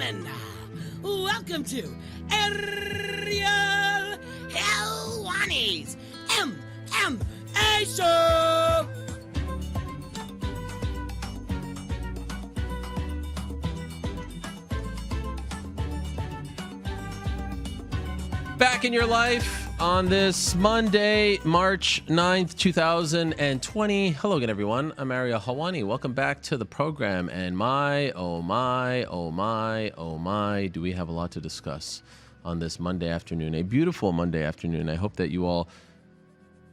gentlemen, welcome to Ariel Helwani's MMA Show! Back in your life on this Monday, March 9th, 2020. Hello again, everyone. I'm Ariel Helwani. Welcome back to the program. And oh my, do we have a lot to discuss on this Monday afternoon, a beautiful Monday afternoon. I hope that you all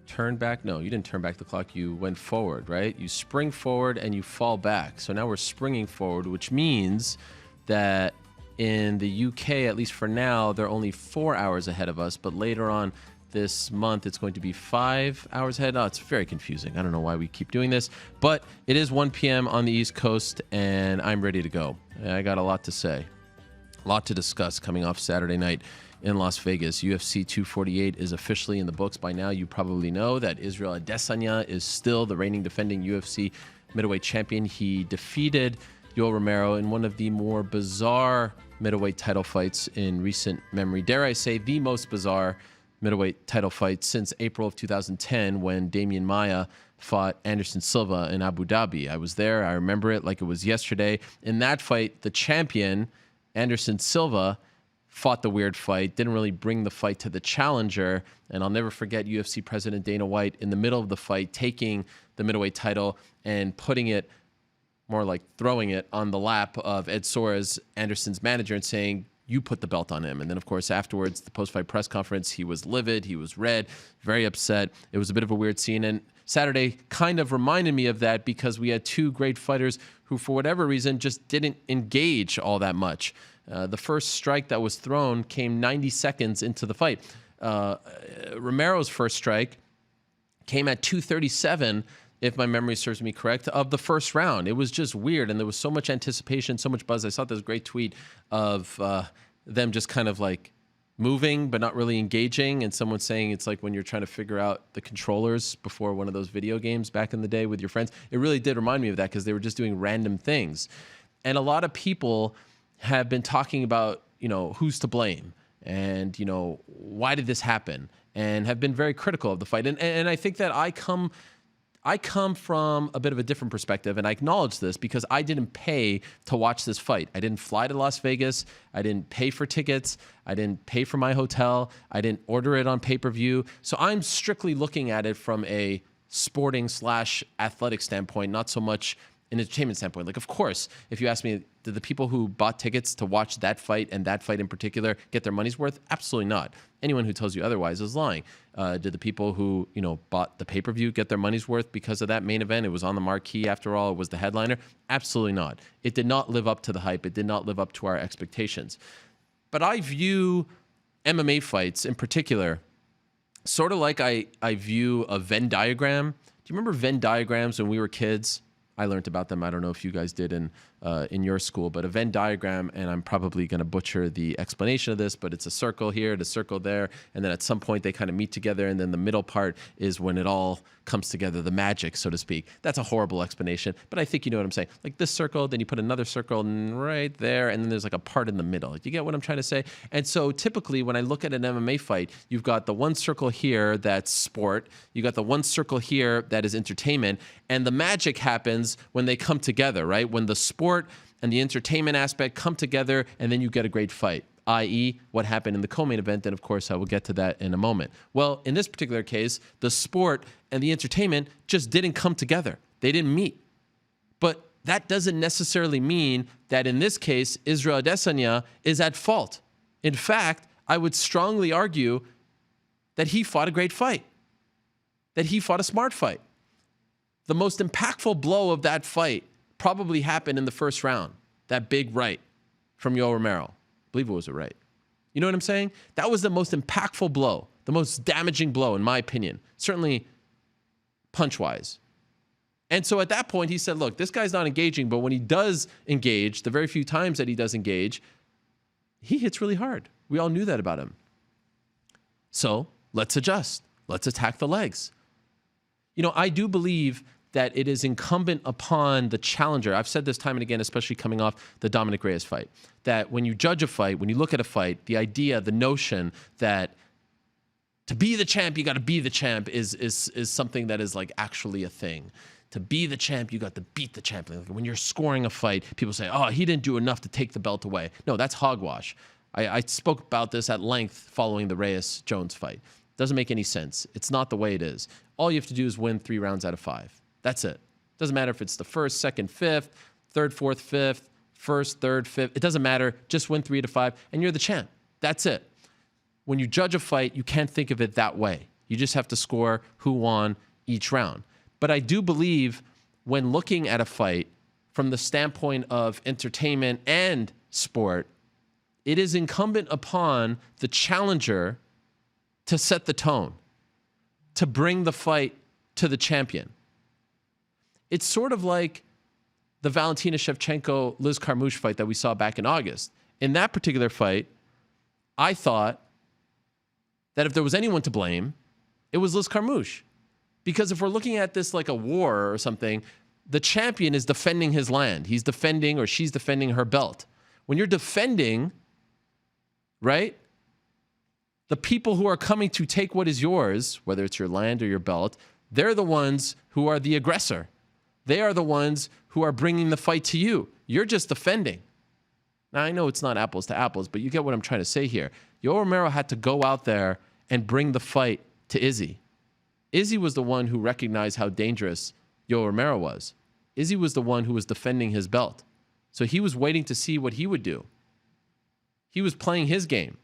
turned back. No, you didn't turn back the clock. You went forward, right? You spring forward and you fall back. So now we're springing forward, which means that in the UK, at least for now, they're only 4 hours ahead of us, but later on this month, it's going to be 5 hours ahead. Oh, it's very confusing. I don't know why we keep doing this, but it is 1 p.m. on the East Coast, and I'm ready to go. I got a lot to say, a lot to discuss coming off Saturday night in Las Vegas. UFC 248 is officially in the books. By now, you probably know that Israel Adesanya is still the reigning defending UFC middleweight champion. He defeated Yoel Romero in one of the more bizarre middleweight title fights in recent memory. Dare I say, the most bizarre middleweight title fight since April of 2010 when Damian Maia fought Anderson Silva in Abu Dhabi. I was there. I remember it like it was yesterday. In that fight, the champion, Anderson Silva, fought the weird fight, didn't really bring the fight to the challenger. And I'll never forget UFC President Dana White in the middle of the fight taking the middleweight title and putting it, more like throwing it, on the lap of Ed Soares, Anderson's manager, and saying, you put the belt on him. And then, of course, afterwards, the post-fight press conference, he was livid, he was red, very upset. It was a bit of a weird scene. And Saturday kind of reminded me of that because we had two great fighters who, for whatever reason, just didn't engage all that much. The first strike that was thrown came 90 seconds into the fight. Romero's first strike came at 2:37, if my memory serves me correct, of the first round. It was just weird, and there was so much anticipation, so much buzz. I saw this great tweet of them just kind of like moving but not really engaging, and someone saying it's like when you're trying to figure out the controllers before one of those video games back in the day with your friends. It really did remind me of that because they were just doing random things. And a lot of people have been talking about, who's to blame and, why did this happen, and have been very critical of the fight. And I think that I come from a bit of a different perspective, and I acknowledge this because I didn't pay to watch this fight. I didn't fly to Las Vegas. I didn't pay for tickets. I didn't pay for my hotel. I didn't order it on pay-per-view. So I'm strictly looking at it from a sporting/athletic standpoint, not so much an entertainment standpoint. Like, of course, if you ask me, did the people who bought tickets to watch that fight and that fight in particular get their money's worth? Absolutely not. Anyone who tells you otherwise is lying. Did the people who, bought the pay-per-view get their money's worth because of that main event? It was on the marquee after all. It was the headliner. Absolutely not. It did not live up to the hype. It did not live up to our expectations. But I view MMA fights in particular sort of like I view a Venn diagram. Do you remember Venn diagrams when we were kids? I learned about them. I don't know if you guys did in your school, but a Venn diagram, and I'm probably going to butcher the explanation of this, but it's a circle here and a circle there, and then at some point they kind of meet together, and then the middle part is when it all comes together, the magic, so to speak. That's a horrible explanation, but I think you know what I'm saying. Like this circle, then you put another circle right there, and then there's like a part in the middle. You get what I'm trying to say? And so typically when I look at an MMA fight, you've got the one circle here that's sport, you got the one circle here that is entertainment, and the magic happens when they come together, right? When the sport and the entertainment aspect come together, and then you get a great fight, i.e. what happened in the co-main event, and of course I will get to that in a moment. Well, in this particular case, the sport and the entertainment just didn't come together. They didn't meet. But that doesn't necessarily mean that in this case, Israel Adesanya is at fault. In fact, I would strongly argue that he fought a great fight, that he fought a smart fight. The most impactful blow of that fight probably happened in the first round, that big right from Yoel Romero. I believe it was a right. You know what I'm saying? That was the most impactful blow, the most damaging blow, in my opinion, certainly punch-wise. And so at that point, he said, look, this guy's not engaging, but when he does engage, the very few times that he does engage, he hits really hard. We all knew that about him. So let's adjust. Let's attack the legs. I do believe that it is incumbent upon the challenger. I've said this time and again, especially coming off the Dominic Reyes fight, that when you judge a fight, when you look at a fight, the idea, the notion that to be the champ, you got to be the champ is something that is like actually a thing. To be the champ, you got to beat the champ. When you're scoring a fight, people say, oh, he didn't do enough to take the belt away. No, that's hogwash. I spoke about this at length following the Reyes-Jones fight. Doesn't make any sense. It's not the way it is. All you have to do is win 3 rounds out of 5. That's it. Doesn't matter if it's the first, second, fifth, third, fourth, fifth, first, third, fifth. It doesn't matter. Just win 3 to 5, and you're the champ. That's it. When you judge a fight, you can't think of it that way. You just have to score who won each round. But I do believe when looking at a fight from the standpoint of entertainment and sport, it is incumbent upon the challenger to set the tone, to bring the fight to the champion. It's sort of like the Valentina Shevchenko Liz Carmouche fight that we saw back in August. In that particular fight, I thought that if there was anyone to blame, it was Liz Carmouche. Because if we're looking at this like a war or something, the champion is defending his land. He's defending, or she's defending her belt. When you're defending, right, the people who are coming to take what is yours, whether it's your land or your belt, they're the ones who are the aggressor. They are the ones who are bringing the fight to you. You're just defending. Now, I know it's not apples to apples, but you get what I'm trying to say here. Yoel Romero had to go out there and bring the fight to Izzy. Izzy was the one who recognized how dangerous Yoel Romero was. Izzy was the one who was defending his belt. So he was waiting to see what he would do. He was playing his game.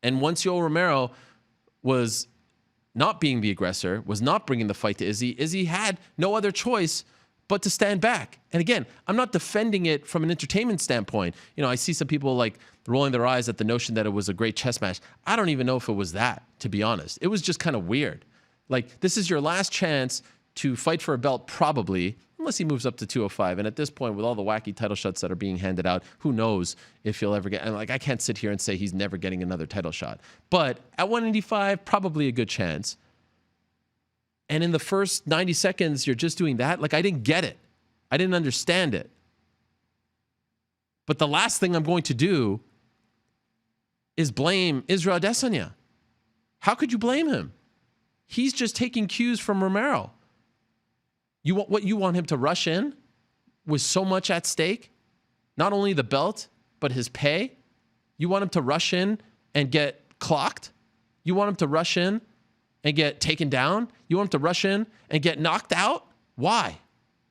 And once Yoel Romero was not being the aggressor, was not bringing the fight to Izzy, Izzy had no other choice but to stand back. And again, I'm not defending it from an entertainment standpoint. You know, I see some people like rolling their eyes at the notion that it was a great chess match. I don't even know if it was that, to be honest. It was just kind of weird. Like, this is your last chance to fight for a belt, probably, unless he moves up to 205. And at this point, with all the wacky title shots that are being handed out, who knows if he'll ever get... And like, I can't sit here and say he's never getting another title shot. But at 185, probably a good chance. And in the first 90 seconds, you're just doing that? Like, I didn't get it. I didn't understand it. But the last thing I'm going to do is blame Israel Adesanya. How could you blame him? He's just taking cues from Romero. You want him to rush in with so much at stake? Not only the belt, but his pay? You want him to rush in and get clocked? You want him to rush in and get taken down? You want him to rush in and get knocked out? Why?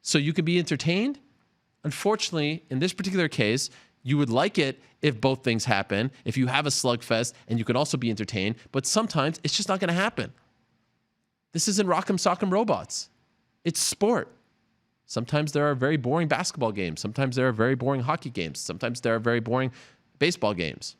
So you can be entertained? Unfortunately, in this particular case, you would like it if both things happen, if you have a slugfest and you can also be entertained, but sometimes it's just not going to happen. This isn't Rock'em Sock'em Robots. It's sport. Sometimes there are very boring basketball games. Sometimes there are very boring hockey games. Sometimes there are very boring baseball games,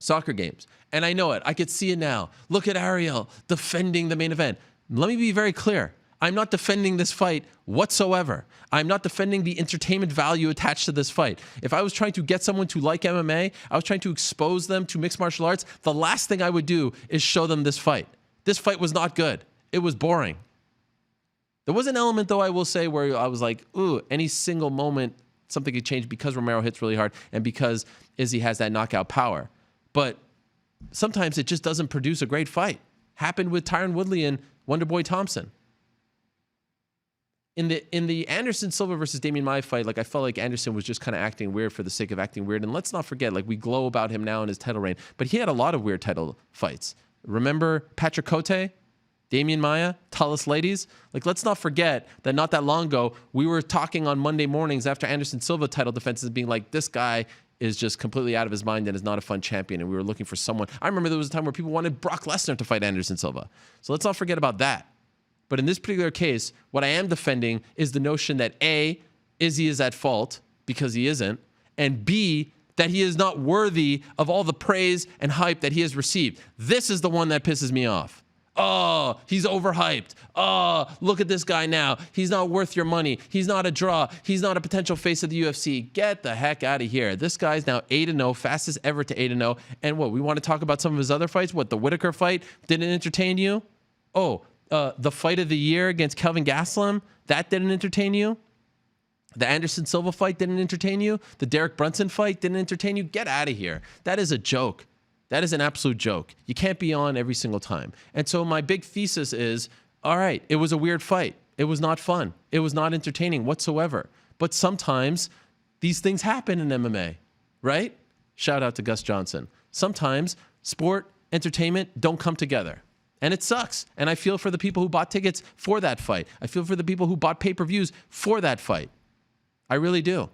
soccer games. And I know it. I could see it now. Look at Ariel defending the main event. Let me be very clear. I'm not defending this fight whatsoever. I'm not defending the entertainment value attached to this fight. If I was trying to get someone to like MMA, I was trying to expose them to mixed martial arts, the last thing I would do is show them this fight. This fight was not good. It was boring. There was an element, though, I will say, where I was like, ooh, any single moment, something could change because Romero hits really hard and because Izzy has that knockout power. But sometimes it just doesn't produce a great fight. Happened with Tyron Woodley and Wonderboy Thompson. In the Anderson Silva versus Damian Maia fight, like, I felt like Anderson was just kind of acting weird for the sake of acting weird. And let's not forget, like, we glow about him now in his title reign, but he had a lot of weird title fights. Remember Patrick Cote, Damian Maia, Tallest Ladies? Like, let's not forget that not that long ago, we were talking on Monday mornings after Anderson Silva title defenses being like, this guy is just completely out of his mind and is not a fun champion. And we were looking for someone. I remember there was a time where people wanted Brock Lesnar to fight Anderson Silva. So let's not forget about that. But in this particular case, what I am defending is the notion that A, Izzy is at fault because he isn't, and B, that he is not worthy of all the praise and hype that he has received. This is the one that pisses me off. Oh, he's overhyped. Oh, look at this guy now. He's not worth your money. He's not a draw. He's not a potential face of the UFC. Get the heck out of here. This guy's now 8-0, fastest ever to 8-0. And what, we want to talk about some of his other fights? What, the Whitaker fight didn't entertain you? Oh, The fight of the year against Kelvin Gastelum, that didn't entertain you? The Anderson Silva fight didn't entertain you? The Derek Brunson fight didn't entertain you? Get out of here. That is a joke. That is an absolute joke. You can't be on every single time. And so my big thesis is, all right, it was a weird fight. It was not fun. It was not entertaining whatsoever. But sometimes these things happen in MMA, right? Shout out to Gus Johnson. Sometimes sport, entertainment don't come together. And it sucks. And I feel for the people who bought tickets for that fight. I feel for the people who bought pay-per-views for that fight. I really do.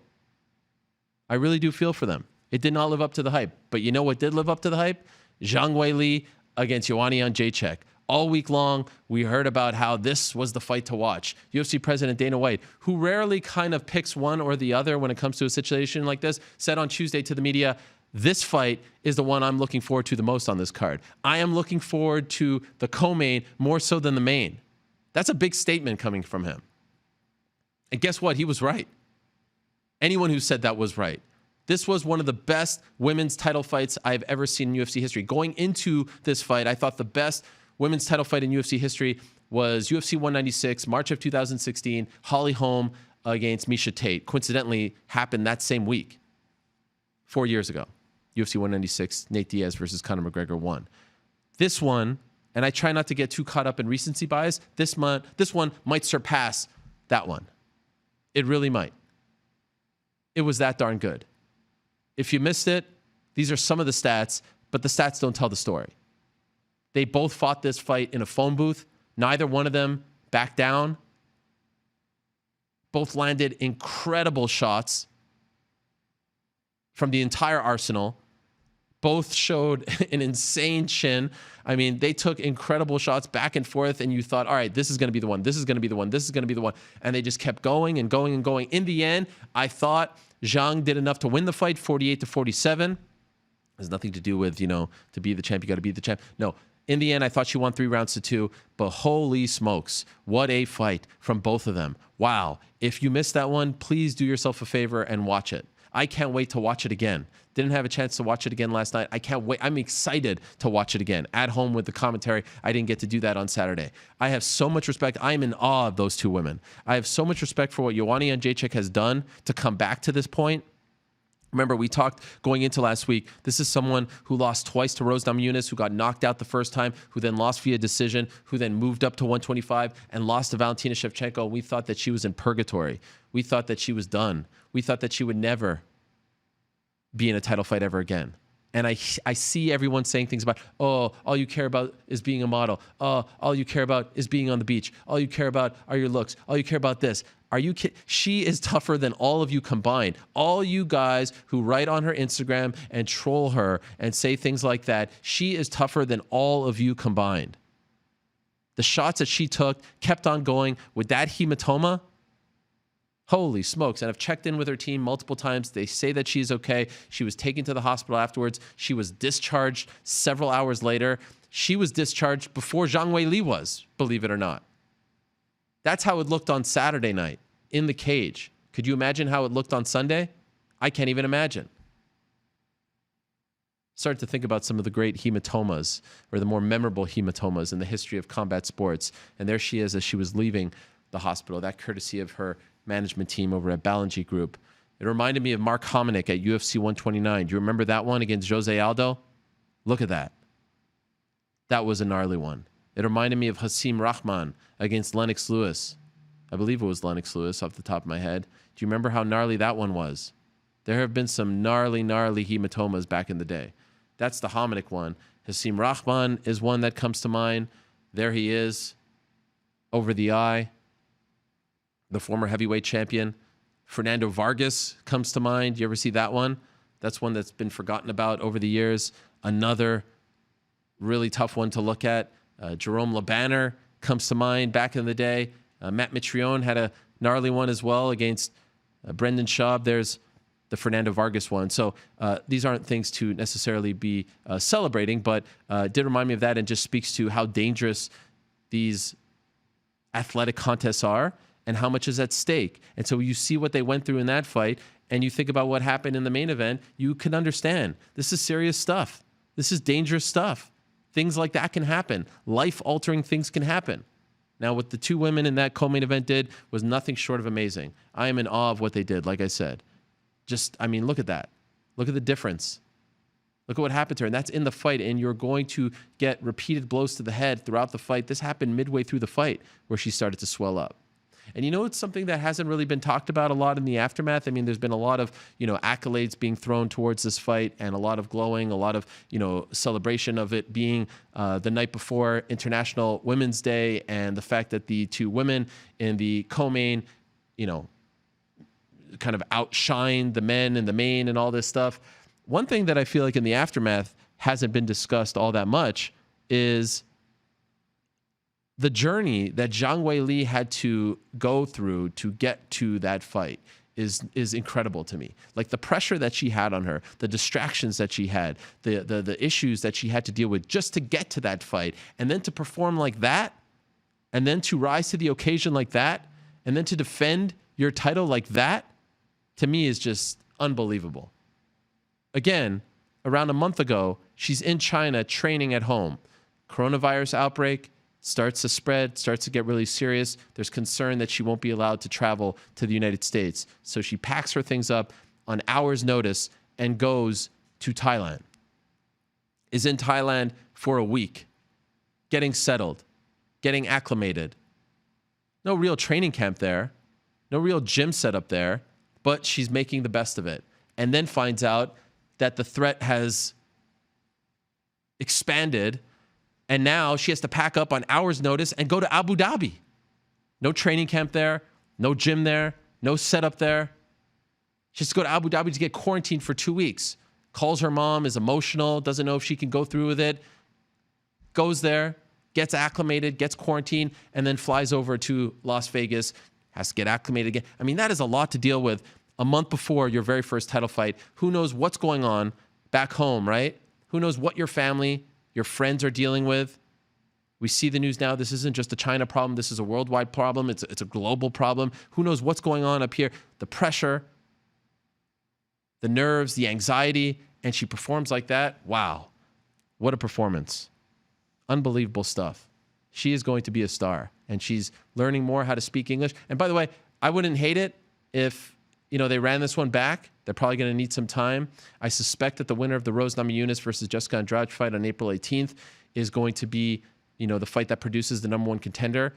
I really do feel for them. It did not live up to the hype. But you know what did live up to the hype? Zhang Weili against Joanna Jędrzejczyk. All week long, we heard about how this was the fight to watch. UFC President Dana White, who rarely kind of picks one or the other when it comes to a situation like this, said on Tuesday to the media, this fight is the one I'm looking forward to the most on this card. I am looking forward to the co-main more so than the main. That's a big statement coming from him. And guess what? He was right. Anyone who said that was right. This was one of the best women's title fights I've ever seen in UFC history. Going into this fight, I thought the best women's title fight in UFC history was UFC 196, March of 2016, Holly Holm against Miesha Tate. Coincidentally, happened that same week, 4 years ago. UFC 196, Nate Diaz versus Conor McGregor won. This one, and I try not to get too caught up in recency bias, this one might surpass that one. It really might. It was that darn good. If you missed it, these are some of the stats, but the stats don't tell the story. They both fought this fight in a phone booth. Neither one of them backed down. Both landed incredible shots from the entire arsenal. Both showed an insane chin. I mean, they took incredible shots back and forth, and you thought, all right, this is going to be the one. This is going to be the one. This is going to be the one. And they just kept going and going and going. In the end, I thought Zhang did enough to win the fight, 48-47. Has nothing to do with, to be the champ, you got to be the champ. No. In the end, I thought she won 3-2, but holy smokes, what a fight from both of them. Wow. If you missed that one, please do yourself a favor and watch it. I can't wait to watch it again. Didn't have a chance to watch it again last night. I can't wait. I'm excited to watch it again at home with the commentary. I didn't get to do that on Saturday. I have so much respect. I'm in awe of those two women. I have so much respect for what Joanna Jędrzejczyk has done to come back to this point. Remember, we talked going into last week, this is someone who lost twice to Rose Namajunas, who got knocked out the first time, who then lost via decision, who then moved up to 125 and lost to Valentina Shevchenko. We thought that she was in purgatory. We thought that she was done. We thought that she would never be in a title fight ever again. And I see everyone saying things about, oh, all you care about is being a model. Oh, all you care about is being on the beach. All you care about are your looks. All you care about this. Are you kidding? She is tougher than all of you combined. All you guys who write on her Instagram and troll her and say things like that, she is tougher than all of you combined. The shots that she took kept on going with that hematoma. Holy smokes. And I've checked in with her team multiple times. They say that she's okay. She was taken to the hospital afterwards. She was discharged several hours later. She was discharged before Zhang Weili was, believe it or not. That's how it looked on Saturday night in the cage. Could you imagine how it looked on Sunday? I can't even imagine. Started to think about some of the great hematomas or the more memorable hematomas in the history of combat sports. And there she is as she was leaving the hospital, that courtesy of her management team over at Ballingy Group. It reminded me of Mark Hominick at UFC 129. Do you remember that one against Jose Aldo? Look at that. That was a gnarly one. It reminded me of Hasim Rahman against Lennox Lewis. I believe it was Lennox Lewis off the top of my head. Do you remember how gnarly that one was? There have been some gnarly hematomas back in the day. That's the Hominick one. Hasim Rahman is one that comes to mind. There he is, over the eye. The former heavyweight champion. Fernando Vargas comes to mind. You ever see that one? That's one that's been forgotten about over the years. Another really tough one to look at. Jerome LeBanner comes to mind back in the day. Matt Mitrione had a gnarly one as well against Brendan Schaub. There's the Fernando Vargas one. So these aren't things to necessarily be celebrating, but did remind me of that and just speaks to how dangerous these athletic contests are and how much is at stake. And so you see what they went through in that fight and you think about what happened in the main event, you can understand. This is serious stuff. This is dangerous stuff. Things like that can happen. Life-altering things can happen. Now, what the two women in that co-main event did was nothing short of amazing. I am in awe of what they did, like I said. Look at that. Look at the difference. Look at what happened to her. And that's in the fight, and you're going to get repeated blows to the head throughout the fight. This happened midway through the fight where she started to swell up. And it's something that hasn't really been talked about a lot in the aftermath. I mean, there's been a lot of, accolades being thrown towards this fight and a lot of glowing, a lot of, celebration of it being the night before International Women's Day, and the fact that the two women in the co-main, kind of outshined the men in the main and all this stuff. One thing that I feel like in the aftermath hasn't been discussed all that much is the journey that Zhang Weili had to go through to get to that fight is incredible to me. Like the pressure that she had on her, the distractions that she had, the issues that she had to deal with just to get to that fight, and then to perform like that, and then to rise to the occasion like that, and then to defend your title like that, to me is just unbelievable. Again, around a month ago, she's in China training at home. Coronavirus outbreak starts to spread, starts to get really serious. There's concern that she won't be allowed to travel to the United States. So she packs her things up on hours' notice and goes to Thailand. Is in Thailand for a week, getting settled, getting acclimated. No real training camp there, no real gym setup there, but she's making the best of it. And then finds out that the threat has expanded, and now she has to pack up on hours' notice and go to Abu Dhabi. No training camp there, no gym there, no setup there. She has to go to Abu Dhabi to get quarantined for 2 weeks. Calls her mom, is emotional, doesn't know if she can go through with it. Goes there, gets acclimated, gets quarantined, and then flies over to Las Vegas, has to get acclimated again. I mean, that is a lot to deal with a month before your very first title fight. Who knows what's going on back home, right? Who knows what your family, your friends are dealing with? We see the news now. This isn't just a China problem. This is a worldwide problem. It's a global problem. Who knows what's going on up here? The pressure, the nerves, the anxiety, and she performs like that. Wow. What a performance. Unbelievable stuff. She is going to be a star, and she's learning more how to speak English. And by the way, I wouldn't hate it if they ran this one back. They're probably going to need some time. I suspect that the winner of the Rose Namajunas versus Jessica Andrade fight on April 18th is going to be, the fight that produces the number one contender.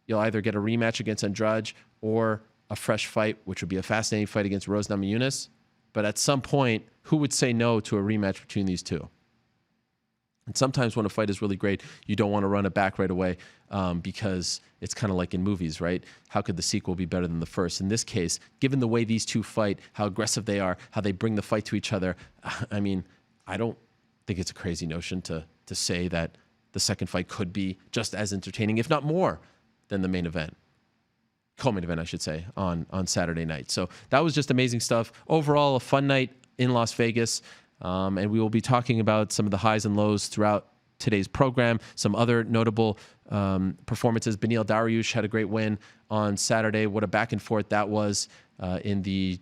You'll either get a rematch against Andrade or a fresh fight, which would be a fascinating fight against Rose Namajunas. But at some point, who would say no to a rematch between these two? And sometimes when a fight is really great, you don't want to run it back right away because it's kind of like in movies, right? How could the sequel be better than the first? In this case, given the way these two fight, how aggressive they are, how they bring the fight to each other, I mean, I don't think it's a crazy notion to say that the second fight could be just as entertaining, if not more, than the main event. Co-main event, I should say, on Saturday night. So that was just amazing stuff. Overall, a fun night in Las Vegas. And we will be talking about some of the highs and lows throughout today's program. Some other notable performances. Beneil Dariush had a great win on Saturday. What a back and forth that was in the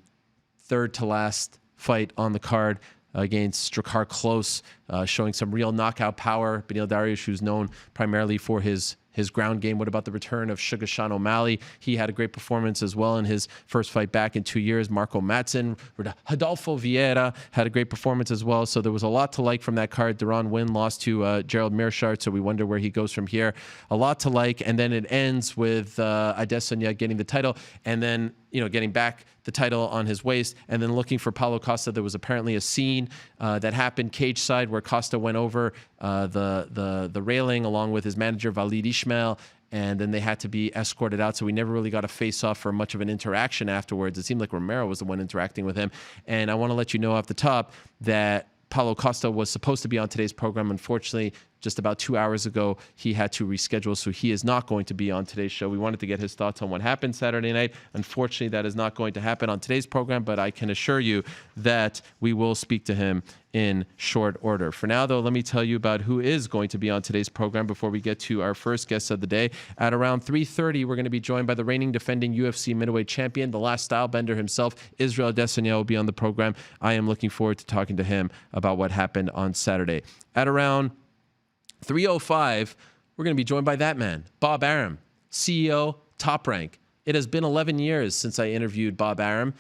third to last fight on the card against Drakkar Klose, showing some real knockout power. Beneil Dariush, who's known primarily for his ground game. What about the return of Sugar Sean O'Malley? He had a great performance as well in his first fight back in 2 years. Marco Madsen, Rodolfo Vieira had a great performance as well. So there was a lot to like from that card. Deron Wynn lost to Gerald Meerschaert, so we wonder where he goes from here. A lot to like, and then it ends with Adesanya getting the title, and then getting back the title on his waist, and then looking for Paulo Costa. There was apparently a scene that happened cage side where Costa went over the railing along with his manager Walid Ismail, and then they had to be escorted out. So we never really got a face-off for much of an interaction afterwards. It seemed like Romero was the one interacting with him. And I want to let you know off the top that Paulo Costa was supposed to be on today's program. Unfortunately, just about 2 hours ago, he had to reschedule, so he is not going to be on today's show. We wanted to get his thoughts on what happened Saturday night. Unfortunately, that is not going to happen on today's program, but I can assure you that we will speak to him in short order. For now, though, let me tell you about who is going to be on today's program before we get to our first guest of the day. At around 3:30, we're going to be joined by the reigning defending UFC middleweight champion, the last style bender himself, Israel Adesanya, will be on the program. I am looking forward to talking to him about what happened on Saturday. At around 3:05, we're going to be joined by that man, Bob Arum. CEO, Top Rank. It has been 11 years since I interviewed Bob Arum.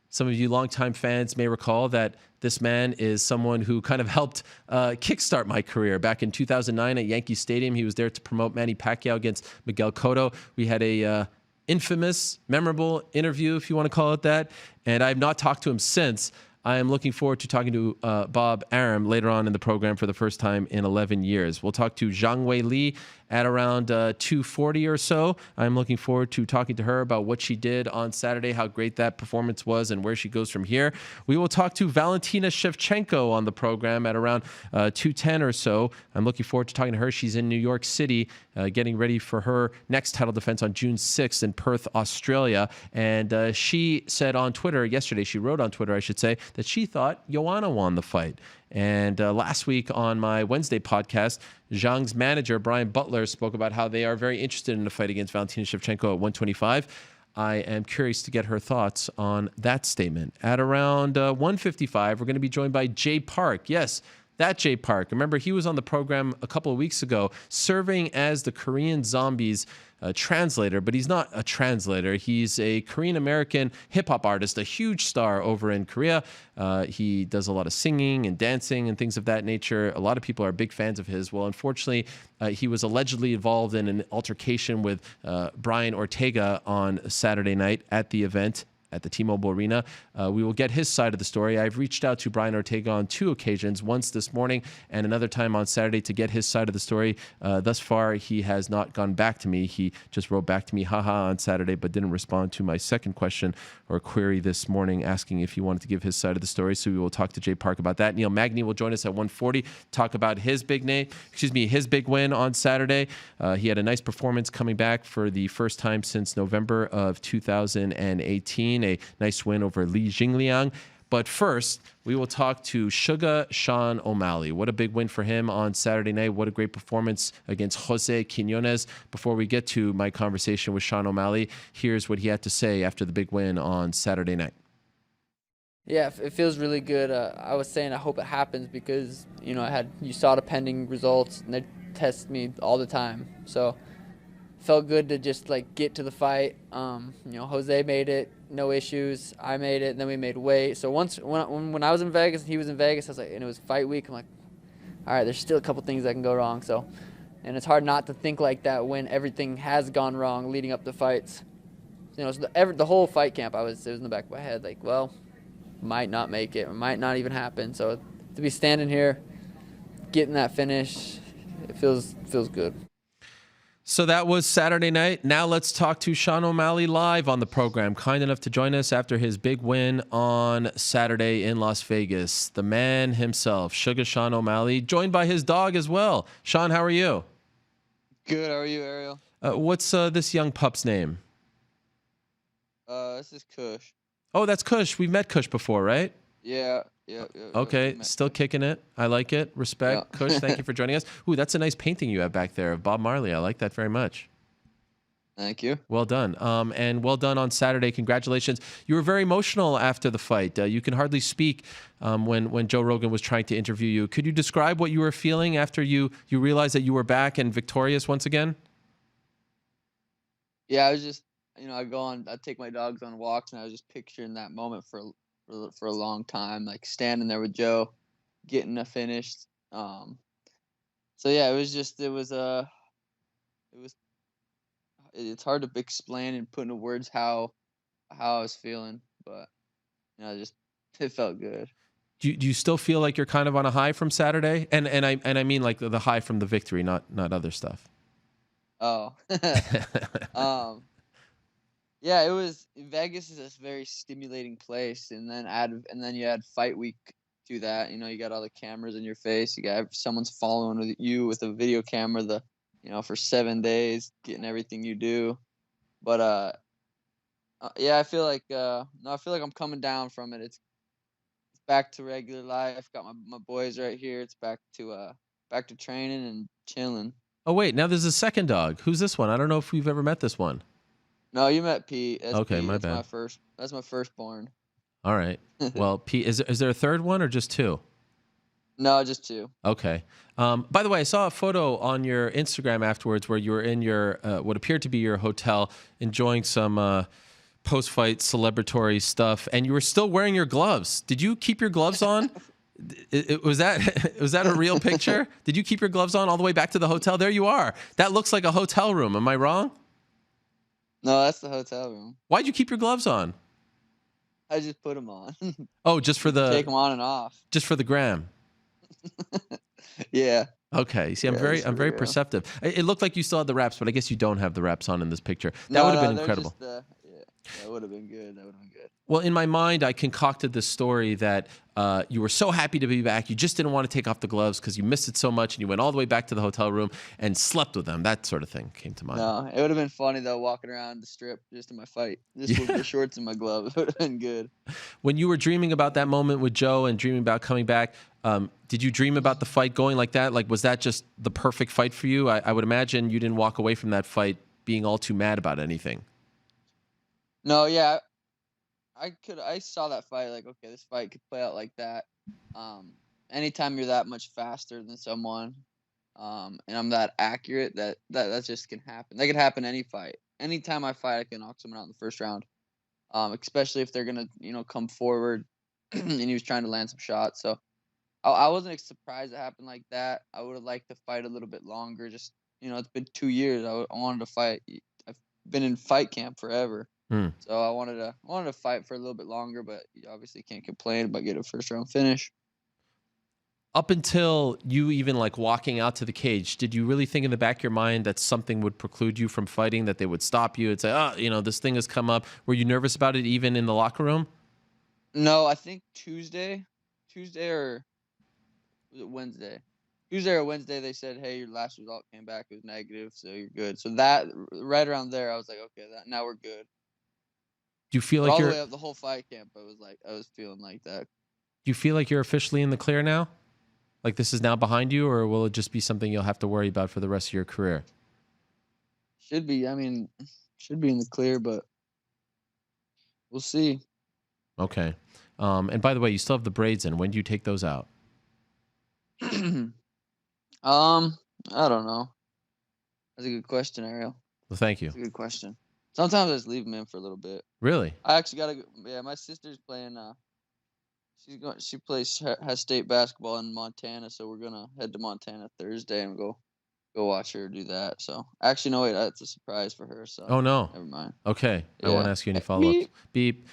Some of you longtime fans may recall that this man is someone who kind of helped kickstart my career. Back in 2009 at Yankee Stadium, he was there to promote Manny Pacquiao against Miguel Cotto. We had a infamous, memorable interview, if you want to call it that, and I have not talked to him since. I am looking forward to talking to Bob Arum later on in the program for the first time in 11 years. We'll talk to Zhang Weili at around 2:40 or so. I'm looking forward to talking to her about what she did on Saturday, how great that performance was, and where she goes from here. We will talk to Valentina Shevchenko on the program at around 2:10 or so. I'm looking forward to talking to her. She's in New York City, getting ready for her next title defense on June 6th in Perth, Australia. And she said on Twitter yesterday, she wrote on Twitter, I should say, that she thought Joanna won the fight. And last week on my Wednesday podcast, Zhang's manager, Brian Butler, spoke about how they are very interested in the fight against Valentina Shevchenko at 125. I am curious to get her thoughts on that statement. At around 155, we're going to be joined by Jay Park. Yes, that Jay Park. Remember, he was on the program a couple of weeks ago serving as the Korean Zombies translator, but he's not a translator. He's a Korean-American hip-hop artist, a huge star over in Korea. He does a lot of singing and dancing and things of that nature. A lot of people are big fans of his. Well, unfortunately, he was allegedly involved in an altercation with Brian Ortega on Saturday night at the event at the T-Mobile Arena. We will get his side of the story. I've reached out to Brian Ortega on 2 occasions, once this morning and another time on Saturday, to get his side of the story. Thus far, he has not gone back to me. He just wrote back to me, haha, on Saturday, but didn't respond to my second question or query this morning asking if he wanted to give his side of the story. So we will talk to Jay Park about that. Neil Magny will join us at 1:40, talk about his big win on Saturday. He had a nice performance coming back for the first time since November of 2018. A nice win over Li Jingliang. But first, we will talk to Sugar Sean O'Malley. What a big win for him on Saturday night. What a great performance against Jose Quinones. Before we get to my conversation with Sean O'Malley, here's what he had to say after the big win on Saturday night. Yeah, it feels really good. I was saying I hope it happens because, you saw the pending results and they test me all the time. So felt good to just get to the fight. Jose made it, no issues. I made it, and then we made weight. So when I was in Vegas and he was in Vegas, I was like, and it was fight week. I'm like, all right, there's still a couple things that can go wrong. So, and it's hard not to think like that when everything has gone wrong leading up to fights. So the whole fight camp, it was in the back of my head, might not make it, or might not even happen. So to be standing here, getting that finish, it feels good. So that was Saturday night. Now let's talk to Sean O'Malley live on the program. Kind enough to join us after his big win on Saturday in Las Vegas. The man himself, Sugar Sean O'Malley, joined by his dog as well. Sean, how are you? Good. How are you, Ariel? What's this young pup's name? This is Kush. Oh, that's Kush. We've met Kush before, right? Yeah. Okay, still kicking it. I like it. Respect. Yeah. Kush, thank you for joining us. Ooh, that's a nice painting you have back there of Bob Marley. I like that very much. Thank you. Well done. And well done on Saturday. Congratulations. You were very emotional after the fight. You can hardly speak when Joe Rogan was trying to interview you. Could you describe what you were feeling after you realized that you were back and victorious once again? Yeah, I was just, I take my dogs on walks, and I was just picturing that moment for a long time, standing there with Joe, getting a finish. So yeah, it's hard to explain and put into words how I was feeling, but it felt good. Do you still feel like you're kind of on a high from Saturday? And I mean the high from the victory, not other stuff. Oh. Yeah, Vegas is a very stimulating place, and then you add fight week to that. You got all the cameras in your face. You got someone's following you with a video camera for 7 days, getting everything you do. But yeah, I feel like I'm coming down from it. It's back to regular life. Got my boys right here. It's back to training and chilling. Oh wait, now there's a second dog. Who's this one? I don't know if we've ever met this one. No, you met Pete. That's okay, Pete. My bad. That's my firstborn. All right. Well, Pete, is there a third one or just two? No, just 2. Okay. By the way, I saw a photo on your Instagram afterwards where you were in your what appeared to be your hotel, enjoying some post-fight celebratory stuff, and you were still wearing your gloves. Did you keep your gloves on? Was that a real picture? Did you keep your gloves on all the way back to the hotel? There you are. That looks like a hotel room. Am I wrong? No, that's the hotel room. Why'd you keep your gloves on? I just put them on. Oh, just for Take them the on and off. gram. Yeah. Okay. See, I'm Yeah, very just for the gram. perceptive. It looked like you still had the wraps, but I guess you don't have the wraps on in this picture. That No, would have no, been they're incredible. just, yeah, that would have been good. That would have been good. Well, in my mind, I concocted this story that you were so happy to be back. You just didn't want to take off the gloves because you missed it so much, and you went all the way back to the hotel room and slept with them. That sort of thing came to mind. No, it would have been funny though, walking around the strip just in my fight, just with the shorts and my gloves. It would have been good. When you were dreaming about that moment with Joe and dreaming about coming back, did you dream about the fight going like that? Like, was that just the perfect fight for you? I would imagine you didn't walk away from that fight being all too mad about anything. No, yeah, I saw that fight like, okay, this fight could play out like that. Anytime you're that much faster than someone, and I'm that accurate, that just can happen. That could happen any fight. Anytime I fight, I can knock someone out in the first round. Especially if they're gonna, come forward, and he was trying to land some shots. So I wasn't surprised it happened like that. I would have liked to fight a little bit longer. Just it's been 2 years. I wanted to fight. I've been in fight camp forever. So I wanted to fight for a little bit longer, but you obviously can't complain about getting a first round finish. Up until you even like walking out to the cage, did you really think in the back of your mind that something would preclude you from fighting, that they would stop you and say, oh, this thing has come up? Were you nervous about it even in the locker room? No, I think Tuesday or was it Wednesday? Tuesday or Wednesday, they said, hey, your last result came back. It was negative, so you're good. So that right around there, I was like, okay, now we're good. Do you feel But like all you're the way up the whole fight camp, I was feeling like that. do you feel like you're officially in the clear now? Like this is now behind you, or will it just be something you'll have to worry about for the rest of your career? Should be. I mean, should be in the clear, but we'll see. Okay. And by the way, you still have the braids in. When do you take those out? I don't know. That's a good question, Ariel. Well, thank you. That's a good question. Sometimes I just leave them in for a little bit. Really? I actually gotta go. Yeah, my sister's playing. She plays has state basketball in Montana, so we're gonna head to Montana Thursday and go watch her do that. So actually, no, wait, that's a surprise for her. So Oh, no. never mind. Okay. I won't ask you any follow-ups. Beep.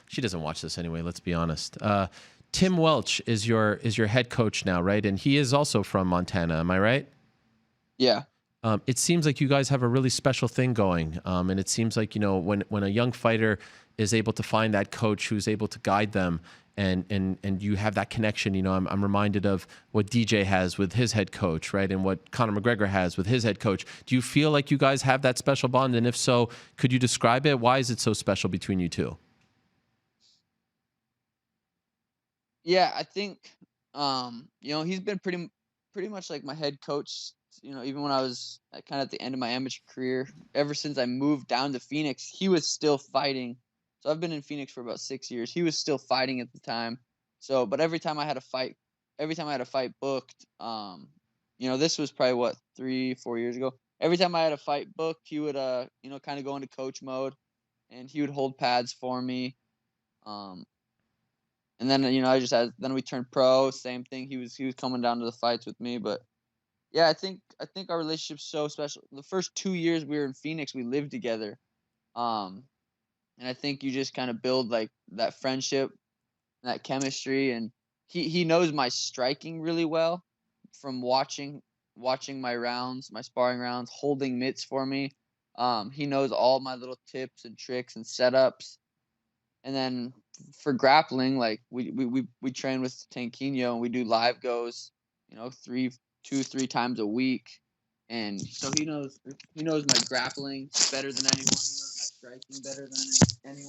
She doesn't watch this anyway, let's be honest. Tim Welch is your head coach now, right? And he is also from Montana, am I right? Yeah. It seems like you guys have a really special thing going. And it seems like, when a young fighter is able to find that coach who's able to guide them and you have that connection, I'm reminded of what DJ has with his head coach, right? And what Conor McGregor has with his head coach. Do you feel like you guys have that special bond? And if so, could you describe it? Why is it so special between you two? Yeah, I think he's been pretty much like my head coach, even when I was kind of at the end of my amateur career. Ever since I moved down to Phoenix, he was still fighting. So I've been in Phoenix for about 6 years. He was still fighting at the time. So, but every time I had a fight booked, this was probably 3-4 years ago. Every time I had a fight booked, he would kind of go into coach mode, and he would hold pads for me. And then then we turned pro, same thing. He was coming down to the fights with me, but yeah, I think our relationship's so special. The first 2 years we were in Phoenix, we lived together. And I think you just kind of build like that friendship, that chemistry, and he knows my striking really well from watching my rounds, my sparring rounds, holding mitts for me. He knows all my little tips and tricks and setups. And then for grappling, like we train with Tanquinho and we do live goes, 2-3 times a week. And so he knows my grappling better than anyone. He knows my striking better than anyone.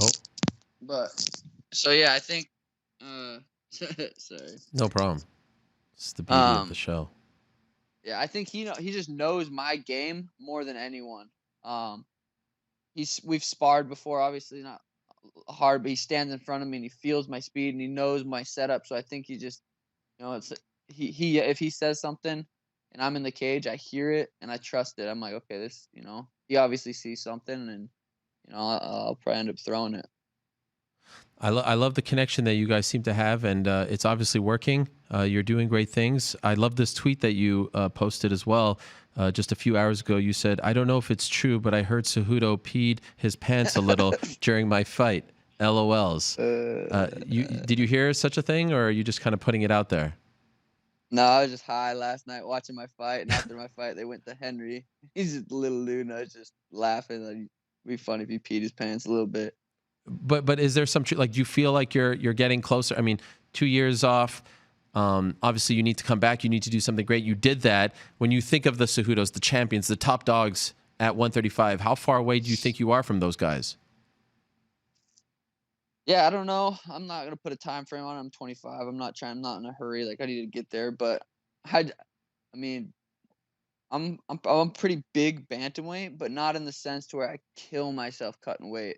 Oh. But so yeah, I think sorry. No problem. It's the beauty of the show. Yeah, I think he just knows my game more than anyone. We've sparred before, obviously not hard, but he stands in front of me and he feels my speed and he knows my setup. So I think he just, it's he if he says something and I'm in the cage, I hear it and I trust it. I'm like, okay, this, he obviously sees something, and I'll probably end up throwing it. I love the connection that you guys seem to have, and it's obviously working. You're doing great things. I love this tweet that you posted as well. Just a few hours ago, you said, "I don't know if it's true, but I heard Cejudo peed his pants a little during my fight." LOLs. Did you hear such a thing, or are you just kind of putting it out there? No, I was just high last night watching my fight, and after my fight, they went to Henry. He's just a little dude, and I was just laughing. Like, it'd be funny if he peed his pants a little bit. But is there some like, do you feel like you're getting closer? I mean, 2 years off. Obviously, you need to come back. You need to do something great. You did that. When you think of the Cejudos, the champions, the top dogs at 135, how far away do you think you are from those guys? Yeah, I don't know. I'm not gonna put a time frame on it. I'm 25. I'm not in a hurry. Like, I need to get there. But I mean, I'm pretty big bantamweight, but not in the sense to where I kill myself cutting weight.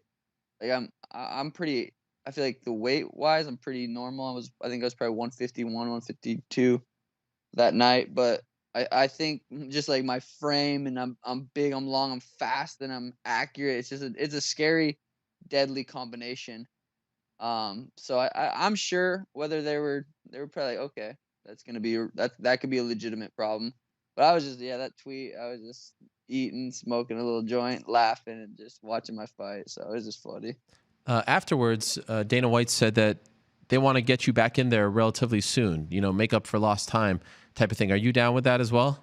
Like, I'm pretty. I feel like the weight wise, I'm pretty normal. I think I was probably 151, 152 that night. But I think just like my frame, and I'm big, I'm long, I'm fast, and I'm accurate. It's a scary, deadly combination. So I'm sure whether they were probably like, okay, that's gonna be that could be a legitimate problem. But I was just, that tweet, I was just eating, smoking a little joint, laughing, and just watching my fight. So it was just funny. Afterwards, Dana White said that they want to get you back in there relatively soon, make up for lost time type of thing. Are you down with that as well?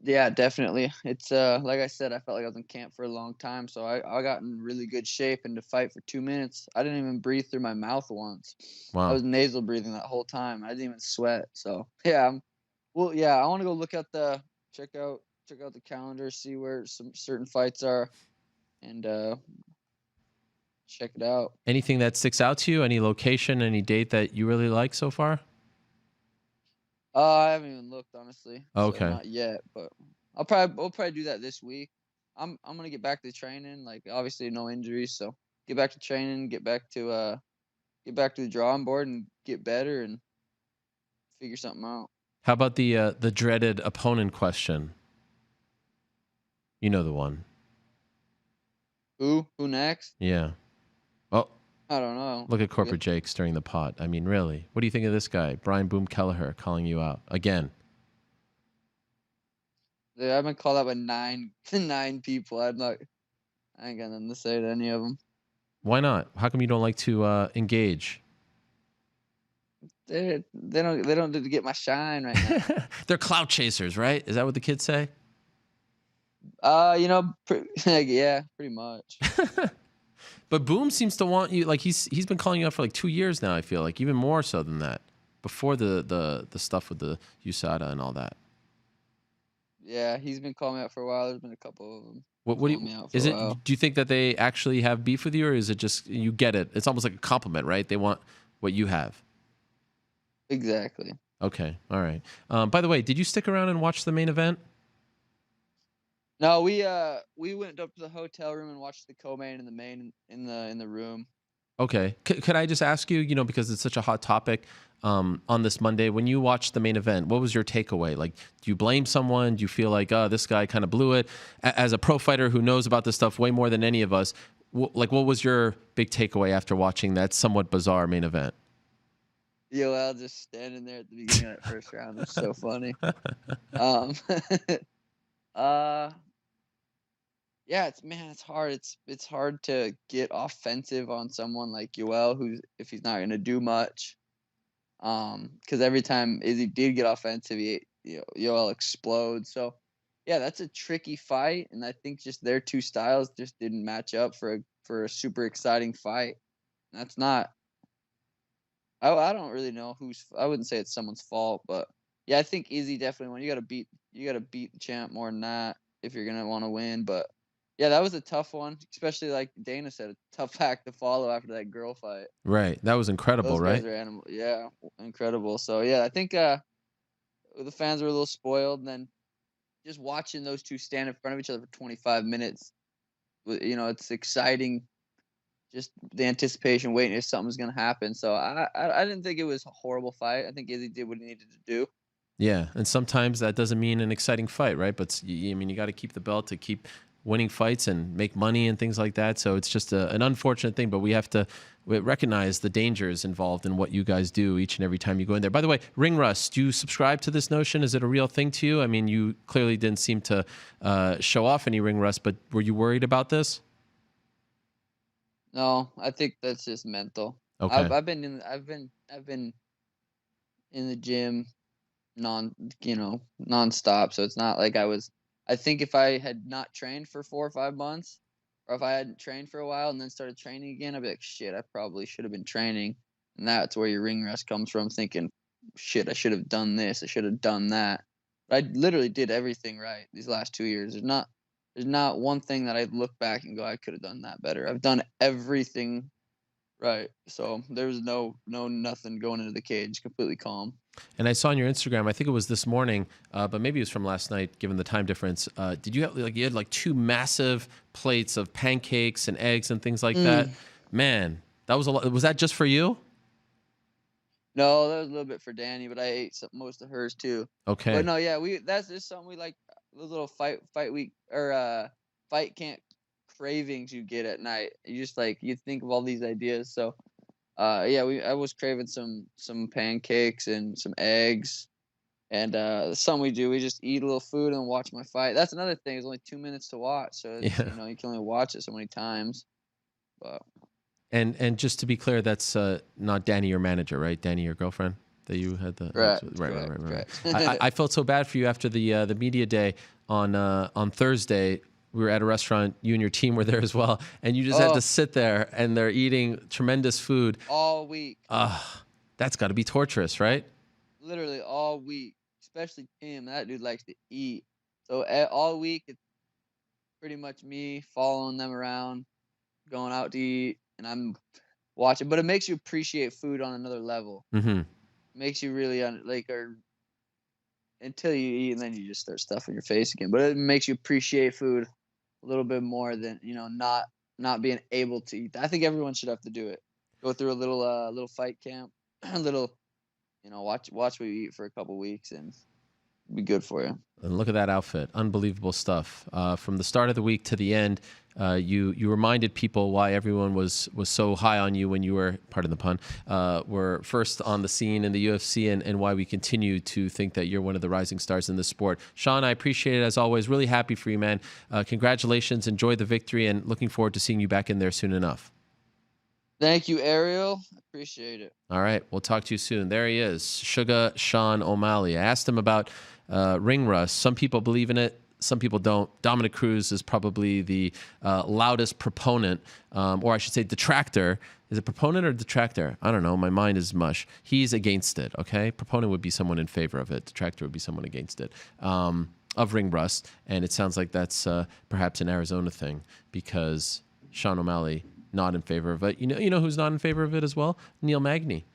Yeah, definitely. It's like I said, I felt like I was in camp for a long time, so I got in really good shape, and to fight for 2 minutes, I didn't even breathe through my mouth once. I Wow. was nasal breathing that whole time. I didn't even sweat. So yeah, I want to go look at check out the calendar, see where some certain fights are, and check it out. Anything that sticks out to you? Any location, any date that you really like so far? I haven't even looked, honestly. Okay. So not yet, but we'll probably do that this week. I'm gonna get back to training. Like, obviously no injuries, so get back to training, get back to the drawing board and get better and figure something out. How about the dreaded opponent question? You know the one. Who next? Yeah. Oh, I don't know. look at Corporate Jake stirring the pot. I mean, really? What do you think of this guy, Brian Boom Kelleher, calling you out again? Dude, I've been called out by nine people. I ain't got nothing to say to any of them. Why not? How come you don't like to engage? They don't need to get my shine right now. They're clout chasers, right? Is that what the kids say? Yeah, pretty much. But Boom seems to want you. Like, he's been calling you out for like 2 years now. I feel like even more so than that. Before the stuff with the USADA and all that. Yeah, he's been calling me out for a while. There's been a couple of them. What do you, is it? Do you think that they actually have beef with you, or is it just you get it? It's almost like a compliment, right? They want what you have. Exactly. Okay, all right. By the way, did you stick around and watch the main event? No, we went up to the hotel room and watched the co-main and the main in the room. Okay. Could I just ask you, because it's such a hot topic on this Monday, when you watched the main event, what was your takeaway? Like, do you blame someone? Do you feel like, this guy kind of blew it? As a pro fighter who knows about this stuff way more than any of us, what was your big takeaway after watching that somewhat bizarre main event? Yoel just standing there at the beginning of that first round was so funny. Yeah, it's hard. It's hard to get offensive on someone like Yoel, if he's not gonna do much. Because every time Izzy did get offensive, Yoel explodes. So yeah, that's a tricky fight, and I think just their two styles just didn't match up for a super exciting fight. And that's not. I don't really know I wouldn't say it's someone's fault, but yeah, I think Izzy definitely won. You gotta beat the champ more than that if you're gonna want to win. But yeah, that was a tough one, especially like Dana said, a tough act to follow after that girl fight. Right. That was incredible, Those right? guys are animal. Yeah, incredible. So yeah, I think the fans were a little spoiled, and then just watching those two stand in front of each other for 25 minutes You know, it's exciting. Just the anticipation, waiting if something's gonna happen. So I didn't think it was a horrible fight. I think Izzy did what he needed to do. Yeah, and sometimes that doesn't mean an exciting fight, right? But I mean, you got to keep the belt to keep winning fights and make money and things like that. So it's just an unfortunate thing, but we have to recognize the dangers involved in what you guys do each and every time you go in there. By the way, ring rust, do you subscribe to this notion? Is it a real thing to you? I mean, you clearly didn't seem to show off any ring rust, but were you worried about this? No, I think that's just mental. Okay. I've been in the gym nonstop. So it's not like I think if I had not trained for 4 or 5 months, or if I hadn't trained for a while and then started training again, I'd be like, shit, I probably should have been training. And that's where your ring rust comes from, thinking, shit, I should have done this, I should have done that. But I literally did everything right these last 2 years. There's not one thing that I look back and go, I could have done that better. I've done everything right. So there was nothing going into the cage, completely calm. And I saw on your Instagram, I think it was this morning, but maybe it was from last night, given the time difference. Did you have you had 2 massive plates of pancakes and eggs and things like that? Man, that was a lot. Was that just for you? No, that was a little bit for Danny, but I ate most of hers too. Okay. But no, yeah, that's just something we like. Those little fight week or fight camp cravings you get at night. You just you think of all these ideas. So yeah, I was craving some pancakes and some eggs, and something we do. We just eat a little food and watch my fight. That's another thing. It's only 2 minutes to watch, so it's, Yeah. you can only watch it so many times. But And just to be clear, that's not Danny, your manager, right? Danny, your girlfriend that you had the right. I felt so bad for you after the media day on Thursday. We were at a restaurant. You and your team were there as well, and you just had to sit there, and they're eating tremendous food all week. That's got to be torturous, right? Literally all week, especially Tim. That dude likes to eat. So all week, it's pretty much me following them around, going out to eat, and I'm watching. But it makes you appreciate food on another level. Mm-hmm. Makes you really until you eat, and then you just start stuffing your face again. But it makes you appreciate food a little bit more than not being able to eat. I think everyone should have to do it. Go through a little fight camp, a little, watch what you eat for a couple weeks, and be good for you. And look at that outfit. Unbelievable stuff. From the start of the week to the end, you reminded people why everyone was so high on you when you were, pardon the pun, were first on the scene in the UFC, and why we continue to think that you're one of the rising stars in the sport. Sean, I appreciate it as always. Really happy for you, man. Congratulations. Enjoy the victory, and looking forward to seeing you back in there soon enough. Thank you, Ariel. Appreciate it. All right. We'll talk to you soon. There he is, Sugar Sean O'Malley. I asked him about ring rust. Some people believe in it. Some people don't. Dominic Cruz is probably the loudest proponent, or I should say detractor. Is it proponent or detractor? I don't know. My mind is mush. He's against it, okay? Proponent would be someone in favor of it. Detractor would be someone against it, of ring rust. And it sounds like that's perhaps an Arizona thing, because Sean O'Malley not in favor of it. You know who's not in favor of it as well? Neil Magny,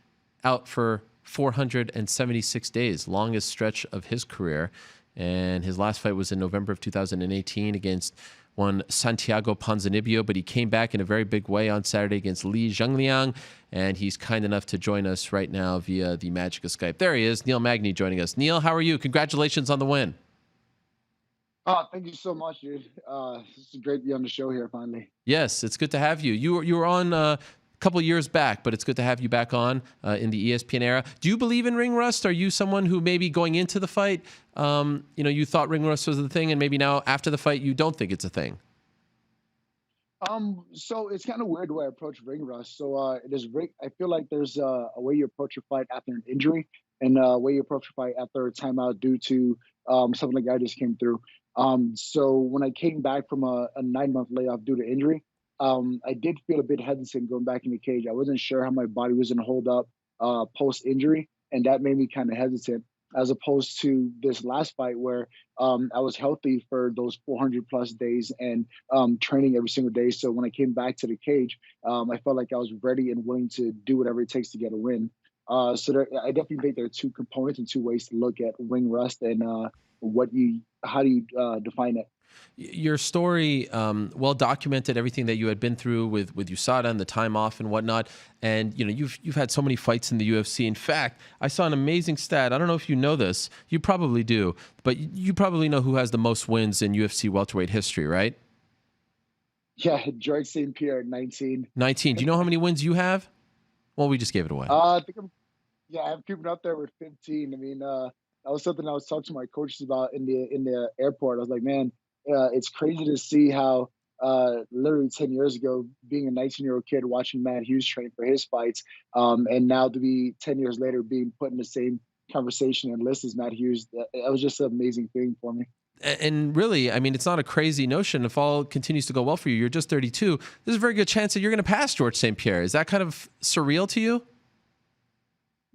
out for 476 days, longest stretch of his career. And his last fight was in November of 2018 against one Santiago Ponzinibbio, but he came back in a very big way on Saturday against Li Zhangliang, and he's kind enough to join us right now via the magic of Skype. There he is, Neil Magny joining us. Neil, how are you? Congratulations on the win. Oh, thank you so much, dude. It's great to be on the show here finally. Yes, it's good to have you. You were on a couple years back, but it's good to have you back on in the ESPN era. Do you believe in ring rust? Are you someone who maybe going into the fight, you thought ring rust was the thing, and maybe now after the fight you don't think it's a thing? So it's kind of weird the way I approach ring rust. So I feel like there's a way you approach your fight after an injury, and a way you approach your fight after a timeout due to something like I just came through. So when I came back from a 9-month layoff due to injury, I did feel a bit hesitant going back in the cage. I wasn't sure how my body was going to hold up post-injury, and that made me kind of hesitant, as opposed to this last fight where I was healthy for those 400-plus days and training every single day. So when I came back to the cage, I felt like I was ready and willing to do whatever it takes to get a win. I definitely think there are two components and two ways to look at ring rust and how do you define it. Your story, well documented, everything that you had been through with USADA and the time off and whatnot. And you've had so many fights in the UFC. In fact, I saw an amazing stat. I don't know if you know this. You probably do, but you probably know who has the most wins in UFC welterweight history, right? Yeah, George St. Pierre, 19. 19. Do you know how many wins you have? Well, we just gave it away. I think I'm keeping up there with 15. I mean, that was something I was talking to my coaches about in the airport. I was like, man, it's crazy to see how literally 10 years ago, being a 19-year-old kid watching Matt Hughes train for his fights, and now to be 10 years later being put in the same conversation and list as Matt Hughes, that was just an amazing thing for me. And really, I mean, it's not a crazy notion. If all continues to go well for you, you're just 32. There's a very good chance that you're going to pass George St. Pierre. Is that kind of surreal to you?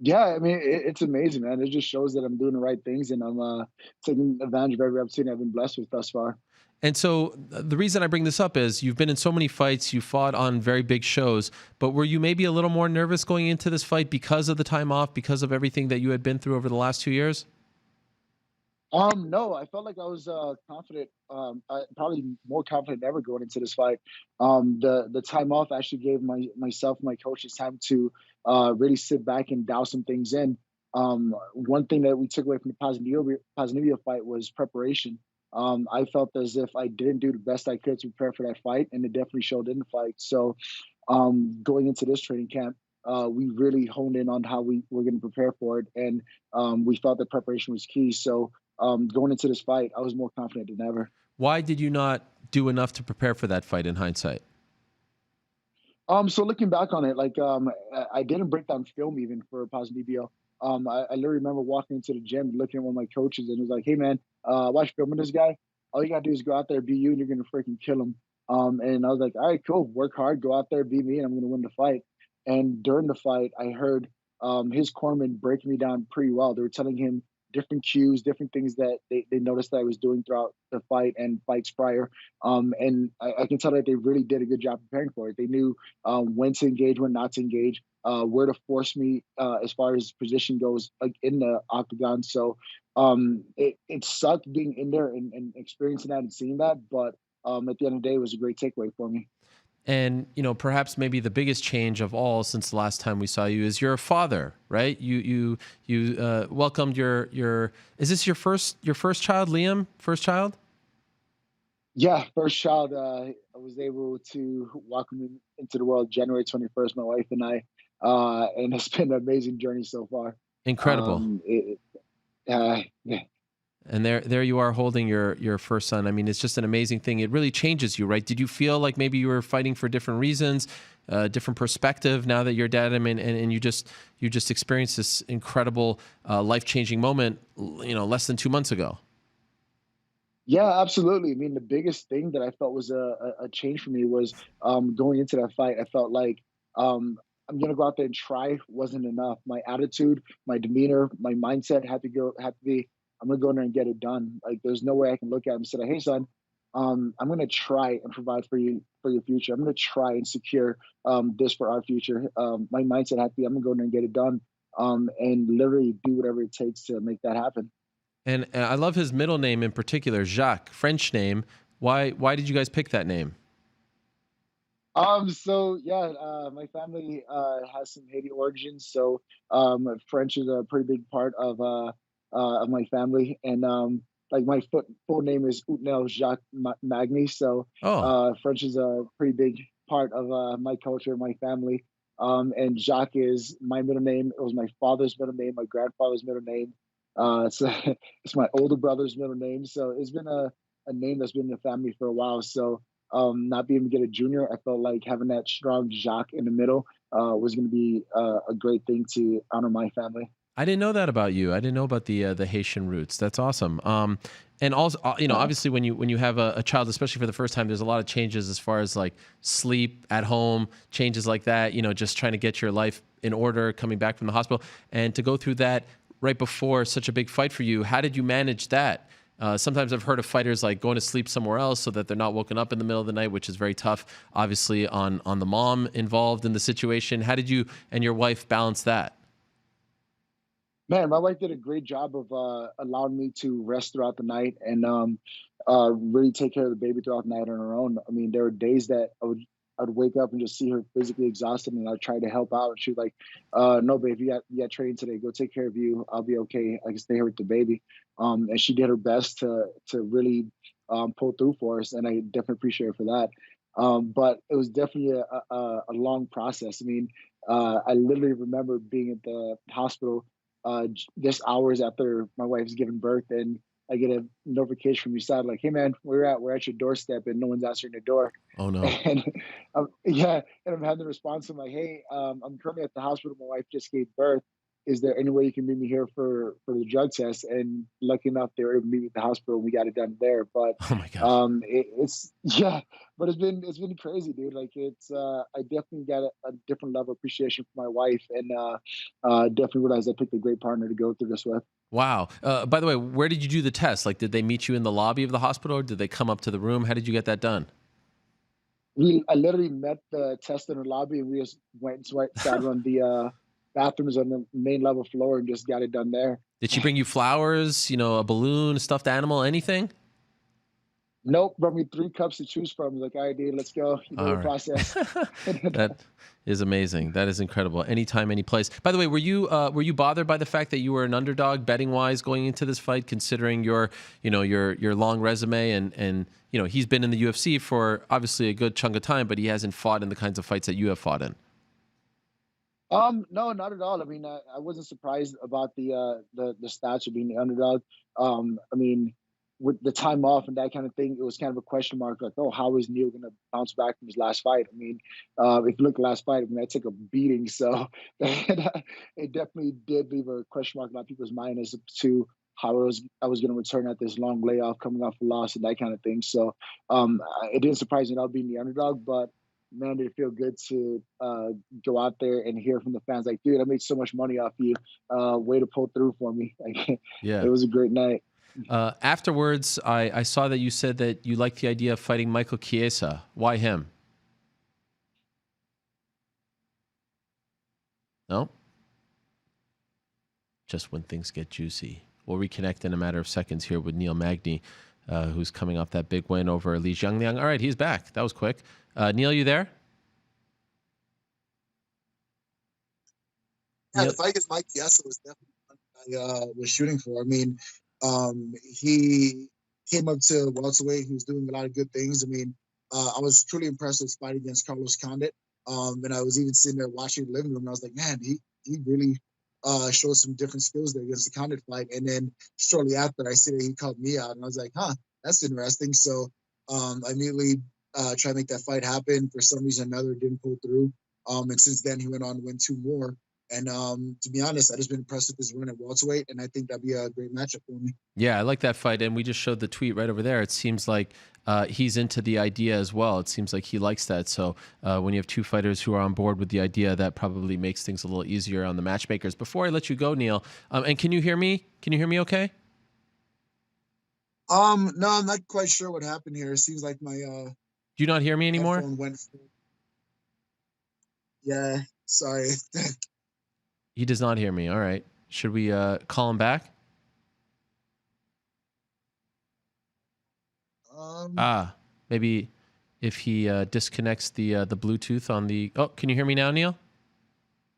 Yeah, I mean, it's amazing, man. It just shows that I'm doing the right things and I'm taking advantage of every opportunity I've been blessed with thus far. And so the reason I bring this up is you've been in so many fights, you fought on very big shows, but were you maybe a little more nervous going into this fight because of the time off, because of everything that you had been through over the last 2 years? No, I felt like I was confident, probably more confident than ever going into this fight. The time off actually gave myself and my coaches time to really sit back and dial some things in. One thing that we took away from the Posnevia fight was preparation. I felt as if I didn't do the best I could to prepare for that fight, and it definitely showed in the fight. So, going into this training camp, we really honed in on how we were going to prepare for it, and we felt that preparation was key. So, going into this fight, I was more confident than ever. Why did you not do enough to prepare for that fight in hindsight? So looking back on it, I didn't break down film even for Posnevia. I literally remember walking into the gym, looking at one of my coaches, and it was like, "Hey man, watch filming this guy. All you gotta do is go out there, be you, and you're gonna freaking kill him." And I was like, "All right, cool. Work hard, go out there, be me, and I'm gonna win the fight." And during the fight, I heard his cornerman breaking me down pretty well. They were telling him different cues, different things that they noticed that I was doing throughout the fight and fights prior. And I can tell that they really did a good job preparing for it. They knew when to engage, when not to engage, where to force me as far as position goes, like in the octagon. So it sucked being in there and experiencing that and seeing that. But at the end of the day, it was a great takeaway for me. And, perhaps maybe the biggest change of all since the last time we saw you is you're a father, right? You welcomed your, is this your first child, Liam? First child? Yeah, first child. I was able to welcome him into the world January 21st, my wife and I. And it's been an amazing journey so far. Incredible. Yeah. And there you are holding your first son. I mean, it's just an amazing thing. It really changes you, right? Did you feel like maybe you were fighting for different reasons, different perspective now that you're dad? I mean, and you just experienced this incredible life-changing moment, less than 2 months ago. Yeah, absolutely. I mean, the biggest thing that I felt was a change for me was going into that fight. I felt like I'm gonna go out there and try wasn't enough. My attitude, my demeanor, my mindset had to be. I'm gonna go in there and get it done. Like, there's no way I can look at him and say, "Hey, son, I'm gonna try and provide for you for your future. I'm gonna try and secure this for our future." My mindset had to be, I'm gonna go in there and get it done, and literally do whatever it takes to make that happen. And I love his middle name in particular, Jacques, French name. Why did you guys pick that name? So yeah, my family has some Haiti origins, so French is a pretty big part of my family, and like my full name is Utnel Jacques Magny, so Oh, French is a pretty big part of my culture, my family. And Jacques is my middle name. It was my father's middle name, my grandfather's middle name. So it's my older brother's middle name. So it's been a name that's been in the family for a while. So not being able to get a junior, I felt like having that strong Jacques in the middle was going to be a great thing to honor my family. I didn't know that about you. I didn't know about the Haitian roots. That's awesome. And also, obviously, when you have a child, especially for the first time, there's a lot of changes as far as like sleep at home, changes like that. Just trying to get your life in order, coming back from the hospital, and to go through that right before such a big fight for you. How did you manage that? Sometimes I've heard of fighters like going to sleep somewhere else so that they're not woken up in the middle of the night, which is very tough, obviously, on the mom involved in the situation. How did you and your wife balance that? Man, my wife did a great job of allowing me to rest throughout the night and really take care of the baby throughout the night on her own. I mean, there were days that I'd wake up and just see her physically exhausted, and I'd try to help out. And she's like, "No, babe, you got training today. Go take care of you. I'll be okay. I can stay here with the baby." And she did her best to really pull through for us, and I definitely appreciate her for that. But it was definitely a long process. I mean, I literally remember being at the hospital just hours after my wife's given birth, and I get a notification from your side like, "Hey man, we're at your doorstep, and no one's answering the door." Oh no. And yeah, and I'm having the response. I'm like, "Hey, I'm currently at the hospital. My wife just gave birth. Is there any way you can meet me here for the drug test?" And lucky enough, they were able to meet me at the hospital. We got it done there. But Oh my gosh. it's yeah, but it's been crazy, dude. Like it's I definitely got a different level of appreciation for my wife, and definitely realized I picked a great partner to go through this with. Wow. By the way, where did you do the test? Like, did they meet you in the lobby of the hospital, or did they come up to the room? How did you get that done? I literally met the test in the lobby, and we just went and sat on the bathrooms on the main level floor and just got it done there. Did she bring you flowers, a balloon, a stuffed animal, anything? Nope, brought me 3 cups to choose from. Like, all right, dude, let's go. You know All the right. process. That is amazing. That is incredible. Anytime, any place. By the way, were you bothered by the fact that you were an underdog betting wise going into this fight, considering your long resume and he's been in the UFC for obviously a good chunk of time, but he hasn't fought in the kinds of fights that you have fought in. No, not at all. I mean, I wasn't surprised about the stats of being the underdog. I mean, with the time off and that kind of thing, it was kind of a question mark. Like, oh, how is Neil going to bounce back from his last fight? I mean, if you look at the last fight, I mean, I took a beating, so it definitely did leave a question mark in people's mind as to how I was going to return at this long layoff, coming off a loss and that kind of thing. So it didn't surprise me at all being the underdog, but man, did it feel good to go out there and hear from the fans like, dude, I made so much money off you. Way to pull through for me. Like, Yeah. it was a great night. Afterwards, I saw that you said that you liked the idea of fighting Michael Chiesa. Why him? No? Just when things get juicy. We'll reconnect in a matter of seconds here with Neil Magny, who's coming off that big win over Li Jiangliang. All right, he's back. That was quick. Neil, you there? Yeah, Neil? the fight against Mike Chiesa was definitely one I was shooting for. I mean, he came up to welterweight. He was doing a lot of good things. I mean, I was truly impressed with his fight against Carlos Condit. And I was even sitting there watching the living room, and I was like, man, he really showed some different skills there against the Condit fight. And then shortly after, I see that he called me out, and I was like, huh, that's interesting. So I immediately tried to make that fight happen. For some reason or another, it didn't pull through. And since then, he went on to win 2 more. And to be honest, I just been impressed with his run at welterweight, and I think that'd be a great matchup for me. Yeah, I like that fight. And we just showed the tweet right over there. It seems like he's into the idea as well. It seems like he likes that. So when you have 2 fighters who are on board with the idea, that probably makes things a little easier on the matchmakers. Before I let you go, Neil, and can you hear me? Can you hear me okay? No, I'm not quite sure what happened here. It seems like my Do you not hear me anymore? headphone went. Yeah, sorry. He does not hear me. All right. Should we call him back? Maybe if he disconnects the Bluetooth on the. Oh, can you hear me now, Neil?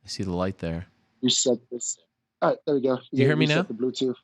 I see the light there. Reset this. All right, there we go. You hear me now? The Bluetooth.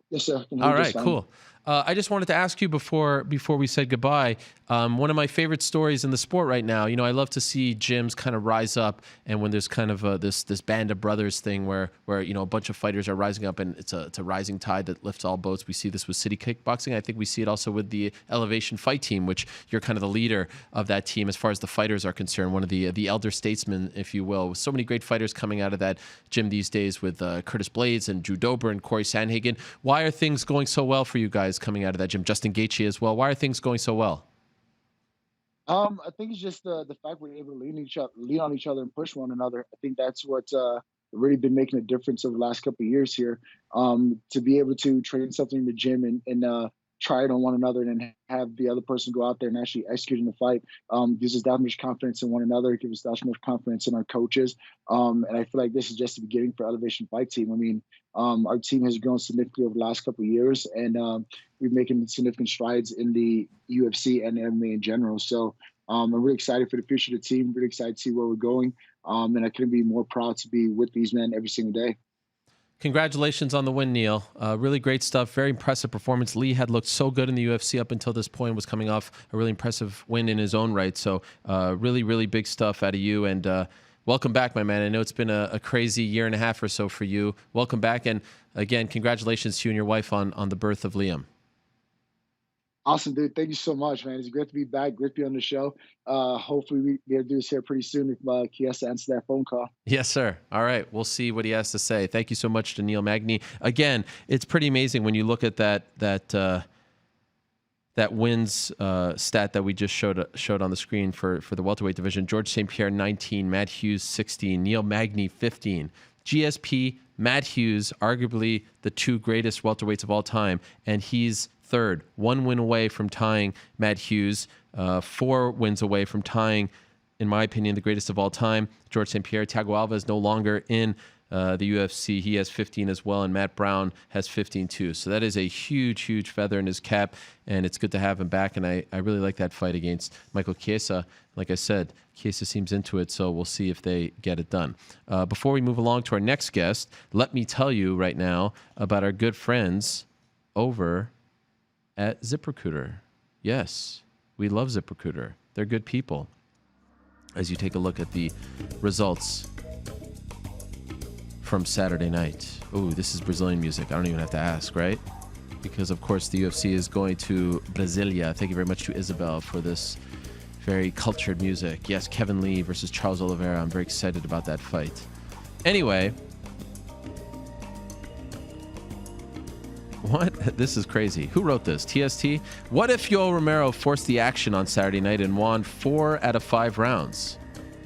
Yes, sir. All right, cool. I just wanted to ask you before we said goodbye. One of my favorite stories in the sport right now. I love to see gyms kind of rise up, and when there's kind of this band of brothers thing where a bunch of fighters are rising up, and it's a rising tide that lifts all boats. We see this with City Kickboxing. I think we see it also with the Elevation Fight Team, which you're kind of the leader of that team as far as the fighters are concerned. One of the elder statesmen, if you will, with so many great fighters coming out of that gym these days with Curtis Blades and Drew Dober and Corey Sandhagen. Why are things going so well for you guys coming out of that gym? Justin Gaethje as well. Why are things going so well? I think it's just the fact we're able to lean on each other and push one another. I think that's what's really been making a difference over the last couple of years here. To be able to train something in the gym and try it on one another and then have the other person go out there and actually execute in the fight. Gives us that much confidence in one another. Gives us that much confidence in our coaches. And I feel like this is just the beginning for Elevation Fight Team. I mean, our team has grown significantly over the last couple of years, and we're making significant strides in the UFC and MMA in general. So I'm really excited for the future of the team, really excited to see where we're going. And I couldn't be more proud to be with these men every single day. Congratulations on the win, Neil. Really great stuff. Very impressive performance. Lee had looked so good in the UFC up until this point, was coming off a really impressive win in his own right. So really, really big stuff out of you. And welcome back, my man. I know it's been a crazy year and a half or so for you. Welcome back. And again, congratulations to you and your wife on the birth of Liam. Awesome, dude. Thank you so much, man. It's great to be back. Great to be on the show. Hopefully we be able to do this here pretty soon if he has to answer that phone call. Yes, sir. All right. We'll see what he has to say. Thank you so much to Neil Magny. Again, it's pretty amazing when you look at that wins stat that we just showed on the screen for the welterweight division. George St. Pierre, 19. Matt Hughes, 16. Neil Magny, 15. GSP, Matt Hughes, arguably the two greatest welterweights of all time, and he's third, 1 win away from tying Matt Hughes, 4 wins away from tying, in my opinion, the greatest of all time, George St. Pierre. Thiago Alves no longer in the UFC. He has 15 as well, and Matt Brown has 15 too. So that is a huge, huge feather in his cap, and it's good to have him back. And I really like that fight against Michael Chiesa. Like I said, Chiesa seems into it, so we'll see if they get it done. Before we move along to our next guest, let me tell you right now about our good friends over at ZipRecruiter. Yes, we love ZipRecruiter. They're good people. As you take a look at the results from Saturday night. Ooh, this is Brazilian music. I don't even have to ask, right? Because, of course, the UFC is going to Brasilia. Thank you very much to Isabel for this very cultured music. Yes, Kevin Lee versus Charles Oliveira. I'm very excited about that fight. Anyway, what? This is crazy. Who wrote this? TST? What if Yoel Romero forced the action on Saturday night and won 4 out of 5 rounds?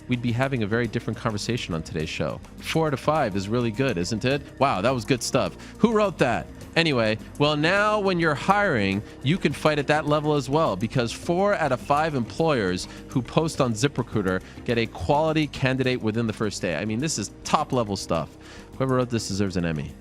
We'd be having a very different conversation on today's show. 4 out of 5 is really good, isn't it? Wow, that was good stuff. Who wrote that? Anyway, well, now when you're hiring, you can fight at that level as well, because 4 out of 5 employers who post on ZipRecruiter get a quality candidate within the first day. I mean, this is top-level stuff. Whoever wrote this deserves an Emmy.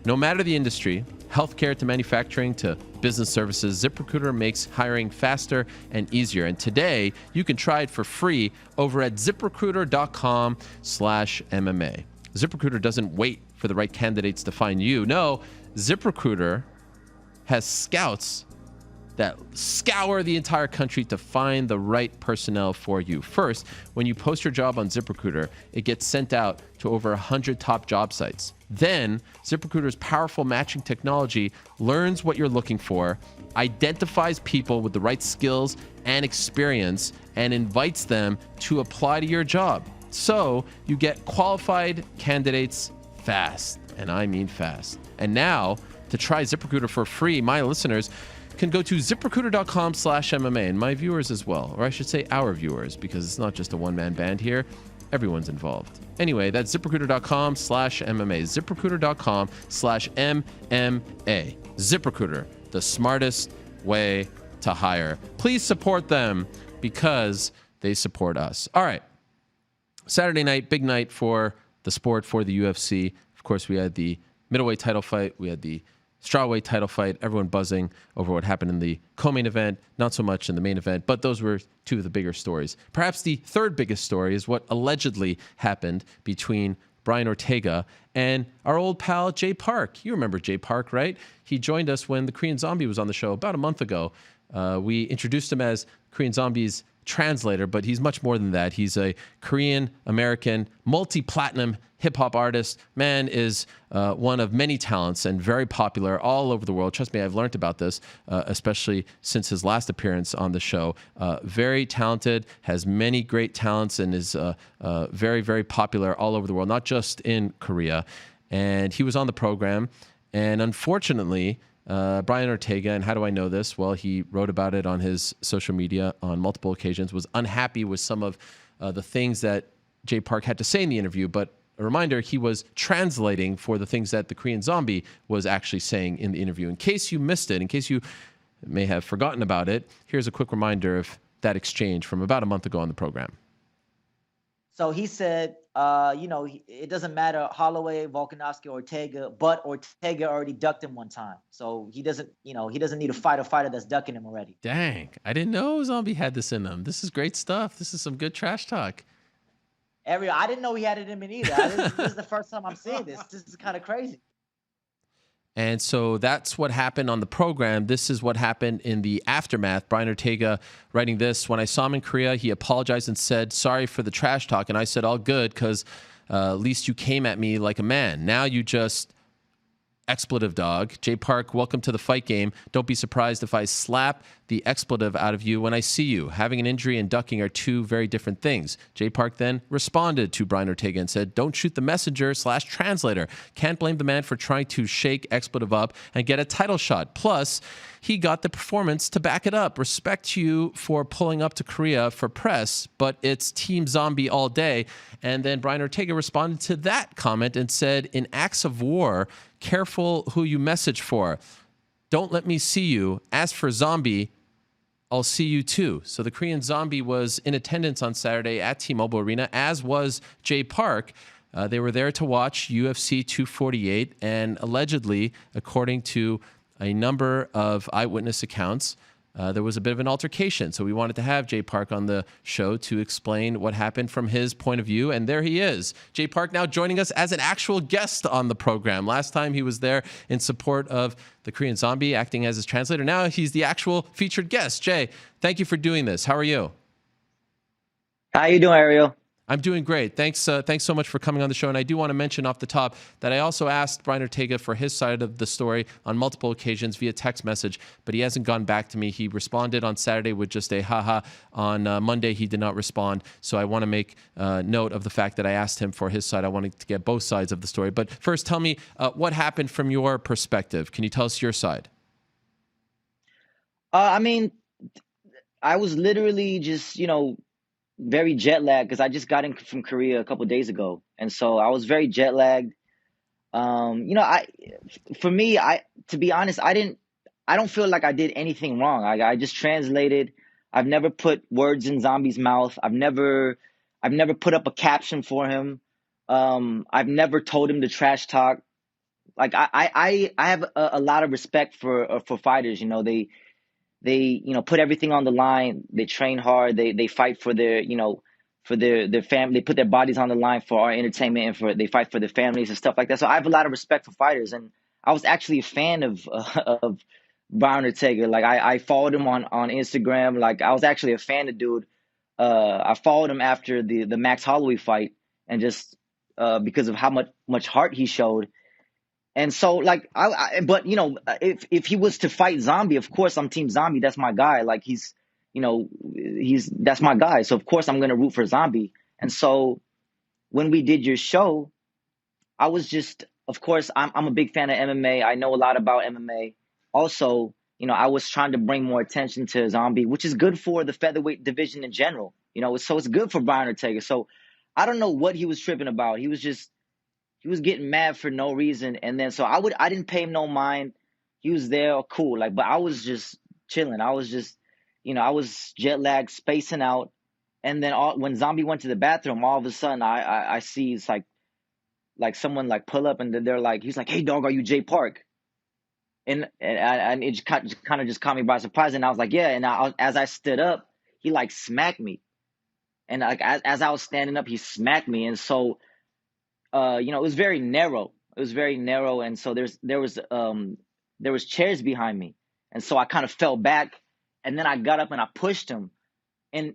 No matter the industry, healthcare to manufacturing to business services, ZipRecruiter makes hiring faster and easier. And today, you can try it for free over at ZipRecruiter.com/MMA. ZipRecruiter doesn't wait for the right candidates to find you. No, ZipRecruiter has scouts that scour the entire country to find the right personnel for you. First, when you post your job on ZipRecruiter, it gets sent out to over 100 top job sites. Then, ZipRecruiter's powerful matching technology learns what you're looking for, identifies people with the right skills and experience, and invites them to apply to your job. So, you get qualified candidates fast, and I mean fast. And now, to try ZipRecruiter for free, my listeners can go to ZipRecruiter.com/MMA, and my viewers as well, or I should say our viewers, because it's not just a one-man band here. Everyone's involved. Anyway, that's ZipRecruiter.com/MMA. ZipRecruiter.com/MMA. ZipRecruiter, the smartest way to hire. Please support them because they support us. All right. Saturday night, big night for the sport, for the UFC. Of course, we had the middleweight title fight. We had the strawweight title fight. Everyone buzzing over what happened in the co-main event, not so much in the main event, but those were two of the bigger stories. Perhaps the third biggest story is what allegedly happened between Brian Ortega and our old pal Jay Park. You remember Jay Park, right? He joined us when the Korean Zombie was on the show about a month ago. We introduced him as Korean Zombie's translator, but he's much more than that. He's a Korean-American, multi-platinum hip-hop artist. Man is one of many talents and very popular all over the world. Trust me, I've learned about this, especially since his last appearance on the show. Very talented, has many great talents, and is very, very popular all over the world, not just in Korea. And he was on the program, and unfortunately, Brian Ortega, and how do I know this? Well, he wrote about it on his social media on multiple occasions, was unhappy with some of the things that Jay Park had to say in the interview. But a reminder, he was translating for the things that the Korean Zombie was actually saying in the interview. In case you missed it, in case you may have forgotten about it, here's a quick reminder of that exchange from about a month ago on the program. So he said, it doesn't matter Holloway, Volkanovski, Ortega, but Ortega already ducked him one time. So he doesn't need to fight a fighter that's ducking him already. Dang, I didn't know Zombie had this in him. This is great stuff. This is some good trash talk. Ariel, I didn't know he had it in him either. This is the first time I'm seeing this. This is kind of crazy. And so that's what happened on the program. This is what happened in the aftermath. Brian Ortega writing this: when I saw him in Korea, he apologized and said, sorry for the trash talk. And I said, all good, because at least you came at me like a man. Now you just expletive dog. Jay Park, welcome to the fight game. Don't be surprised if I slap the expletive out of you when I see you. Having an injury and ducking are two very different things. Jay Park then responded to Brian Ortega and said, don't shoot the messenger/translator. Can't blame the man for trying to shake expletive up and get a title shot. Plus, he got the performance to back it up. Respect to you for pulling up to Korea for press, but it's Team Zombie all day. And then Brian Ortega responded to that comment and said, in acts of war, careful who you message for. Don't let me see you. As for Zombie, I'll see you too. So the Korean Zombie was in attendance on Saturday at T-Mobile Arena, as was Jay Park. They were there to watch UFC 248, and allegedly, according to a number of eyewitness accounts, there was a bit of an altercation. So we wanted to have Jay Park on the show to explain what happened from his point of view. And there he is. Jay Park now joining us as an actual guest on the program. Last time he was there in support of the Korean Zombie, acting as his translator. Now he's the actual featured guest. Jay, thank you for doing this. How are you? How you doing, Ariel? I'm doing great. Thanks so much for coming on the show. And I do want to mention off the top that I also asked Brian Ortega for his side of the story on multiple occasions via text message, but he hasn't gone back to me. He responded on Saturday with just a haha. On Monday, he did not respond. So I want to make note of the fact that I asked him for his side. I wanted to get both sides of the story. But first, tell me what happened from your perspective. Can you tell us your side? I was literally just, very jet lagged because I just got in from Korea a couple of days ago. And so I was very jet lagged. To be honest, I don't feel like I did anything wrong. I just translated. I've never put words in Zombie's mouth. I've never put up a caption for him. I've never told him to trash talk. Like I have a lot of respect for fighters. They put everything on the line. They train hard. They fight for their family. They put their bodies on the line for our entertainment and they fight for their families and stuff like that. So I have a lot of respect for fighters, and I was actually a fan of Brian Ortega. Like I followed him on Instagram. Like I was actually a fan of dude. I followed him after the Max Holloway fight, and just because of how much heart he showed. And so, like, if he was to fight Zombie, of course I'm Team Zombie. That's my guy. Like, that's my guy. So of course I'm gonna root for Zombie. And so, when we did your show, I was just, of course, I'm a big fan of MMA. I know a lot about MMA. Also, I was trying to bring more attention to Zombie, which is good for the featherweight division in general. So it's good for Brian Ortega. So I don't know what he was tripping about. He was getting mad for no reason. And then so I didn't pay him no mind. He was there, cool. Like, but I was just chilling. I was just, I was jet lagged, spacing out. And then when Zombie went to the bathroom, all of a sudden I see it's like someone like pull up, and then he's like, hey dog, are you Jay Park? And it kind of just caught me by surprise. And I was like, yeah. And as I stood up, he like smacked me. And like, as I was standing up, he smacked me. And so, it was very narrow. It was very narrow, and so there was chairs behind me, and so I kind of fell back, and then I got up and I pushed him, and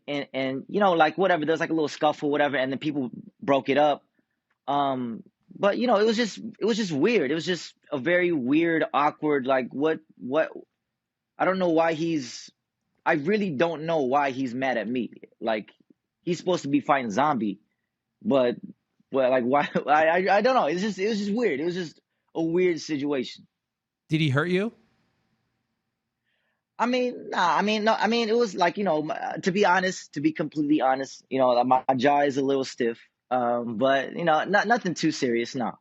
like whatever. There's like a little scuffle, whatever, and then people broke it up. But it was just weird. It was just a very weird, awkward. Like what? I don't know why I really don't know why he's mad at me. Like he's supposed to be fighting Zombie, but. Well, like why? I don't know. It was just weird. It was just a weird situation. Did he hurt you? Nah. It was like to be completely honest, my jaw is a little stiff. But nothing too serious. No.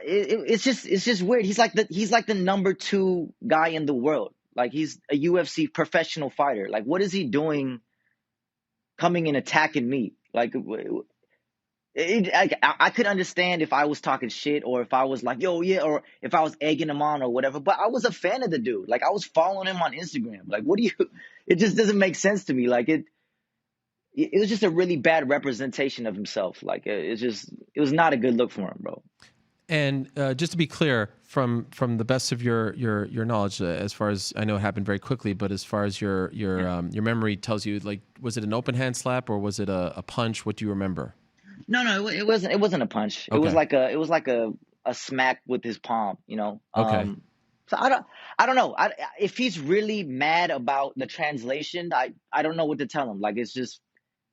it's just weird. He's like the number 2 guy in the world. Like, he's a UFC professional fighter. Like, what is he doing coming and attacking me? Like, I could understand if I was talking shit, or if I was like, yo, yeah, or if I was egging him on or whatever. But I was a fan of the dude. Like, I was following him on Instagram. Like, what do you? It just doesn't make sense to me. Like, it was just a really bad representation of himself. Like, it was not a good look for him, bro. And just to be clear, from the best of your knowledge, as far as I know, it happened very quickly. But as far as your memory tells you, like, was it an open hand slap or was it a punch? What do you remember? No, it wasn't a punch. Okay. It was like a smack with his palm. You know. Okay. So I don't know. If he's really mad about the translation, I don't know what to tell him. Like, it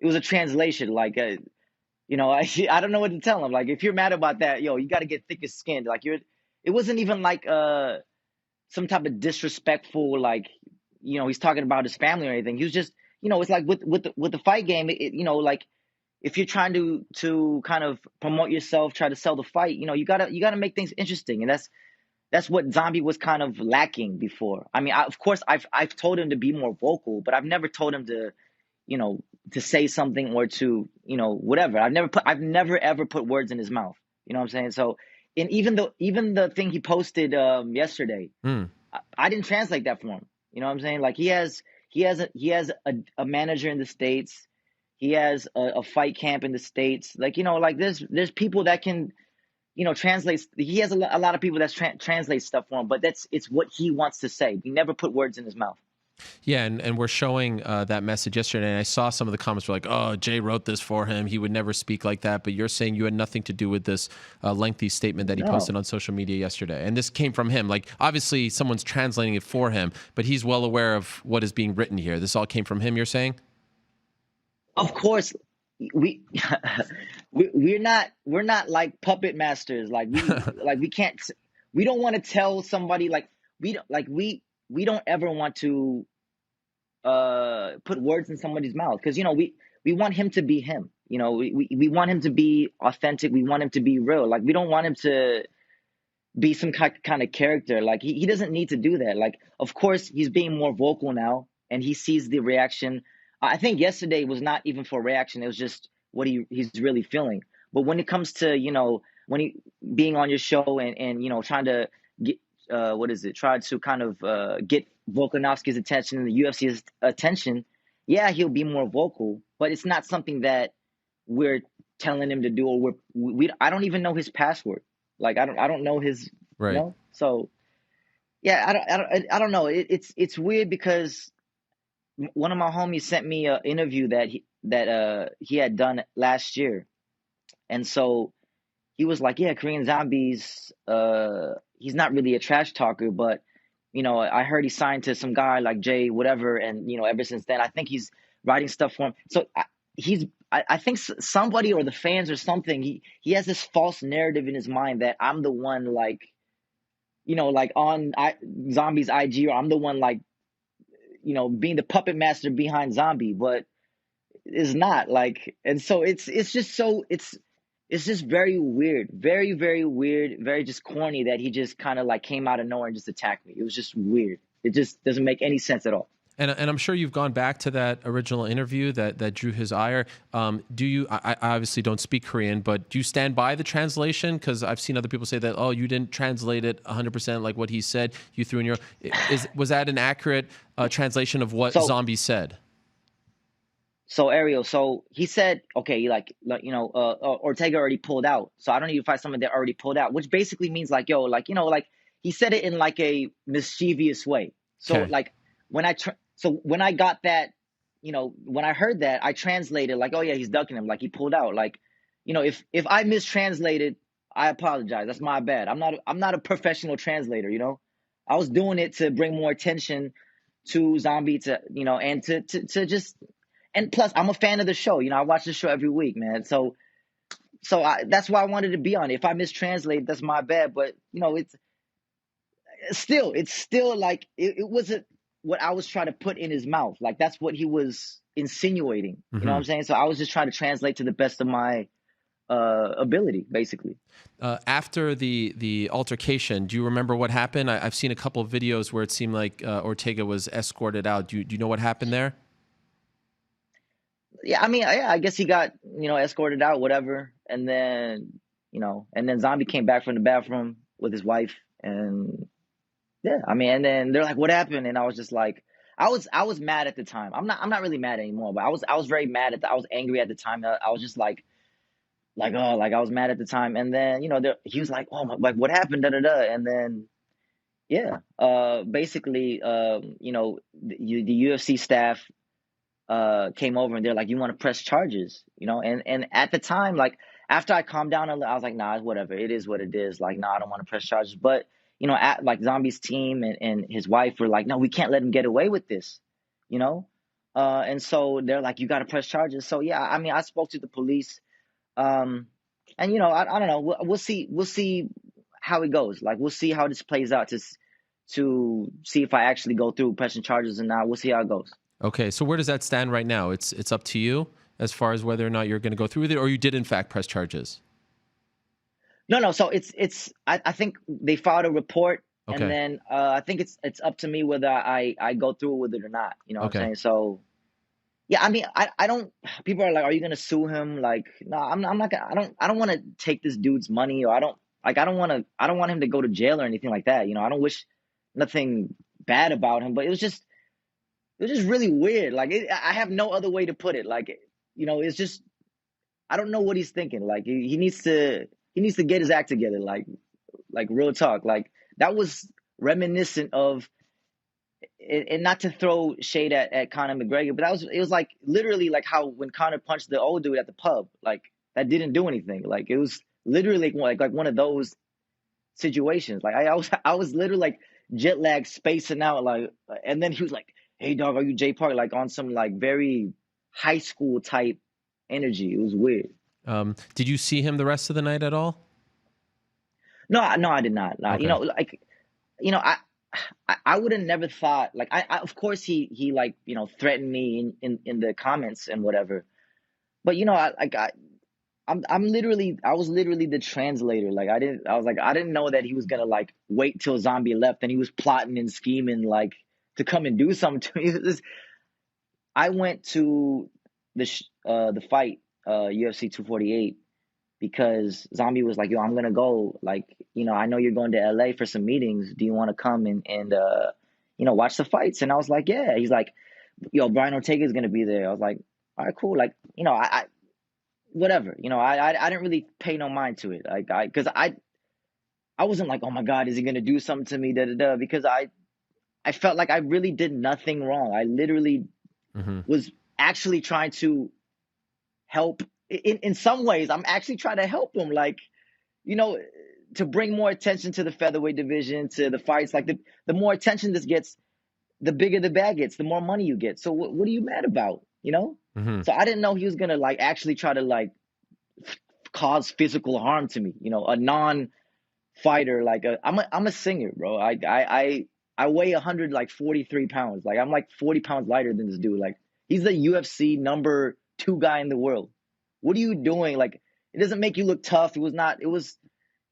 was a translation. Like, you know, I don't know what to tell him. Like, if you're mad about that, yo, you got to get thick as skin. Like, it wasn't even like some type of disrespectful, like, you know, he's talking about his family or anything. He was just, you know, it's like with the fight game, you know, like, if you're trying to kind of promote yourself, try to sell the fight, you know, you gotta make things interesting, and that's what Zombie was kind of lacking before. I mean, of course, I've told him to be more vocal, but I've never told him to, you know, to say something or to, you know, whatever. I've never ever put words in his mouth. You know what I'm saying? So, and even the thing he posted yesterday, I didn't translate that for him. You know what I'm saying? Like, he has a manager in the States. He has a fight camp in the States. Like, you know, like, there's people that can, you know, translate. He has a lot of people that translate stuff for him, but it's what he wants to say. He never put words in his mouth. Yeah, and we're showing that message yesterday, and I saw some of the comments were like, oh, Jay wrote this for him. He would never speak like that. But you're saying you had nothing to do with this lengthy statement that he posted on social media yesterday. And this came from him. Like, obviously, someone's translating it for him, but he's well aware of what is being written here. This all came from him, you're saying? Of course, we're not like puppet masters. Like, we can't. We don't want to tell somebody, like, we don't ever want to put words in somebody's mouth, because, you know, we want him to be him. You know, we want him to be authentic. We want him to be real. Like, we don't want him to be some kind of character. Like, he doesn't need to do that. Like, of course, he's being more vocal now, and he sees the reaction. I think yesterday was not even for reaction. It was just what he's really feeling. But when it comes to, you know, when he being on your show and you know, trying to get try to kind of get Volkanovski's attention and the UFC's attention, yeah, he'll be more vocal, but it's not something that we're telling him to do, or I don't even know his password. Like, I don't know his, right. You know? So yeah, I don't know. It's weird, because one of my homies sent me an interview that he had done last year, and so he was like, yeah, Korean Zombie's he's not really a trash talker, but, you know, I heard he signed to some guy like Jay whatever, and, you know, ever since then I think he's writing stuff for him. So I think somebody or the fans or something, he has this false narrative in his mind that I'm the one, like, you know, like on Zombie's IG, or I'm the one, like, you know, being the puppet master behind Zombie, but it's not, like. And so it's just very weird, very, very weird, very just corny that he just kind of like came out of nowhere and just attacked me. It was just weird. It just doesn't make any sense at all. And I'm sure you've gone back to that original interview that drew his ire. Do you? I obviously don't speak Korean, but do you stand by the translation? Because I've seen other people say that, oh, you didn't translate it 100% like what he said. You threw in your. Was that an accurate translation of what Zombie said? So Ariel, so he said, okay, like you know, Ortega already pulled out. So I don't need to fight someone that already pulled out, which basically means like, yo, like, you know, like he said it in like a mischievous way. So like when I got that, you know, when I heard that, I translated like, oh yeah, he's ducking him, like he pulled out. Like, you know, if I mistranslated, I apologize. That's my bad. I'm not a professional translator, you know. I was doing it to bring more attention to Zombie, to, you know, and to just. And plus, I'm a fan of the show. You know, I watch the show every week, man. So that's why I wanted to be on it. If I mistranslate, that's my bad. But, you know, it's still like it wasn't what I was trying to put in his mouth. Like, that's what he was insinuating. You know what I'm saying? So I was just trying to translate to the best of my ability, basically. After the altercation, do you remember what happened? I've seen a couple of videos where it seemed like Ortega was escorted out. Do you know what happened there? Yeah, I mean, I guess he got, escorted out, whatever. And then, and then Zombie came back from the bathroom with his wife. And yeah, I mean, and then they're like, what happened? And I was just like, I was mad at the time. I'm not really mad anymore, but I was very mad I was angry at the time. I was just like, I was mad at the time. And then, he was like, oh my, like what happened? Da da da. And then, yeah, basically, the UFC staff came over and they're like, you want to press charges, and at the time, like after I calmed down I was like, nah, whatever, it is what it is. Like, nah, I don't want to press charges. But like Zombie's team and his wife were like, no, we can't let him get away with this, and so they're like, you got to press charges. So yeah, I mean, I spoke to the police, and I don't know, we'll see how it goes. Like, we'll see how this plays out to see if I actually go through pressing charges or not. We'll see how it goes. Okay, so where does that stand right now? It's up to you as far as whether or not you're going to go through with it, or you did in fact press charges. No. So I think they filed a report, Okay. and then I think it's up to me whether I go through with it or not. You know what Okay. I'm saying? So yeah, I mean, I don't. People are like, are you gonna sue him? Like, no, I'm not gonna. I don't want to take this dude's money, or I don't want him to go to jail or anything like that. I don't wish nothing bad about him, but it was just really weird. Like, I have no other way to put it. Like, it's just, I don't know what he's thinking. Like, he needs to get his act together. Like real talk. Like, that was reminiscent of, and not to throw shade at Conor McGregor, but it was like literally like how when Conor punched the old dude at the pub, like that didn't do anything. Like, it was literally like one of those situations. Like, I was literally like jet lag spacing out, like, and then he was like, hey dog, are you Jay Park? Like on some like very high school type energy. It was weird. Did you see him the rest of the night at all? No, I did not. Okay. I would have never thought, like, I of course he like, threatened me in the comments and whatever. But I was literally the translator. Like, I didn't know that he was gonna like wait till Zombie left and he was plotting and scheming like to come and do something to me. I went to the fight, UFC 248, because Zombie was like, yo, I'm gonna go. Like, I know you're going to LA for some meetings. Do you want to come and watch the fights? And I was like, yeah. He's like, yo, Brian Ortega is gonna be there. I was like, all right, cool. Like, I whatever. I didn't really pay no mind to it. Like, because I wasn't like, oh my God, is he gonna do something to me? Da da da. Because I felt like I really did nothing wrong. I literally was actually trying to help. In some ways, I'm actually trying to help him, like, to bring more attention to the featherweight division, to the fights. Like, the more attention this gets, the bigger the bag gets, the more money you get. So what are you mad about? So I didn't know he was gonna like actually try to like cause physical harm to me. A non-fighter. Like, I'm a singer, bro. I weigh 143 pounds. Like, I'm like 40 pounds lighter than this dude. Like, he's the UFC number 2 guy in the world. What are you doing? Like, it doesn't make you look tough. It was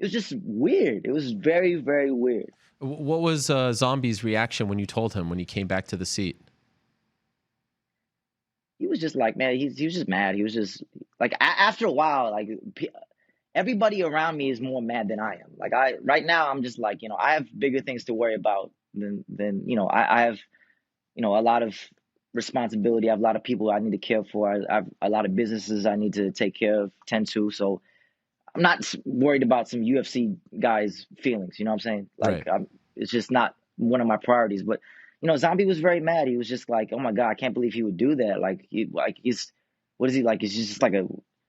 just weird. It was very, very weird. What was Zombie's reaction when you told him when he came back to the seat? He was just like, man, he was just mad. He was just like, after a while, like, everybody around me is more mad than I am. Like, right now, I'm just like, I have bigger things to worry about than I have, a lot of responsibility. I have a lot of people I need to care for. I have a lot of businesses I need to take care of, tend to. So I'm not worried about some UFC guys' feelings. You know what I'm saying? Like, right. It's just not one of my priorities. But, Zombie was very mad. He was just like, oh my God, I can't believe he would do that. Like, what is he like? Is he just like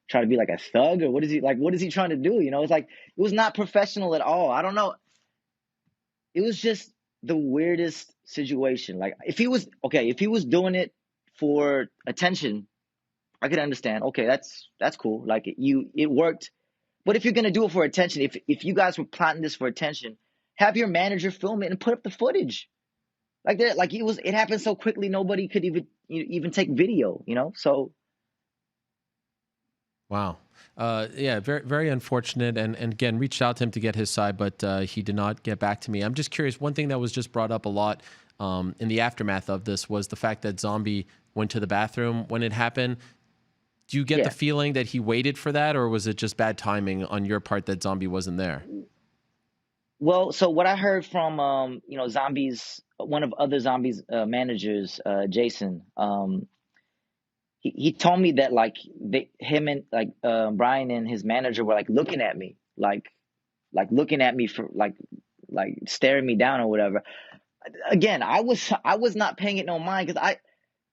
trying to be like a thug, or what is he like? What is he trying to do? It's like, it was not professional at all. I don't know. It was just the weirdest situation. Like, if he was doing it for attention, I could understand. Okay, that's cool. Like, it worked. But if you're gonna do it for attention, if you guys were plotting this for attention, have your manager film it and put up the footage. Like that, like it happened so quickly, nobody could even take video. So. Wow. Yeah, very, very unfortunate. And again, reached out to him to get his side, but he did not get back to me. I'm just curious. One thing that was just brought up a lot in the aftermath of this was the fact that Zombie went to the bathroom when it happened. Do you get the feeling that he waited for that, or was it just bad timing on your part that Zombie wasn't there? Well, so what I heard from one of other Zombies managers, Jason, he told me that like him and like Brian and his manager were like looking at me, like looking at me for like staring me down or whatever. Again, I was not paying it no mind, because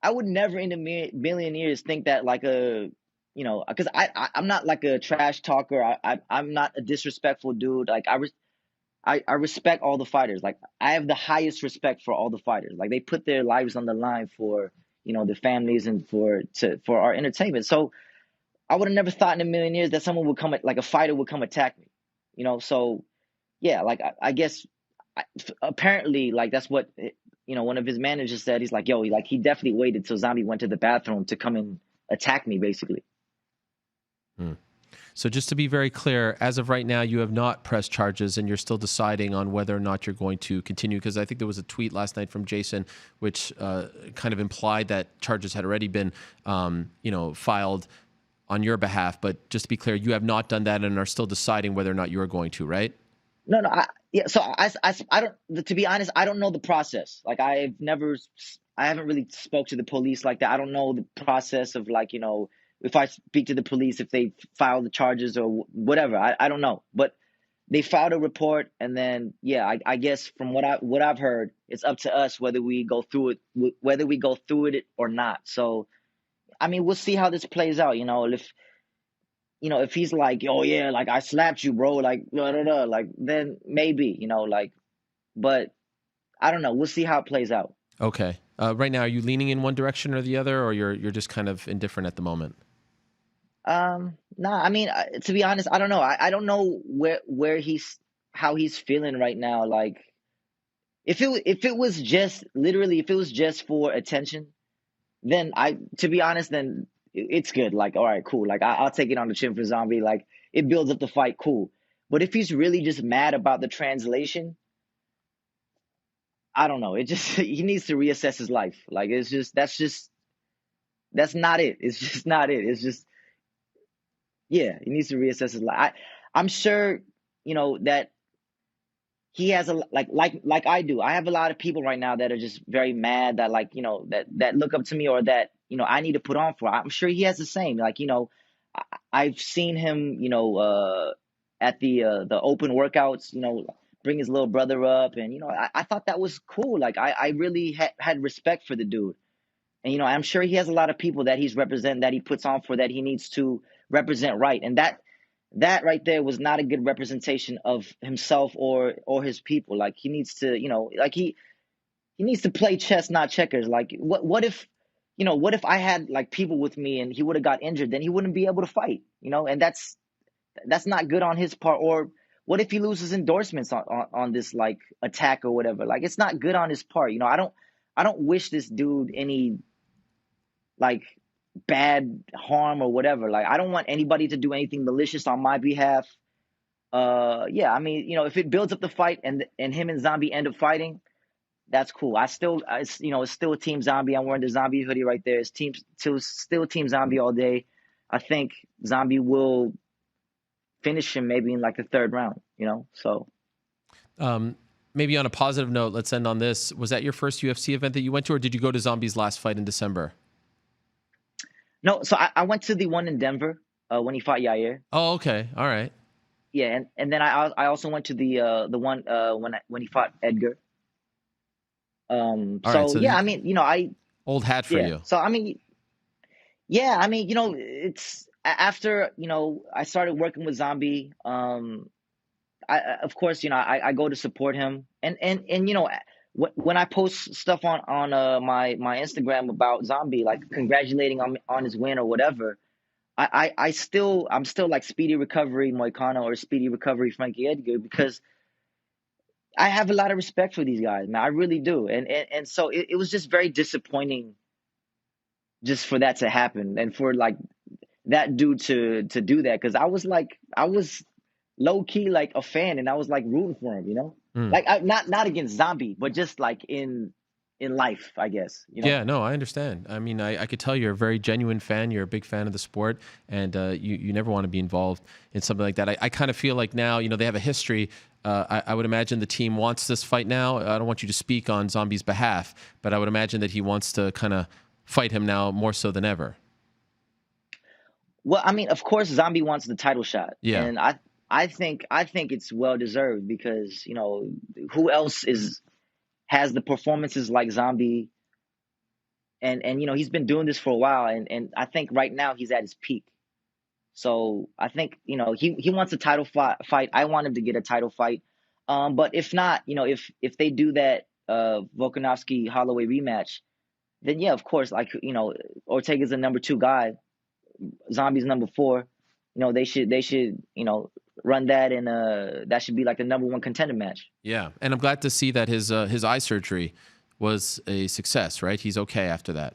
I would never in a million years think that like because I'm not like a trash talker. I'm not a disrespectful dude. Like I respect all the fighters. Like I have the highest respect for all the fighters. Like they put their lives on the line for their families and for our entertainment. So I would have never thought in a million years that someone would come like a fighter would come attack me. So yeah, like I guess apparently like that's what one of his managers said. He's like, yo, he definitely waited till Zombie went to the bathroom to come and attack me, basically. So just to be very clear, as of right now, you have not pressed charges and you're still deciding on whether or not you're going to continue, because I think there was a tweet last night from Jason which kind of implied that charges had already been filed on your behalf. But just to be clear, you have not done that and are still deciding whether or not you're going to, right? No. So I don't, to be honest, I don't know the process. Like I haven't really spoke to the police like that. I don't know the process of like, if I speak to the police, if they file the charges or whatever. I don't know, but they filed a report, and then I guess from what I've heard, it's up to us whether we go through it or not. So I mean, we'll see how this plays out. If he's like, oh yeah, like I slapped you, bro, like blah, blah, blah, like then maybe, but I don't know. We'll see how it plays out. Okay. Right now, are you leaning in one direction or the other, or you're just kind of indifferent at the moment? Nah, I mean, to be honest, I don't know. I don't know how he's feeling right now. Like if it was just for attention, then to be honest, then it's good. Like, all right, cool. Like I'll take it on the chin for Zombie. Like it builds up the fight. Cool. But if he's really just mad about the translation, I don't know. He needs to reassess his life. Like that's not it. It's just not it. It's just, yeah, he needs to reassess his life. I'm sure, that he has like I do. I have a lot of people right now that are just very mad that like, that look up to me, or that, I need to put on for. I'm sure he has the same. Like, I've seen him, at the open workouts, bring his little brother up. And, I thought that was cool. Like I really had respect for the dude. And, I'm sure he has a lot of people that he's representing, that he puts on for, that he needs to represent right. And that right there was not a good representation of himself or his people. Like he needs to, like he needs to play chess, not checkers. Like what if I had like people with me and he would have got injured, then he wouldn't be able to fight, and that's not good on his part. Or what if he loses endorsements on this like attack or whatever? Like it's not good on his part. I don't wish this dude any like bad harm or whatever. Like I don't want anybody to do anything malicious on my behalf. I mean, if it builds up the fight and him and Zombie end up fighting, that's cool. It's still Team Zombie. I'm wearing the Zombie hoodie right there. It's still Team Zombie all day. I think Zombie will finish him maybe in like the third round, so. Maybe on a positive note, let's end on this. Was that your first UFC event that you went to, or did you go to Zombie's last fight in December? No, so I went to the one in Denver when he fought Yair. Oh, okay. All right. Yeah, and then I also went to the one when he fought Edgar. So yeah, I mean, old hat for you. So I mean, yeah, I mean, it's after I started working with Zombie. Of course, I go to support him, and when I post stuff on my Instagram about Zombie, like congratulating on his win or whatever, I'm still like speedy recovery Moicano or speedy recovery Frankie Edgar, because I have a lot of respect for these guys, man. I really do, and so it was just very disappointing just for that to happen, and for like that dude to do that, because I was low key like a fan, and I was like rooting for him, like not against Zombie, but just like in life, I guess. Yeah, no, I understand. I mean, I could tell you're a very genuine fan. You're a big fan of the sport, and you never want to be involved in something like that. I kind of feel like now, they have a history. I would imagine the team wants this fight now. I don't want you to speak on Zombie's behalf, but I would imagine that he wants to kind of fight him now more so than ever. Well, I mean, of course, Zombie wants the title shot. Yeah. And I think it's well deserved, because, who else has the performances like Zombie, and he's been doing this for a while, and I think right now he's at his peak. So I think, he wants a title fight. I want him to get a title fight. But if not, if they do that Volkanovski Holloway rematch, then yeah, of course, like, Ortega's the number 2 guy, Zombie's number 4. They should run that, and that should be like the number 1 contender match. Yeah, and I'm glad to see that his eye surgery was a success, right? He's okay after that.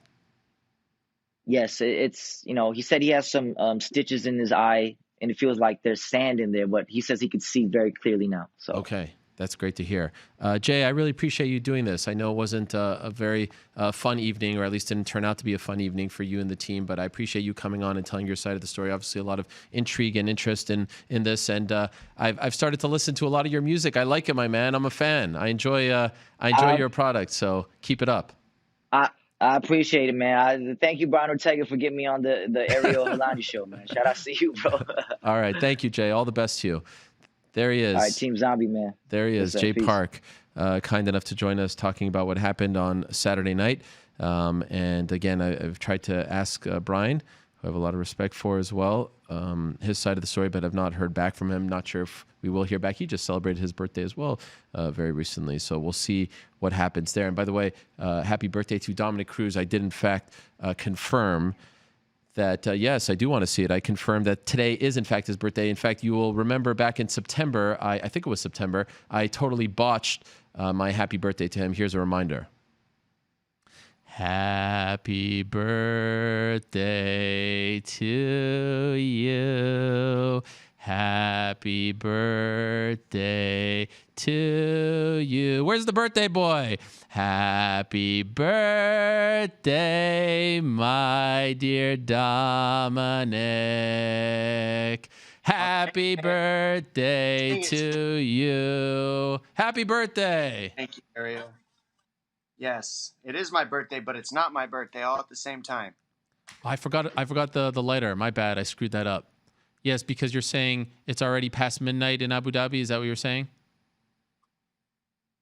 Yes, it's he said he has some stitches in his eye, and it feels like there's sand in there, but he says he could see very clearly now. So okay. That's great to hear. Jay, I really appreciate you doing this. I know it wasn't a very fun evening, or at least didn't turn out to be a fun evening for you and the team, but I appreciate you coming on and telling your side of the story. Obviously, a lot of intrigue and interest in this, and I've started to listen to a lot of your music. I like it, my man. I'm a fan. I enjoy your product, so keep it up. I appreciate it, man. Thank you, Brian Ortega, for getting me on the Ariel Helwani show, man. Shout out to you, bro. All right. Thank you, Jay. All the best to you. There he is. All right, Team Zombie, man. There he is, Jay Park, kind enough to join us talking about what happened on Saturday night. And again, I've tried to ask Brian, who I have a lot of respect for as well, his side of the story, but I've not heard back from him. Not sure if we will hear back. He just celebrated his birthday as well very recently, so we'll see what happens there. And by the way, happy birthday to Dominic Cruz. I did, in fact, confirm that, yes, I do want to see it. I confirmed that today is, in fact, his birthday. In fact, you will remember back in September, I think it was September, I totally botched my happy birthday to him. Here's a reminder. Happy birthday to you. Happy birthday to you. Where's the birthday boy? Happy birthday, my dear Dominic. Happy birthday to you. Happy birthday. Thank you, Ariel. Yes, it is my birthday, but it's not my birthday all at the same time. I forgot the lighter. My bad. I screwed that up. Yes, because you're saying it's already past midnight in Abu Dhabi. Is that what you're saying?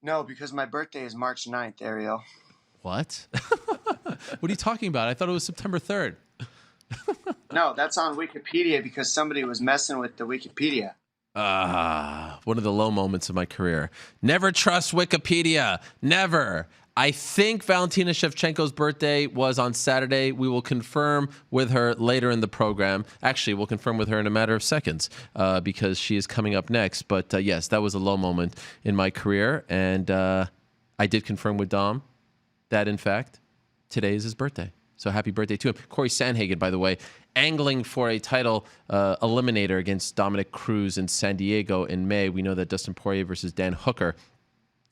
No, because my birthday is March 9th, Ariel. What? What are you talking about? I thought it was September 3rd. No, that's on Wikipedia because somebody was messing with the Wikipedia. One of the low moments of my career. Never trust Wikipedia. Never. I think Valentina Shevchenko's birthday was on Saturday. We will confirm with her later in the program. Actually, we'll confirm with her in a matter of seconds because she is coming up next. But yes, that was a low moment in my career. And I did confirm with Dom that, in fact, today is his birthday. So happy birthday to him. Corey Sandhagen, by the way, angling for a title eliminator against Dominic Cruz in San Diego in May. We know that Dustin Poirier versus Dan Hooker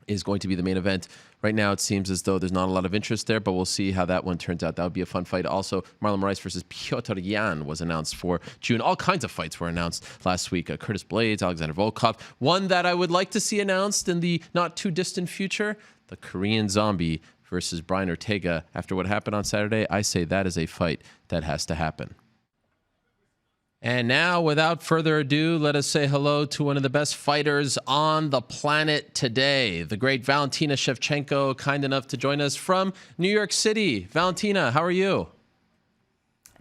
is going to be the main event. Right now, it seems as though there's not a lot of interest there, but we'll see how that one turns out. That would be a fun fight. Also, Marlon Moraes versus Piotr Yan was announced for June. All kinds of fights were announced last week. Curtis Blades, Alexander Volkov. One that I would like to see announced in the not-too-distant future, the Korean Zombie versus Brian Ortega. After what happened on Saturday, I say that is a fight that has to happen. And now, without further ado, let us say hello to one of the best fighters on the planet today, the great Valentina Shevchenko, kind enough to join us from New York City. Valentina, how are you?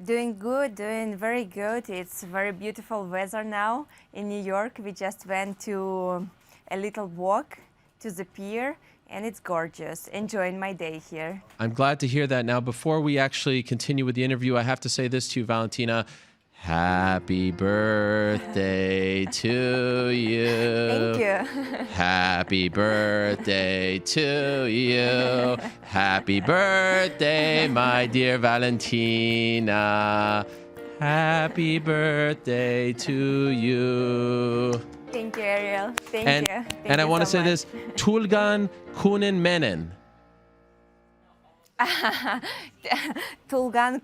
Doing good, doing very good. It's very beautiful weather now in New York. We just went to a little walk to the pier, and it's gorgeous. Enjoying my day here. I'm glad to hear that. Now, before we actually continue with the interview, I have to say this to you, Valentina. Happy birthday to you. Thank you. Happy birthday to you. Happy birthday, my dear Valentina. Happy birthday to you. Thank you, Ariel. Thank And you. and I want to say this, Tulgan Kunin Menen. Tulgan,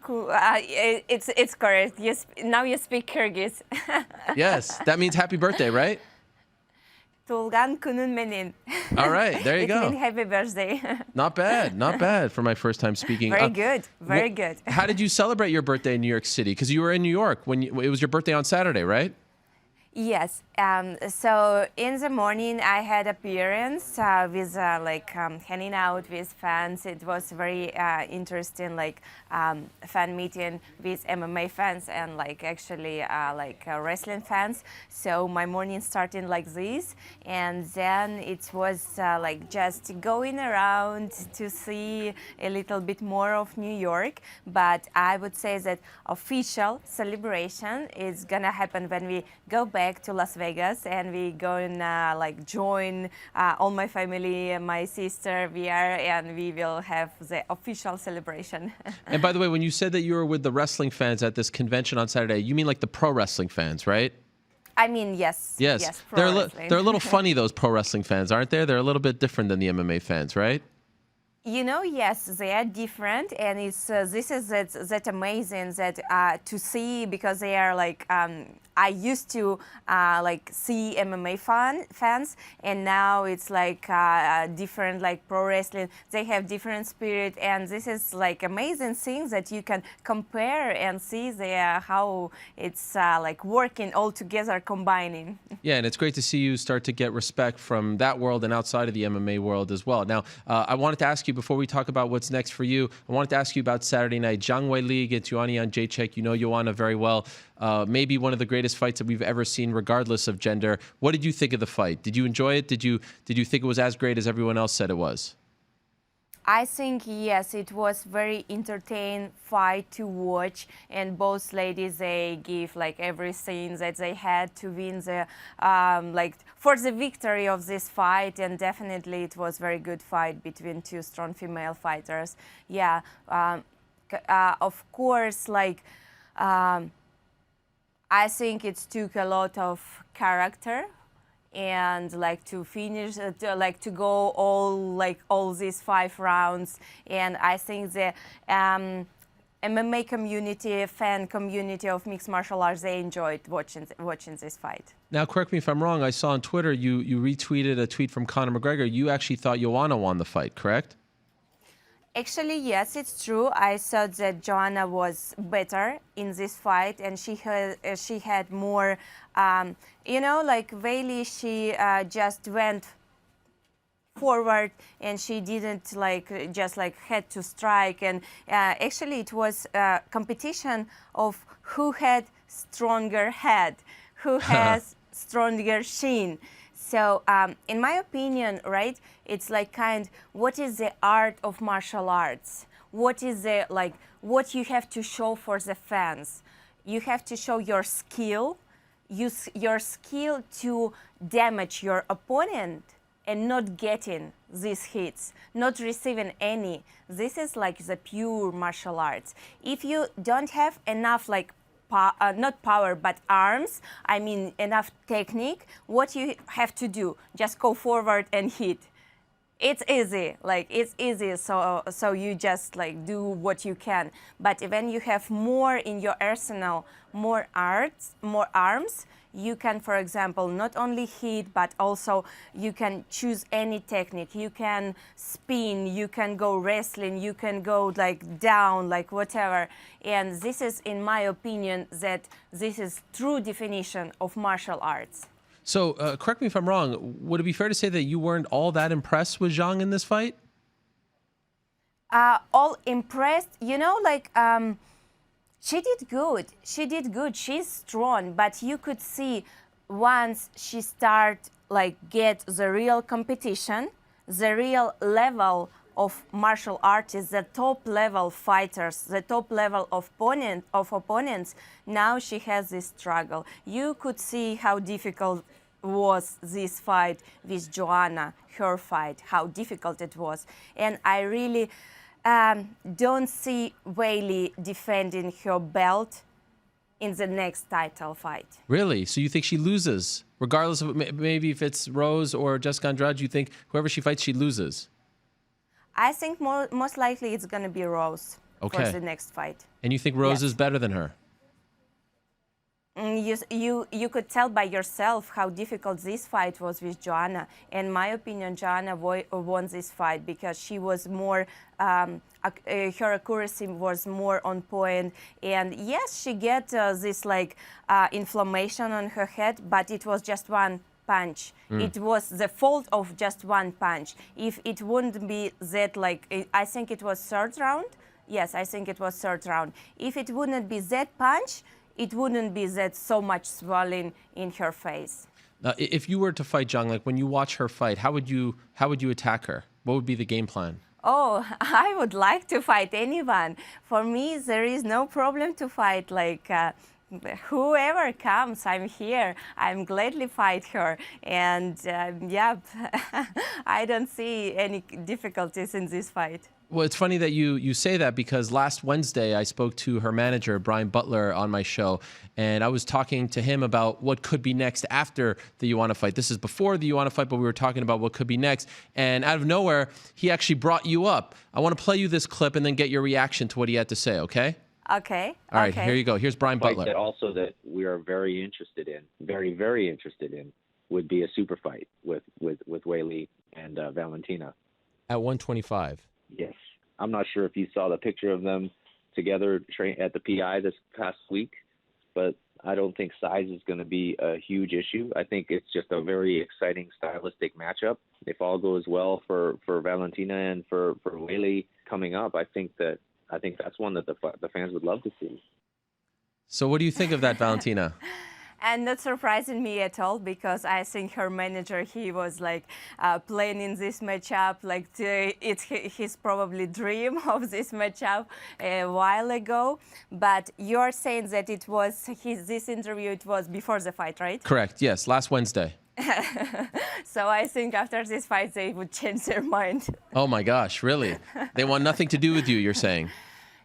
it's correct. Now you speak Kyrgyz. Yes, that means happy birthday, right? Tulgan kunun menin. All right, there you It go. means happy birthday. Not bad for my first time speaking. Very good, very good. How did you celebrate your birthday in New York City? Because you were in New York when it was your birthday on Saturday, right? Yes. So in the morning, I had appearance with hanging out with fans. It was very interesting, fan meeting with MMA fans and wrestling fans. So my morning started like this, and then it was just going around to see a little bit more of New York. But I would say that official celebration is gonna happen when we go back to Las Vegas and we go and join all my family, my sister, and we will have the official celebration. And by the way, when you said that you were with the wrestling fans at this convention on Saturday, you mean like the pro wrestling fans, right? I mean, yes. Yes. Pro They're a little funny, those pro wrestling fans, aren't they? They're a little bit different than the MMA fans, right? Yes, they are different, and this is that amazing that to see, because they are I used to see MMA fans, and now it's different, pro wrestling. They have different spirit, and this is amazing things that you can compare and see how it's working all together, combining. Yeah, and it's great to see you start to get respect from that world and outside of the MMA world as well. Now, I wanted to ask you, before we talk about what's next for you, I wanted to ask you about Saturday night. Zhang Weili against Joanna Jacek. You know Joanna very well. Maybe one of the greatest fights that we've ever seen, regardless of gender. What did you think of the fight? Did you enjoy it? Did you think it was as great as everyone else said it was? I think, yes, it was very entertaining fight to watch, and both ladies, they give everything that they had to win the for the victory of this fight, and definitely it was very good fight between two strong female fighters. Yeah, of course, I think it took a lot of character and to finish to go all these 5 rounds, and I think the MMA community, fan community of mixed martial arts, they enjoyed watching this fight. Now, correct me if I'm wrong, I saw on Twitter you retweeted a tweet from Conor McGregor. You actually thought Joanna won the fight, correct? Actually, yes, it's true. I thought that Joanna was better in this fight, and she had more, Weili, she just went forward, and she didn't had to strike. And actually, it was a competition of who had stronger head, who has stronger shin. So, in my opinion, right, it's what is the art of martial arts? What is what you have to show for the fans? You have to show your skill, your skill to damage your opponent and not getting these hits, not receiving any. This is the pure martial arts. If you don't have enough not power, but arms, I mean enough technique, what you have to do, just go forward and hit. It's easy, it's easy, so you just do what you can. But when you have more in your arsenal, more arms, you can, for example, not only hit, but also you can choose any technique. You can spin, you can go wrestling, you can go down, whatever. And this is, in my opinion, that this is true definition of martial arts. So, correct me if I'm wrong, would it be fair to say that you weren't all that impressed with Zhang in this fight? All impressed, she did good. She did good. She's strong, but you could see once she get the real competition, the real level of martial artists, the top level fighters, the top level of opponents, now she has this struggle. You could see how difficult was this fight with Joanna, her fight, how difficult it was. And I really don't see Weili defending her belt in the next title fight. Really? So you think she loses, regardless of maybe if it's Rose or Jessica Andrade? You think whoever she fights, she loses? I think most likely it's going to be Rose for the next fight. And you think Rose Yes. is better than her? You could tell by yourself how difficult this fight was with Joanna. In my opinion, Joanna won this fight because she was more, her accuracy was more on point. And yes, she get this like inflammation on her head, but it was just one punch. It was the fault of just one punch. If it wouldn't be that, like, I think it was third round. Yes, I think it was third round. If it wouldn't be that punch, it wouldn't be that so much swelling in her face. If you were to fight Zhang, like when you watch her fight, how would you attack her? What would be the game plan? Oh, I would like to fight anyone. For me, there is no problem to fight. Like whoever comes, I'm here. I'm gladly fight her. And yeah, I don't see any difficulties in this fight. Well, it's funny that you say that because last Wednesday I spoke to her manager, Brian Butler, on my show, and I was talking to him about what could be next after the Joanna fight. This is before the Joanna fight, but we were talking about what could be next. And out of nowhere, he actually brought you up. I want to play you this clip and then get your reaction to what he had to say, okay? Okay. All right, here you go. Here's Brian Butler. That also that we are very interested in, very interested in, would be a super fight with Weili and Valentina. At 125. Yes. I'm not sure if you saw the picture of them together at the PI this past week, but I don't think size is going to be a huge issue. I think it's just a very exciting stylistic matchup. If all goes well for Valentina and for Weili coming up, I think that's one that the fans would love to see. So what do you think of that, Valentina? And not surprising me at all, because I think her manager, he was like planning this matchup, like it's his probably dream of this matchup a while ago. But you're saying that it was this interview, it was before the fight, right? Correct, yes, last Wednesday. So I think after this fight, they would change their mind. Oh my gosh, really? They want nothing to do with you, you're saying?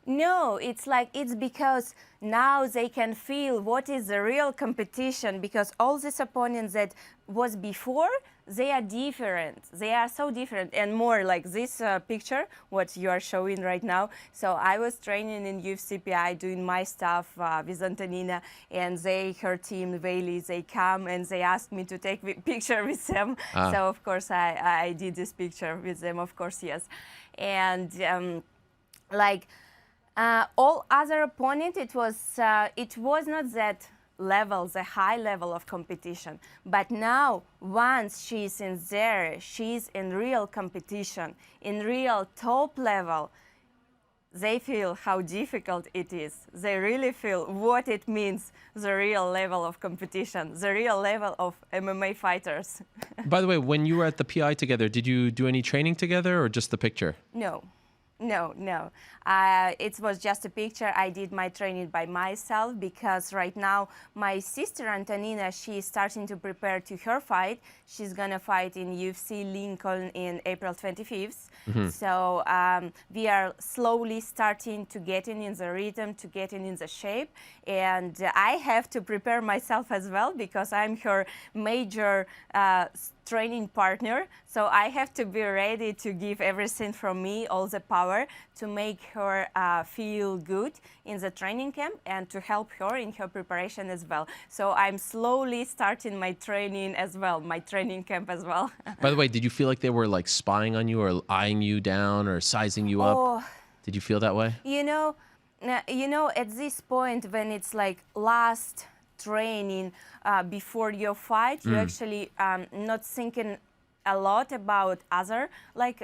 No, it's because now they can feel what is the real competition, because all these opponents that was before, they are different. They are so different, and more like this picture, what you are showing right now. So I was training in UFC PI, doing my stuff with Antonina, and her team, Weili, they come and they asked me to take a picture with them. So of course I did this picture with them, of course, yes. And all other opponent, it was not that level, the high level of competition. But now, once she's in there, she's in real competition, in real top level, they feel how difficult it is. They really feel what it means, the real level of competition, the real level of MMA fighters. By the way, when you were at the PI together, did you do any training together or just the picture? No. It was just a picture. I did my training by myself because right now my sister Antonina, she is starting to prepare to her fight. She's gonna fight in UFC Lincoln in April 25th. So we are slowly starting to get in the rhythm, to get in the shape. And I have to prepare myself as well because I'm her major training partner. So I have to be ready to give everything from me, all the power, to make her feel good in the training camp and to help her in her preparation as well. So I'm slowly starting my training as well, my training camp as well. By the way, did you feel like they were like spying on you or eyeing you down or sizing you up? Did you feel that way? You know, at this point when it's like last training before your fight, you actually not thinking a lot about other like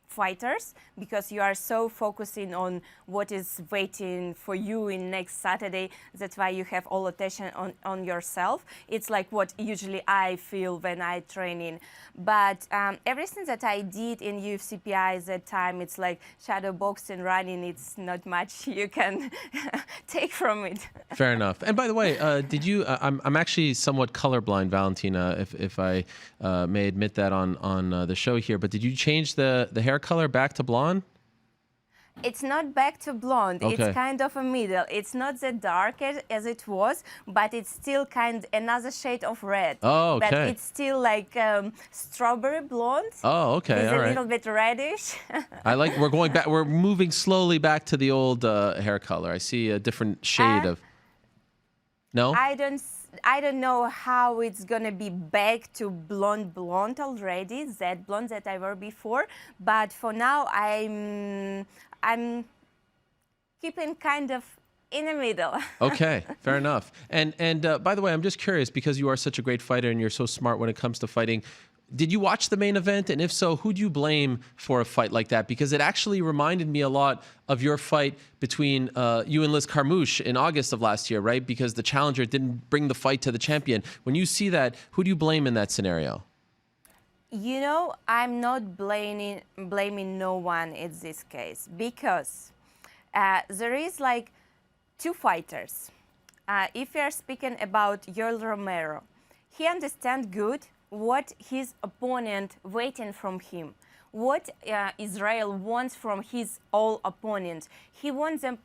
fighters, because you are so focusing on what is waiting for you in next Saturday. That's why you have all attention on yourself. It's like what usually I feel when I training. But everything that I did in UFC PI at that time, it's like shadow boxing, running. It's not much you can take from it. Fair enough. And by the way, did you? I'm actually somewhat colorblind, Valentina, if I may admit that on the show here. But did you change the hair color back to blonde? It's not back to blonde. Okay. It's kind of a middle. It's not that dark as it was, but it's still another shade of red. Oh, But okay. it's still like strawberry blonde. Oh, okay. With All a right. little bit reddish. We're going back. We're moving slowly back to the old hair color. I see a different shade of. No? I don't know how it's gonna be back to blonde already, that blonde that I were before. But for now, I'm keeping kind of in the middle. Okay, fair enough. And by the way, I'm just curious, because you are such a great fighter and you're so smart when it comes to fighting. Did you watch the main event? And if so, who do you blame for a fight like that? Because it actually reminded me a lot of your fight between you and Liz Carmouche in August of last year, right? Because the challenger didn't bring the fight to the champion. When you see that, who do you blame in that scenario? You know, I'm not blaming no one in this case, because there is like two fighters. If we are speaking about Yoel Romero, he understands good what his opponent waiting from him, what Israel wants from his all opponents. He wants them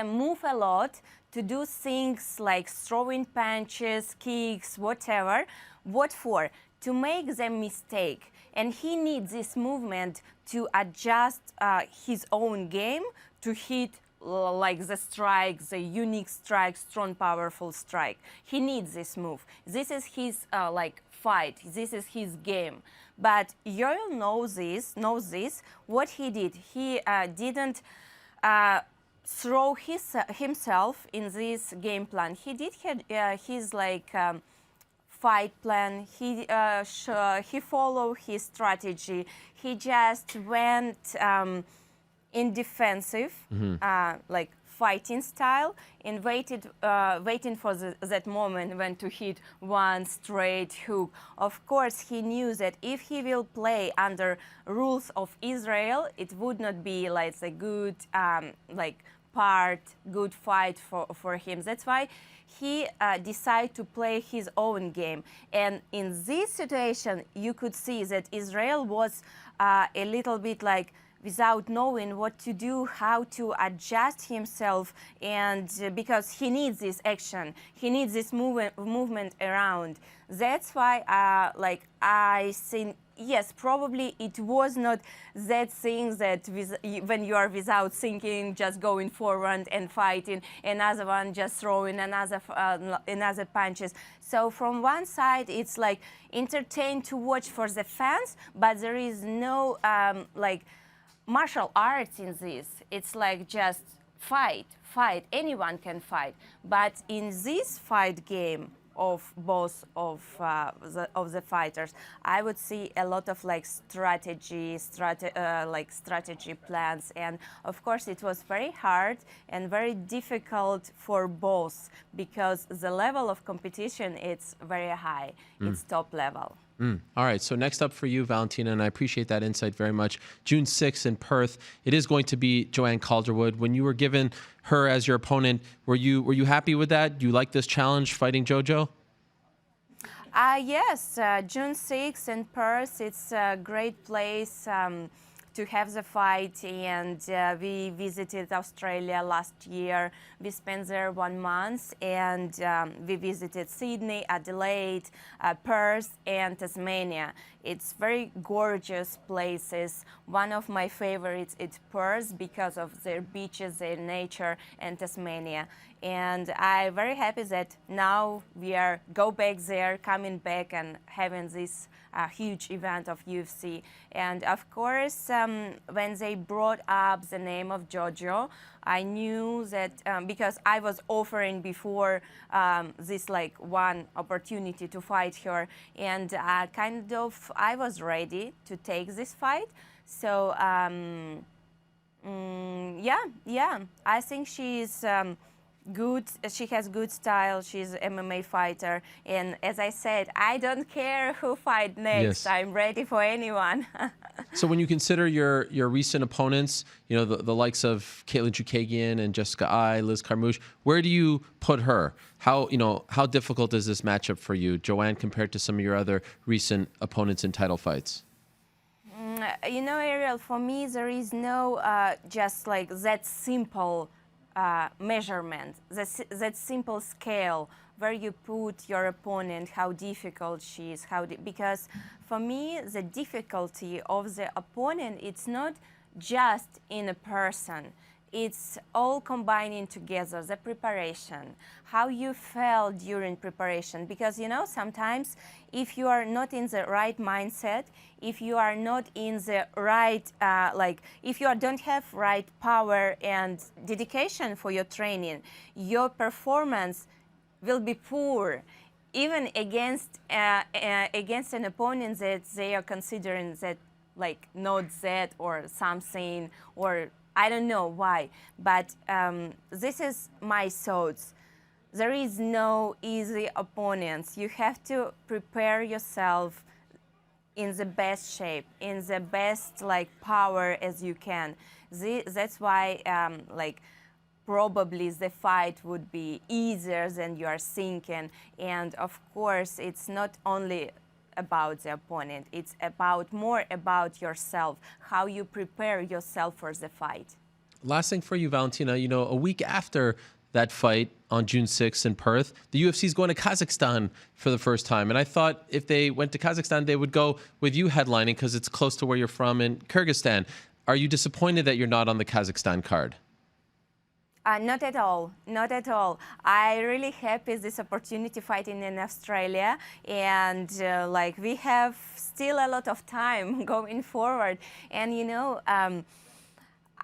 move a lot, to do things like throwing punches, kicks, whatever. What for? To make them mistake. And he needs this movement to adjust his own game to hit like the strike, the unique strike, strong, powerful strike. He needs this move. This is his fight. This is his game. But Yoel knows this. What he did, he didn't throw himself in this game plan. He did his fight plan. He followed his strategy. He just went in defensive, fighting style, and waiting for that moment when to hit one straight hook. Of course, he knew that if he will play under rules of Israel, it would not be like a good good fight for him. That's why he decided to play his own game. And in this situation, you could see that Israel was a little bit without knowing what to do, how to adjust himself, and because he needs this action, he needs this movement around. That's why, I think, yes, probably it was not that thing that when you are without thinking, just going forward and fighting, another one just throwing another punches. So from one side, it's entertaining to watch for the fans, but there is no martial arts in this. It's just fight. Anyone can fight. But in this fight game of both of the fighters, I would see a lot of strategy plans, and of course it was very hard and very difficult for both, because the level of competition is very high. It's top level. All right, so next up for you, Valentina, and I appreciate that insight very much. June 6th in Perth, it is going to be Joanne Calderwood. When you were given her as your opponent, were you happy with that? Do you like this challenge, fighting JoJo? Yes, June 6th in Perth, it's a great place to have the fight, and we visited Australia last year. We spent there 1 month, and we visited Sydney, Adelaide, Perth, and Tasmania. It's very gorgeous places. One of my favorites is Perth because of their beaches, their nature, and Tasmania. And I'm very happy that now we are coming back and having this huge event of UFC. And of course, when they brought up the name of JoJo, I knew that because I was offering before this one opportunity to fight her, and I was ready to take this fight. So yeah, I think she's good. She has good style. She's an MMA fighter, and as I said, I don't care who fight next. Yes. I'm ready for anyone. So when you consider your recent opponents, the likes of Caitlin Chukagian and Jessica Ai, Liz Carmouche, where do you put her? How difficult is this matchup for you, Joanne, compared to some of your other recent opponents in title fights? You know, Ariel, for me, there is no just like that simple measurement, that simple scale where you put your opponent, how difficult she is, because for me, the difficulty of the opponent, it's not just in a person. It's all combining together, the preparation, how you felt during preparation. Because, you know, sometimes if you are not in the right mindset, if you are not in the right, if you don't have right power and dedication for your training, your performance will be poor, even against an opponent that they are considering that like not that or something, or I don't know why, but this is my thoughts. There is no easy opponents. You have to prepare yourself in the best shape, in the best like power as you can. That's why probably the fight would be easier than you are thinking. And of course, it's not only about the opponent, it's more about yourself, how you prepare yourself for the fight. Last thing for you, Valentina, you know, a week after that fight on June 6th in Perth, the UFC is going to Kazakhstan for the first time. And I thought if they went to Kazakhstan, they would go with you headlining because it's close to where you're from in Kyrgyzstan. Are you disappointed that you're not on the Kazakhstan card? Not at all, not at all. I really happy this opportunity fighting in Australia, and we have still a lot of time going forward. And you know,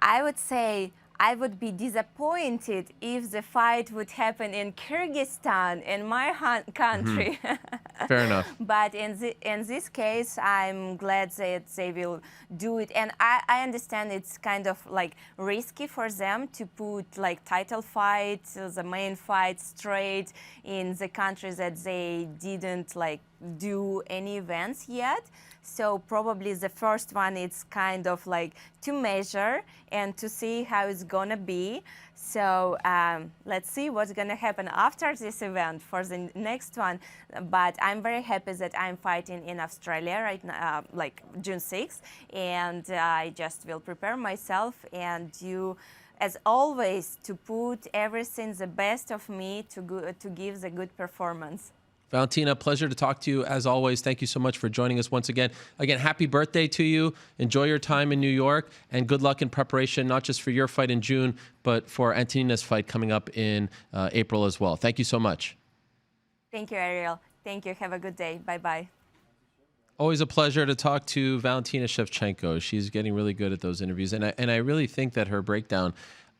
I would say I would be disappointed if the fight would happen in Kyrgyzstan, in my country. Mm-hmm. Fair enough. But in this case, I'm glad that they will do it. And I understand it's kind of like risky for them to put like title fight, the main fight straight in the country that they didn't like do any events yet. So probably the first one is kind of like to measure and to see how it's gonna be. So let's see what's gonna happen after this event for the next one. But I'm very happy that I'm fighting in Australia right now, like June 6th, and I just will prepare myself and do, as always, to put everything the best of me to give the good performance. Valentina, pleasure to talk to you as always. Thank you so much for joining us once again. Again, happy birthday to you. Enjoy your time in New York, and good luck in preparation, not just for your fight in June, but for Antonina's fight coming up in April as well. Thank you so much. Thank you, Ariel. Thank you. Have a good day. Bye-bye. Always a pleasure to talk to Valentina Shevchenko. She's getting really good at those interviews, and I really think that her breakdown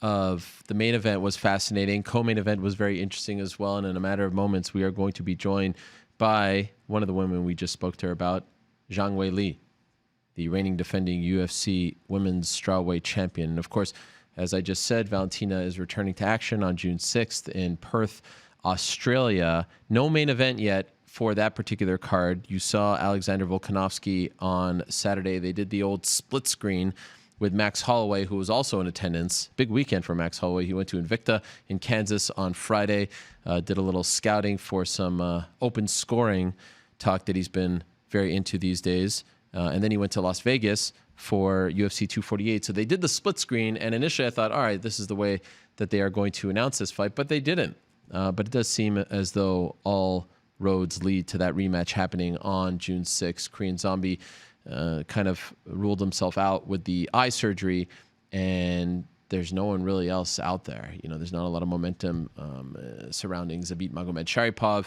of the main event was fascinating. Co-main event was very interesting as well. And in a matter of moments, we are going to be joined by one of the women we just spoke to her about, Zhang Weili, the reigning defending UFC women's strawweight champion. And of course, as I just said, Valentina is returning to action on June 6th in Perth, Australia. No main event yet for that particular card. You saw Alexander Volkanovski on Saturday. They did the old split screen with Max Holloway, who was also in attendance. Big weekend for Max Holloway. He went to Invicta in Kansas on Friday, did a little scouting for some open scoring talk that he's been very into these days. And then he went to Las Vegas for UFC 248. So they did the split screen, and initially I thought, all right, this is the way that they are going to announce this fight, but they didn't. But it does seem as though all roads lead to that rematch happening on June 6th. Korean Zombie kind of ruled himself out with the eye surgery, and there's no one really else out there. You know, there's not a lot of momentum surrounding Zabit Magomedsharipov,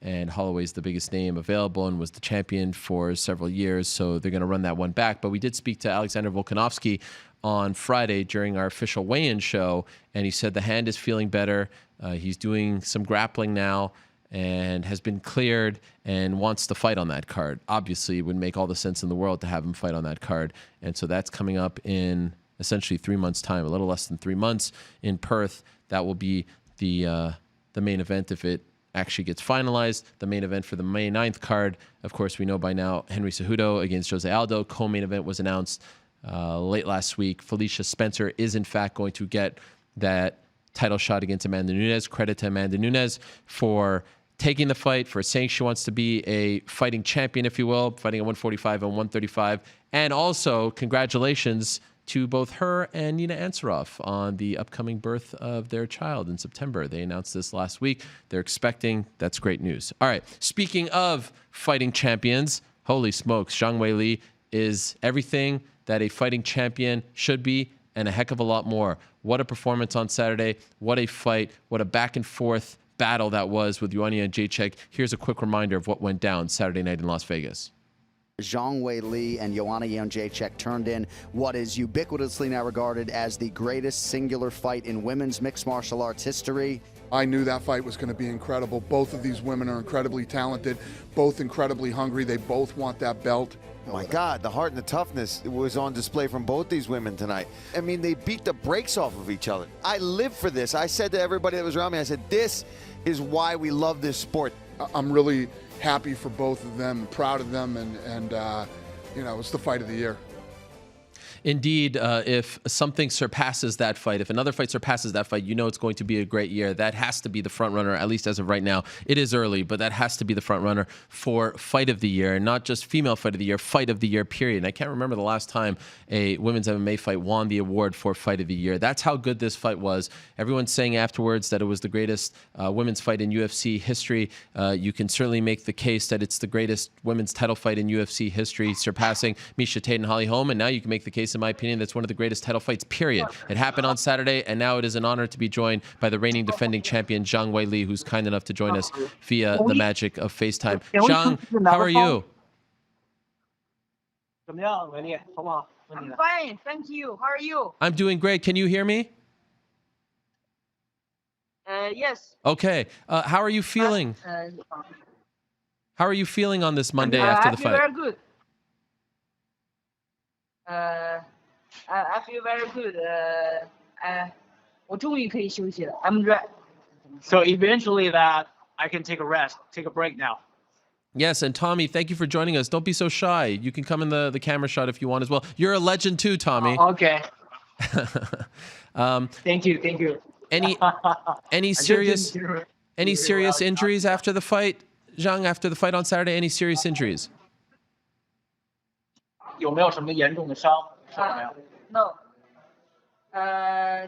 and Holloway's the biggest name available and was the champion for several years, so they're going to run that one back. But we did speak to Alexander Volkanovski on Friday during our official weigh-in show, and he said the hand is feeling better. He's doing some grappling now and has been cleared and wants to fight on that card. Obviously, it would make all the sense in the world to have him fight on that card. And so that's coming up in essentially 3 months' time, a little less than 3 months in Perth. That will be the main event if it actually gets finalized. The main event for the May 9th card, of course, we know by now, Henry Cejudo against Jose Aldo. Co-main event was announced late last week. Felicia Spencer is, in fact, going to get that title shot against Amanda Nunes. Credit to Amanda Nunes for taking the fight, for saying she wants to be a fighting champion, if you will, fighting at 145 and 135, And also, congratulations to both her and Nina Ansaroff on the upcoming birth of their child in September. They announced this last week. They're expecting. That's great news. All right. Speaking of fighting champions, holy smokes, Zhang Weili is everything that a fighting champion should be and a heck of a lot more. What a performance on Saturday. What a fight. What a back and forth battle that was with Joanna and Jacek. Here's a quick reminder of what went down Saturday night in Las Vegas. Zhang Weili and Joanna Jędrzejczyk turned in what is ubiquitously now regarded as the greatest singular fight in women's mixed martial arts history. I knew that fight was going to be incredible. Both of these women are incredibly talented, both incredibly hungry. They both want that belt. Oh my God, the heart and the toughness was on display from both these women tonight. I mean, they beat the brakes off of each other. I live for this. I said to everybody that was around me, I said, this is why we love this sport. I'm really happy for both of them, proud of them, and you know, it's the fight of the year. Indeed, if something surpasses that fight, if another fight surpasses that fight, you know it's going to be a great year. That has to be the front runner, at least as of right now. It is early, but that has to be the front runner for fight of the year, and not just female fight of the year, fight of the year, period. And I can't remember the last time a women's MMA fight won the award for fight of the year. That's how good this fight was. Everyone's saying afterwards that it was the greatest women's fight in UFC history. You can certainly make the case that it's the greatest women's title fight in UFC history, surpassing Miesha Tate and Holly Holm. And now you can make the case, in my opinion, that's one of the greatest title fights, period. It happened on Saturday, and now it is an honor to be joined by the reigning defending champion, Zhang Weili, who's kind enough to join us via the magic of FaceTime. Zhang, how are you? I'm fine, thank you. How are you? I'm doing great. Can you hear me? Yes. Okay. How are you feeling? How are you feeling on this Monday after the fight? I feel very good. I feel very good. 我终于可以休息了. I'm ready. So eventually that I can take a rest, take a break now. Yes, and Tommy, thank you for joining us. Don't be so shy. You can come in the camera shot if you want as well. You're a legend too, Tommy. Okay. Thank you. Any serious injuries after the fight, Zhang? After the fight on Saturday, any serious injuries? 有没有什么严重的伤？ No.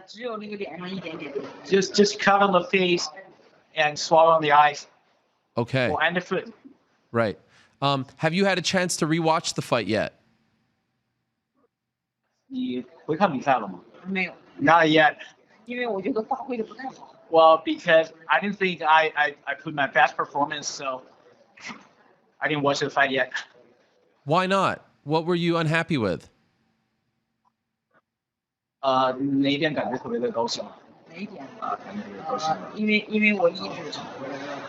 只有那个脸上一点点. Just cut on the face and swallow on the eyes. Okay. Oh, and the foot. Right. Have you had a chance to rewatch the fight yet? 你回看比赛了吗？没有. Not yet. 因为我觉得发挥的不太好. Well, because I didn't think I put my best performance, so I didn't watch the fight yet. Why not? What were you unhappy with? 哪一点感觉特别的高兴？哪一点？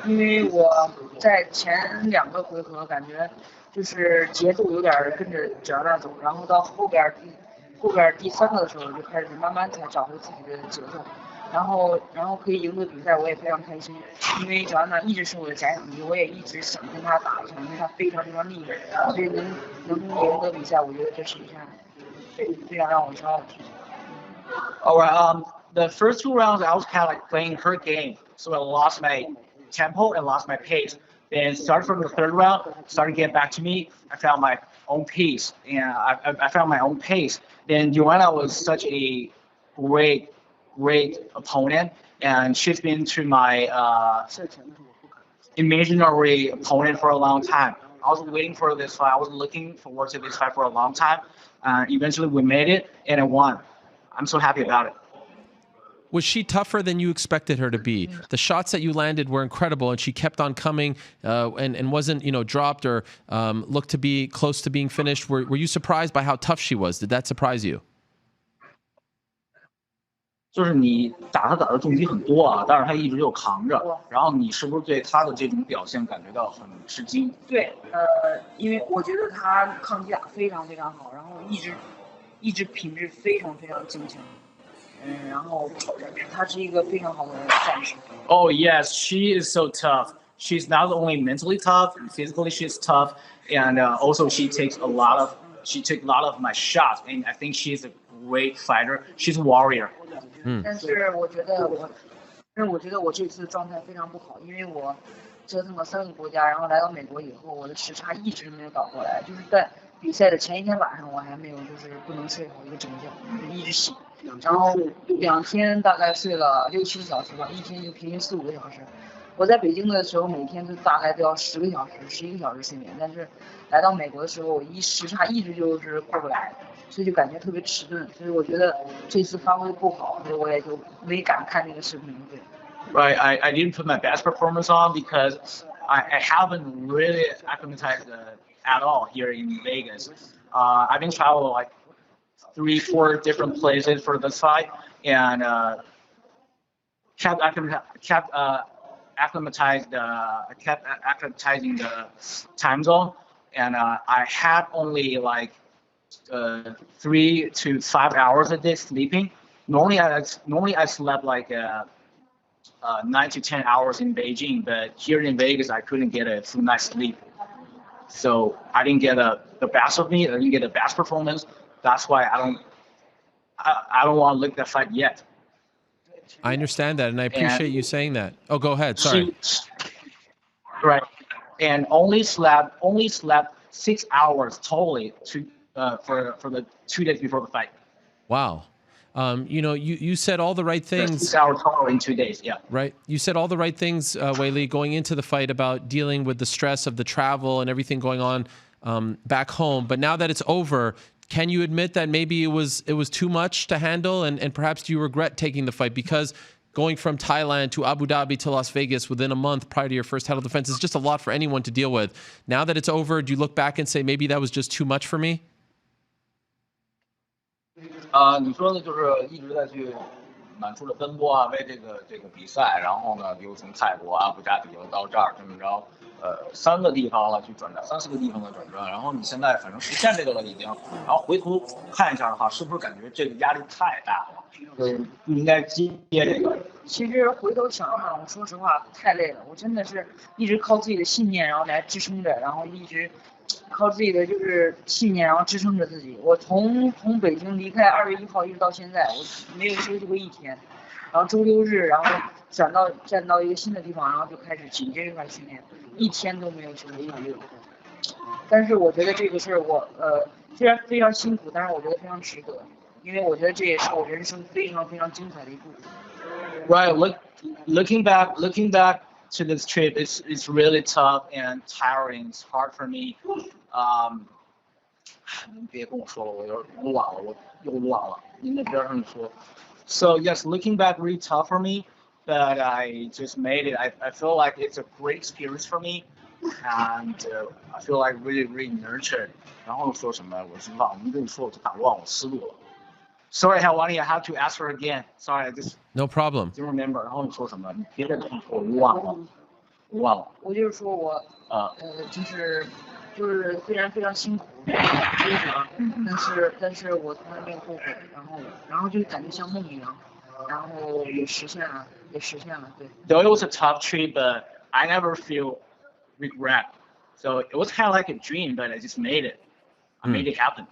因为我在前两个回合感觉就是节奏有点跟着脚那走，然后到后边第三个的时候就开始慢慢才找回自己的节奏，然后可以赢得比赛，我也非常开心，因为脚那一直是我的假想敌，我也一直想跟他打一场，因为他非常非常厉害，所以能赢得比赛，我觉得这是一项非常让我骄傲的事情。All right. The first 2 rounds, I was kind of like playing her game, so I lost my tempo and lost my pace. Then started from the 3rd round, started to get back to me. I found my own pace, and I found my own pace. Then Joanna was such a great opponent, and she's been to my imaginary opponent for a long time. I was waiting for this fight. I was looking forward to this fight for a long time. Eventually, we made it, and I won. I'm so happy about it. Was she tougher than you expected her to be? The shots that you landed were incredible, and she kept on coming and wasn't, dropped or looked to be close to being finished. Were you surprised by how tough she was? Did that surprise you? 就是你打他的重击很多啊，但是他一直就扛着，然后你是不是对他的这种表现感觉到很吃惊？对，因为我觉得他抗击打非常非常好，然后一直品质非常非常精强。然后他是一个非常好的战士。Oh yes, she is so tough. She's not only mentally tough, physically she's tough, and also she took a lot of my shots, and I think she's a great fighter. She's a warrior. 但是我觉得我这次状态非常不好，因为我折腾了3个国家，然后来到美国以后，我的时差一直没有倒过来，就是比赛的前一天晚上我还没有就是不能睡好一个整觉，就一直醒，然后2天大概睡了6、7个小时吧，一天就平均4、5个小时。我在北京的时候每天大概都要10个小时、11个小时睡眠，但是来到美国的时候，我时差一直就是过不来，所以就感觉特别迟钝，所以我觉得这次发挥不好，所以我也就没敢看那个视频。对。Right, I didn't put my best performance on because I haven't really acclimatized at all here in Vegas. I've been traveling like 3-4 different places for this fight, and kept acclimatizing the time zone, and I had only like 3 to 5 hours a day sleeping. Normally I slept like 9 to 10 hours in Beijing, but here in Vegas I couldn't get a full night's sleep. So I didn't get the best of me. I didn't get the best performance. That's why I don't want to look that fight yet. I understand that, and I appreciate you saying that. Oh, go ahead. Sorry. Right, and only slept 6 hours totally for the 2 days before the fight. Wow. You said all the right things. 6 hours total in 2 days, yeah. Right. You said all the right things, Weili, going into the fight about dealing with the stress of the travel and everything going on back home. But now that it's over, can you admit that maybe it was too much to handle, and perhaps do you regret taking the fight? Because going from Thailand to Abu Dhabi to Las Vegas within a month prior to your first title defense is just a lot for anyone to deal with. Now that it's over, do you look back and say maybe that was just too much for me? 你说的就是一直在去满处的奔波啊，为这个比赛，然后呢，又从泰国阿布扎比到这儿这么着，3个地方了去转战，3、4个地方的转战，然后你现在反正实现这个了已经，然后回头看一下的话，是不是感觉这个压力太大了？不应该接这个。其实回头想想，我说实话太累了，我真的是一直靠自己的信念，然后来支撑着，然后一直靠自己的就是信念，然后支撑着自己。我从北京离开2月1号一直到现在，我没有休息过1天。然后周六日，然后站到一个新的地方，然后就开始紧接着开始训练，1天都没有休息。但是我觉得这个事儿虽然非常辛苦，但是我觉得非常值得，因为我觉得这也是我人生非常非常精彩的一部分。Right, looking back to this trip, it's really tough and tiring. It's hard for me. 别跟我说了，我有点忘了，我又忘了。你那边上说。So yes, looking back, really tough for me, but I just made it. I feel like it's a great experience for me, and I feel like really nurtured. 然后说什么我是忘了，你跟你说我就打忘我思路了。Sorry, Helwani, I have to ask her again. Sorry, I just no problem. Don't remember. 然后你说什么？你别再跟我说，我忘了。我就是说我就是虽然非常辛苦，但是我从来没有后悔，然后就感觉像梦一样，然后也实现了，对。Though it was a tough trip, but I never feel regret. So it was kind of like a dream, but I just made it. I made it happen.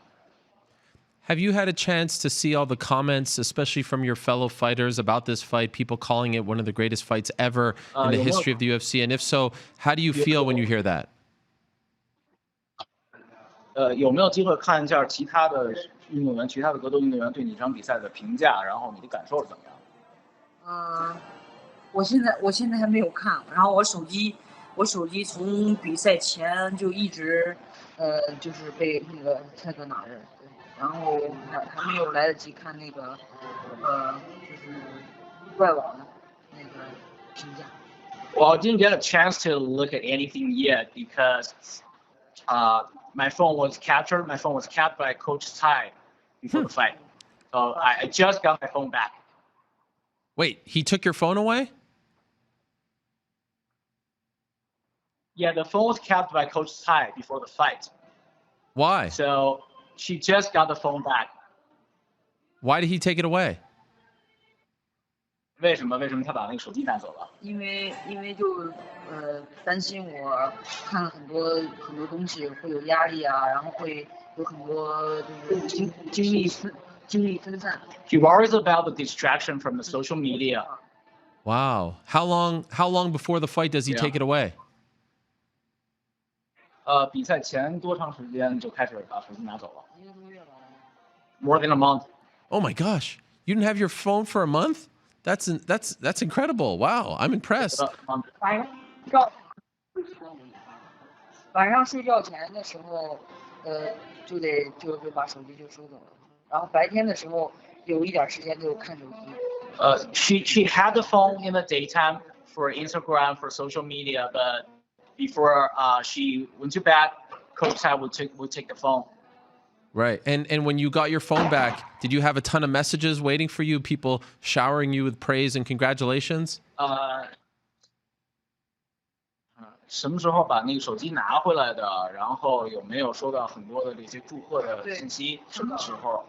Have you had a chance to see all the comments, especially from your fellow fighters, about this fight, people calling it one of the greatest fights ever in the history of the UFC? And if so, how do you feel when you hear that? 有没有机会看一下其他的运动员、其他的格斗运动员对你这场比赛的评价，然后你的感受是怎么样？我现在还没有看，然后我手机从比赛前就一直就是被那个泰戈拿着，对，然后还没有来得及看那个就是外网的那个评价。Well, I didn't get a chance to look at anything yet because my phone was captured. My phone was capped by Coach Tsai before the fight. So I just got my phone back. Wait, he took your phone away? Yeah, the phone was capped by Coach Tsai before the fight. Why? So she just got the phone back. Why did he take it away? 为什么他把那个手机带走了？因为就担心我看了很多东西会有压力啊，然后会有很多就是精力分散。He worries about the distraction from the social media. Wow. How long before the fight does he take it away? 比赛前多长时间就开始把手机拿走了？More than a month. Oh my gosh, you didn't have your phone for a month? That's incredible. Wow, I'm impressed. 晚上睡觉前的时候，就把手机就收走了。然后白天的时候有一点时间就看手机。She had the phone in the daytime for Instagram, for social media, but before she went to bed, Coach said would take the phone. Right. And when you got your phone back, did you have a ton of messages waiting for you, people showering you with praise and congratulations? 什么时候把那个手机拿回来的？然后有没有收到很多的这些祝贺的信息？什么时候？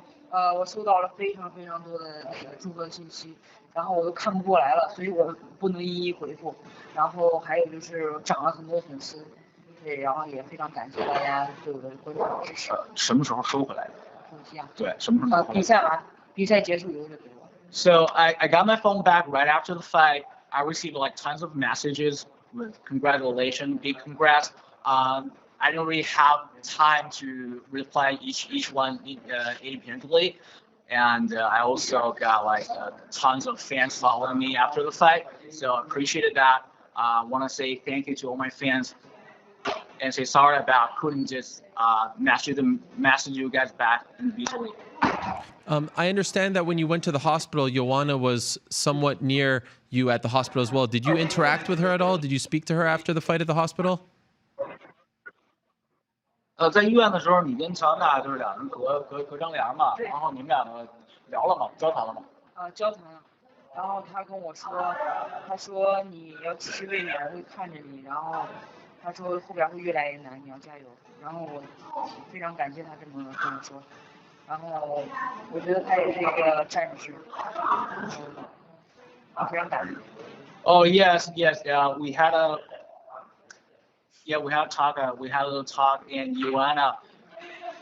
我收到了非常非常多的那个祝贺信息，然后我都看不过来了，所以我不能一一回复。然后还有就是涨了很多粉丝，对，然后也非常感谢大家对我的关注和支持。什么时候收回来的？手机啊？对，什么时候收回来？比赛结束以后就给我。So I got my phone back right after the fight. I received like tons of messages with congratulations, big congrats. I don't really have time to reply each one independently, and I also got like tons of fans following me after the fight, so I appreciated that. I want to say thank you to all my fans, and say sorry about couldn't just message you guys back individually. I understand that when you went to the hospital, Joanna was somewhat near you at the hospital as well. Did you interact with her at all? Did you speak to her after the fight at the hospital? 在医院的时候，你跟乔安娜就是两人隔张帘嘛，然后你们俩聊了吗？交谈了吗？交谈了。然后他跟我说，他说你要继续卫冕，我会看着你。然后他说后边会越来越难，你要加油。然后我非常感谢他这么跟我说。然后我觉得他也是一个战士。非常感谢。Oh yes, we had a talk. We had a little talk, and Joanna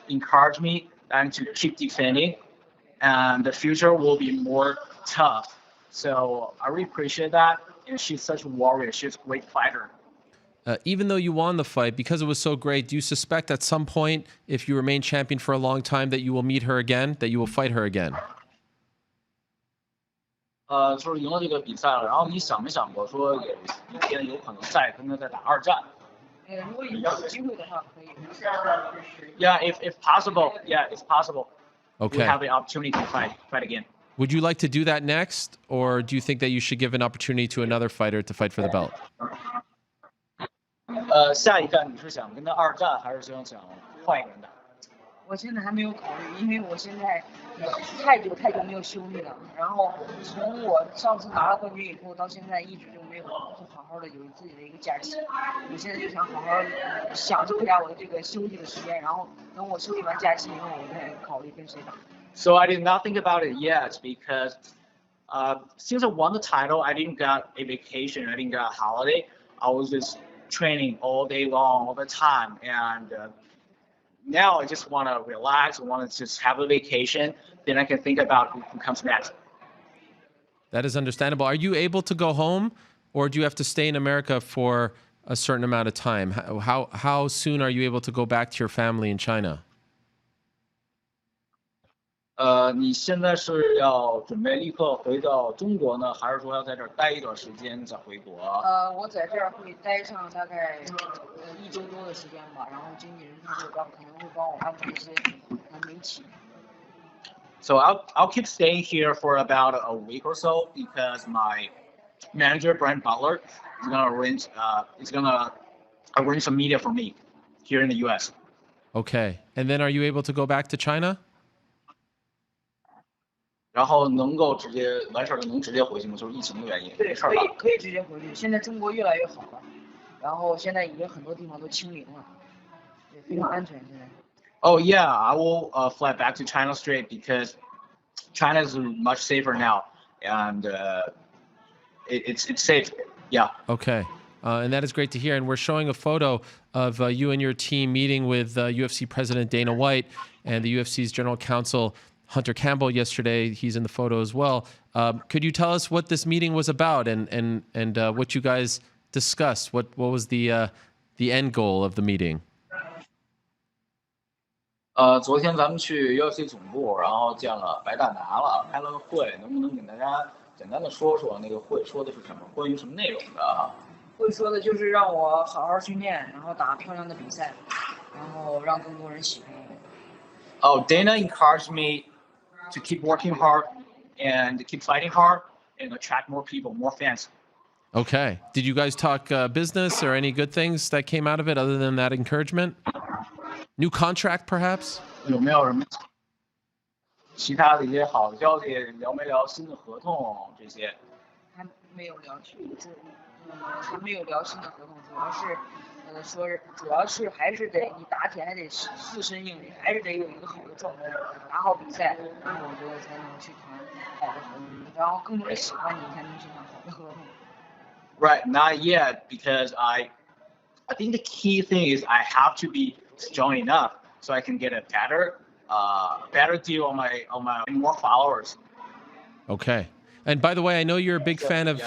encouraged me and to keep defending, and the future will be more tough. So I really appreciate that. And she's such a warrior. She's a great fighter. Even though you won the fight, because it was so great, do you suspect at some point, if you remain champion for a long time, that you will meet her again, that you will fight her again? 就是赢了这个比赛了，然后你想没想过说有一天有可能再跟他再打二战？如果有机会的话，可以。Yeah, if possible, yeah, it's possible. Okay. We have the opportunity to fight again. Would you like to do that next, or do you think that you should give an opportunity to another fighter to fight for the belt? 下一站你是想跟他二战，还是想换一个人打？我现在还没有考虑，因为我现在太久没有休息了。然后从我上次拿了冠军以后到现在，一直就没有好好的有自己的一个假期。我现在就想好好享受一下我的这个休息的时间，然后等我休息完假期以后，我再考虑跟谁打。So I did not think about it yet because since I won the title, I didn't got a vacation, I didn't got a holiday. I was just training all day long, all the time, and now I just want to relax. I want to just have a vacation. Then I can think about who comes next. That is understandable. Are you able to go home, or do you have to stay in America for a certain amount of time? How soon are you able to go back to your family in China? 你现在是要准备立刻回到中国呢，还是说要在这儿待一段时间再回国？我在这儿会待上大概1周多的时间吧，然后经纪人他可能会帮我安排一些媒体。So I'll keep staying here for about a week or so because my manager Brian Butler is gonna arrange some media for me here in the U.S. Okay, and then are you able to go back to China? 然后能够直接完事儿能直接回去吗？就是疫情的原因。对，可以直接回去。现在中国越来越好了，然后现在已经很多地方都清零了，也非常安全现在。Oh yeah, I will fly back to China straight because China is much safer now, and it's safe. Yeah. Okay. And that is great to hear. And we're showing a photo of you and your team meeting with UFC President Dana White and the UFC's General Counsel Hunter Campbell yesterday. He's in the photo as well. Could you tell us what this meeting was about and what you guys discussed? What was the end goal of the meeting? 昨天咱们去 UFC 总部，然后见了白大拿了，开了个会，能不能给大家简单的说说那个会说的是什么，关于什么内容的？会说的就是让我好好训练，然后打漂亮的比赛，然后让更多人喜欢我。Oh, Dana encouraged me to keep working hard and keep fighting hard and attract more people, more fans. Okay. Did you guys talk business or any good things that came out of it other than that encouragement? New contract, perhaps? 有没有什么其他的一些好的消息？聊没聊新的合同这些？还没有聊具体，还没有聊新的合同，主要是，说是主要是还是得你打铁还得自身硬力，还是得有一个好的状态，打好比赛，然后我觉得才能去谈好的合同，然后更多人喜欢你才能去谈好的合同。Right, not yet, because I think the key thing is I have to be strong enough so I can get a better deal on my more followers. Okay. And by the way, I know you're a big fan of.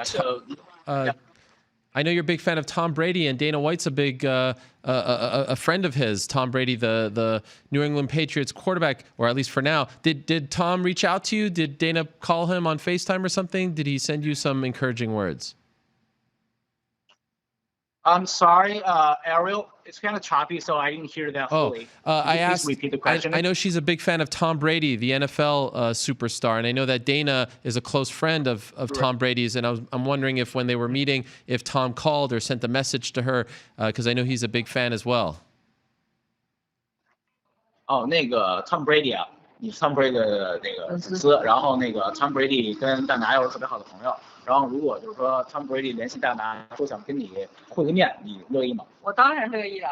I know you're a big fan of Tom Brady, and Dana White's a big a friend of his. Tom Brady, the New England Patriots quarterback, or at least for now. Did Tom reach out to you? Did Dana call him on FaceTime or something? Did he send you some encouraging words? I'm sorry, Ariel. It's kind of choppy, so I didn't hear that fully. I asked. Repeat the question? I know she's a big fan of Tom Brady, the NFL superstar, and I know that Dana is a close friend of Tom Brady's. And I'm wondering if when they were meeting, if Tom called or sent a message to her, because I know he's a big fan as well. 哦，那个 Tom Brady 啊，你是 Tom Brady 的那个粉丝，然后那个 Tom Brady 跟大拿又是特别好的朋友。然后如果就是说 Tom Brady 联系大拿，说想跟你会个面，你乐意吗？我当然乐意了，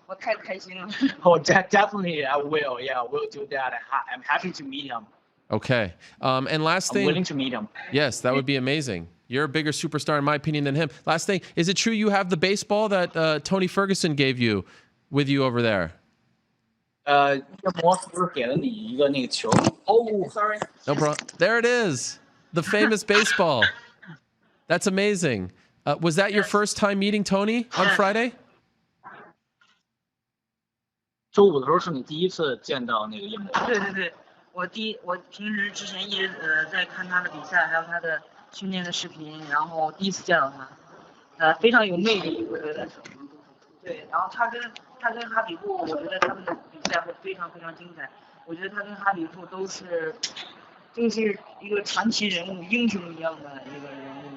我太开心了。Oh, definitely I will. Yeah, we'll do that. I'm happy to meet him. Okay. And last thing. I'm willing to meet him. Yes, that would be amazing. You're a bigger superstar, in my opinion, than him. Last thing, is it true you have the baseball that Tony Ferguson gave you with you over there? 魔术师给了你一个那个球。Oh, sorry. No problem. There it is. The famous baseball. That's amazing. Was that your first time meeting Tony on Friday? 周五的时候是你第一次见到那个英国。对，我平时之前一直在看他的比赛，还有他的训练的视频，然后第一次见到他，非常有魅力，我觉得。对，然后他跟哈比布，我觉得他们的比赛会非常非常精彩。我觉得他跟哈比布都是一个传奇人物、英雄一样的一个人物。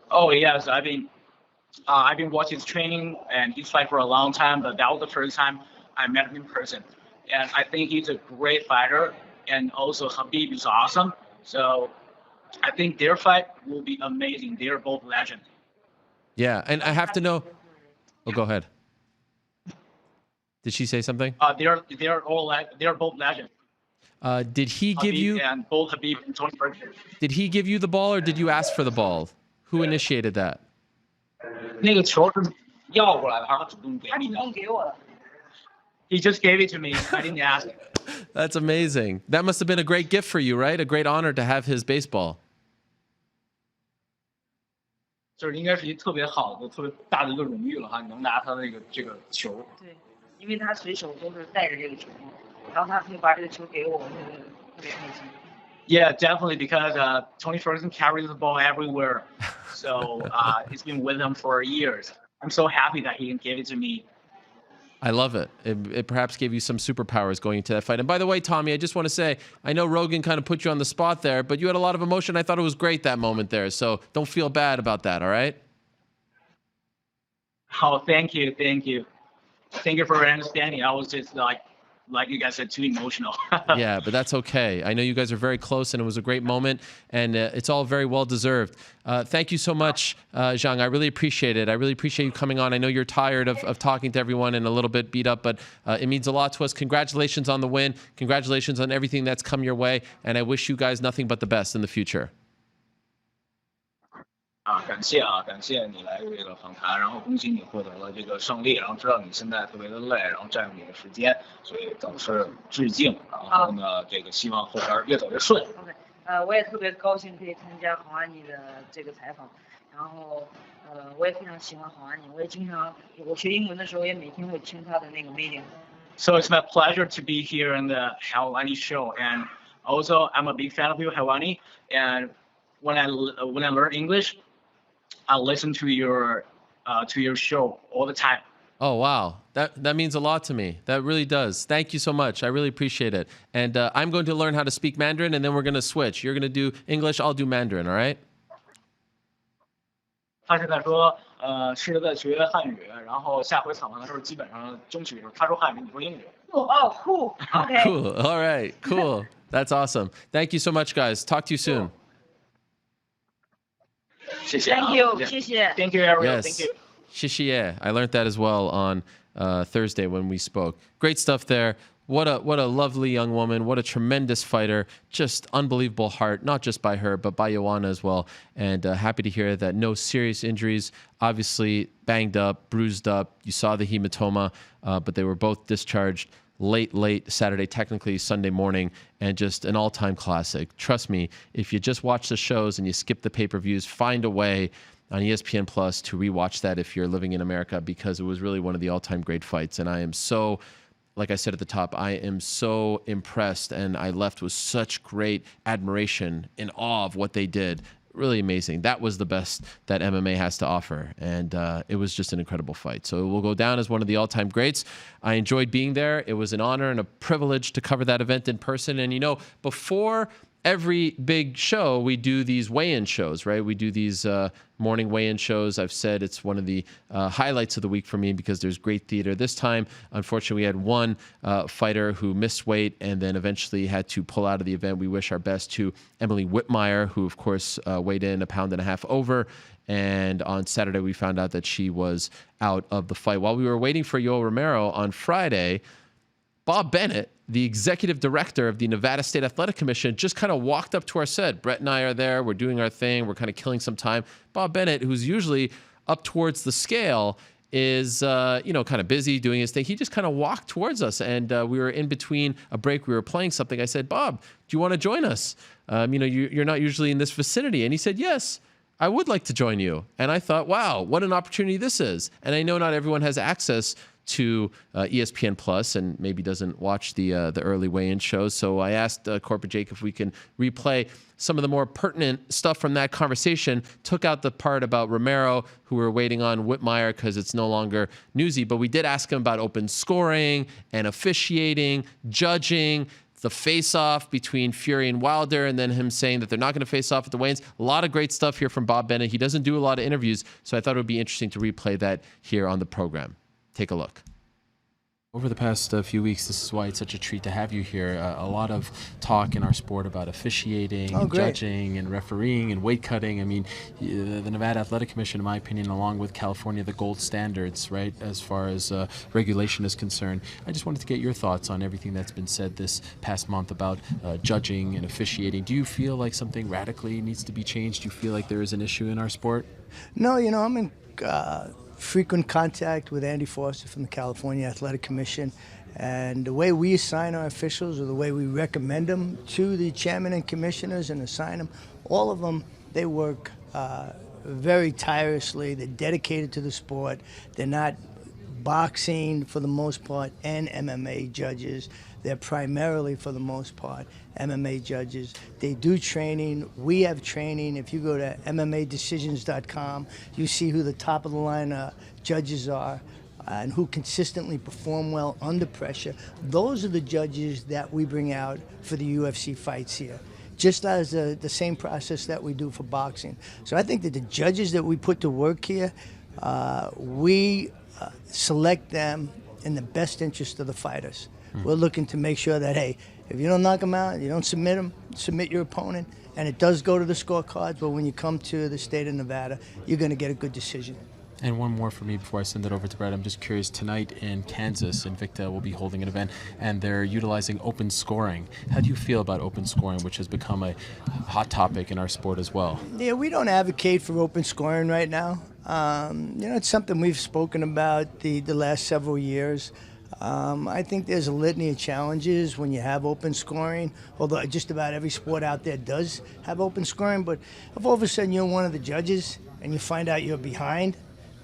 Oh yes, I've been watching his training and his fight for a long time, but that was the first time I met him in person. And I think he's a great fighter, and also Habib is awesome. So I think their fight will be amazing. They're both legends. Yeah, and I have to know. Oh, go ahead. Did she say something? They're both legends. Did he give you? And both Habib and Tony Ferguson. Did he give you the ball, or did you ask for the ball? Who initiated that? 那个球是要过来的，还是他主动给你的？他主动给我的。He just gave it to me. I didn't ask. That's amazing. That must have been a great gift for you, right? A great honor to have his baseball. 就是应该是一特别好的、特别大的一个荣誉了哈，你能拿他的这个球。对，因为他随手都是带着这个球嘛，然后他可以把这个球给我，我觉得特别开心。Yeah, definitely, because Tony Ferguson carries the ball everywhere. So it's been with him for years. I'm so happy that he can give it to me. I love it. It perhaps gave you some superpowers going into that fight. And by the way, Tommy, I just want to say, I know Rogan kind of put you on the spot there, but you had a lot of emotion. I thought it was great that moment there. So don't feel bad about that, all right? Oh, thank you. Thank you for understanding. I was just like you guys said, too emotional. Yeah, but that's okay. I know you guys are very close, and it was a great moment, and it's all very well deserved. Thank you so much, Zhang. I really appreciate it. I really appreciate you coming on. I know you're tired of talking to everyone and a little bit beat up, but it means a lot to us. Congratulations on the win. Congratulations on everything that's come your way, and I wish you guys nothing but the best in the future. 感谢你来这个访谈，然后恭喜你获得了这个胜利，然后知道你现在特别的累，然后占用你的时间，所以表示致敬。然后呢，这个希望后边越走越顺。OK，我也特别高兴可以参加黄安妮的这个采访，然后我也非常喜欢黄安妮，我学英文的时候也每天会听她的那个 meeting， So it's my pleasure to be here in the Helwani show, and also I'm a big fan of you, Helwani. And when I learn English, I listen to your show all the time. Oh, wow. That means a lot to me. That really does. Thank you so much. I really appreciate it. And I'm going to learn how to speak Mandarin, and then we're going to switch. You're going to do English, I'll do Mandarin, all right? 他现在说，是在学汉语，然后下回访谈的时候，基本上争取就是他说汉语，你说英语。Oh, cool. Okay. Cool. All right. Cool. That's awesome. Thank you so much, guys. Talk to you soon. Thank you. 谢谢. Thank you, Ariel. Yes. Thank you. 谢谢. I learned that as well on Thursday when we spoke. Great stuff there. What a lovely young woman. What a tremendous fighter. Just unbelievable heart, not just by her, but by Joanna as well. And happy to hear that no serious injuries. Obviously banged up, bruised up. You saw the hematoma, but they were both discharged late Saturday, technically Sunday morning, and just an all-time classic. Trust me, if you just watch the shows and you skip the pay-per-views, find a way on ESPN Plus to rewatch that if you're living in America, because it was really one of the all-time great fights. And I am so, like I said at the top, I am so impressed, and I left with such great admiration and awe of what they did. Really amazing. That was the best that MMA has to offer, and it was just an incredible fight. So it will go down as one of the all-time greats. I enjoyed being there. It was an honor and a privilege to cover that event in person. And, you know, before every big show, we do these weigh-in shows, right? We do these morning weigh-in shows. I've said it's one of the highlights of the week for me because there's great theater. This time, unfortunately, we had one fighter who missed weight and then eventually had to pull out of the event. We wish our best to Emily Whitmire, who, of course, weighed in 1.5 pounds over. And on Saturday, we found out that she was out of the fight. While we were waiting for Yoel Romero on Friday, Bob Bennett, the executive director of the Nevada State Athletic Commission, just kind of walked up to our set. Brett and I are there. We're doing our thing. We're kind of killing some time. Bob Bennett, who's usually up towards the scale, is, kind of busy doing his thing. He just kind of walked towards us, and we were in between a break. We were playing something. I said, Bob, do you want to join us? You're not usually in this vicinity. And he said, yes, I would like to join you. And I thought, wow, what an opportunity this is. And I know not everyone has access to ESPN Plus and maybe doesn't watch the early weigh-in shows. So I asked Corporate Jake if we can replay some of the more pertinent stuff from that conversation, took out the part about Romero, who we're waiting on, Whitmire, because it's no longer newsy. But we did ask him about open scoring and officiating, judging, the face-off between Fury and Wilder, and then him saying that they're not going to face off at the weigh-ins. A lot of great stuff here from Bob Bennett. He doesn't do a lot of interviews, so I thought it would be interesting to replay that here on the program. Take a look. Over the past few weeks, this is why it's such a treat to have you here. A lot of talk in our sport about officiating, and judging, and refereeing, and weight cutting. I mean, the Nevada Athletic Commission, in my opinion, along with California, the gold standards, right, as far as regulation is concerned. I just wanted to get your thoughts on everything that's been said this past month about judging and officiating. Do you feel like something radically needs to be changed? Do you feel like there is an issue in our sport? No, I'm in frequent contact with Andy Foster from the California Athletic Commission, and the way we assign our officials or the way we recommend them to the chairman and commissioners and assign them, all of them, they work very tirelessly. They're dedicated to the sport. They're not boxing for the most part and MMA judges. They're primarily, for the most part, MMA judges. They do training. We have training. If you go to MMAdecisions.com, you see who the top of the line judges are and who consistently perform well under pressure. Those are the judges that we bring out for the UFC fights here, just as the same process that we do for boxing. So I think that the judges that we put to work here, we select them in the best interest of the fighters. We're looking to make sure that, hey, if you don't knock them out, you don't submit them, submit your opponent, and it does go to the scorecards, but when you come to the state of Nevada, you're going to get a good decision. And one more for me before I send it over to Brett. I'm just curious, tonight in Kansas, Invicta will be holding an event, and they're utilizing open scoring. How do you feel about open scoring, which has become a hot topic in our sport as well? Yeah, we don't advocate for open scoring right now. It's something we've spoken about the last several years. I think there's a litany of challenges when you have open scoring, although just about every sport out there does have open scoring. But if all of a sudden you're one of the judges and you find out you're behind,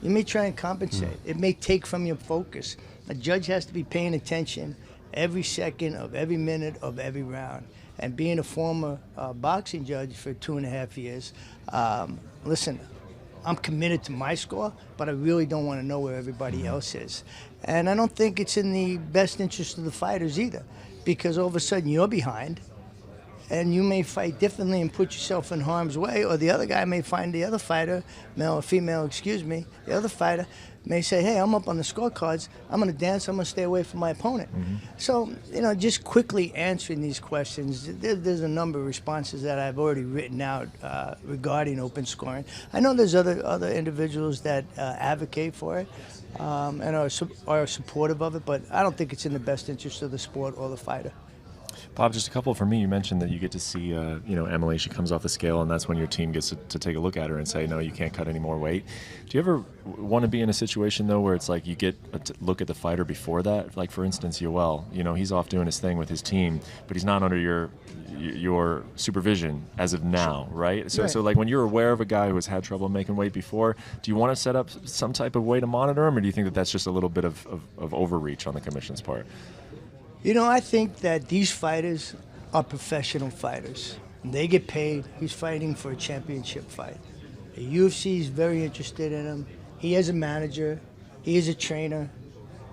you may try and compensate. It may take from your focus. A judge has to be paying attention every second of every minute of every round. And being a former boxing judge for 2.5 years, listen, I'm committed to my score, but I really don't want to know where everybody else is. And I don't think it's in the best interest of the fighters either, because all of a sudden you're behind, and you may fight differently and put yourself in harm's way, or the other guy may find the other fighter, male or female, excuse me, the other fighter may say, hey, I'm up on the scorecards, I'm going to dance, I'm going to stay away from my opponent. So, just quickly answering these questions, there's a number of responses that I've already written out regarding open scoring. I know there's other individuals that advocate for it and are supportive of it, but I don't think it's in the best interest of the sport or the fighter. Bob, just a couple for me. You mentioned that you get to see, Emily, she comes off the scale, and that's when your team gets to take a look at her and say, no, you can't cut any more weight. Do you ever want to be in a situation, though, where it's like you get a look at the fighter before that? Like, for instance, Yoel, he's off doing his thing with his team, but he's not under your supervision as of now, right? So like when you're aware of a guy who has had trouble making weight before, do you want to set up some type of way to monitor him, or do you think that that's just a little bit of overreach on the commission's part? I think that these fighters are professional fighters. They get paid. He's fighting for a championship fight. The UFC is very interested in him. He is a manager. He is a trainer.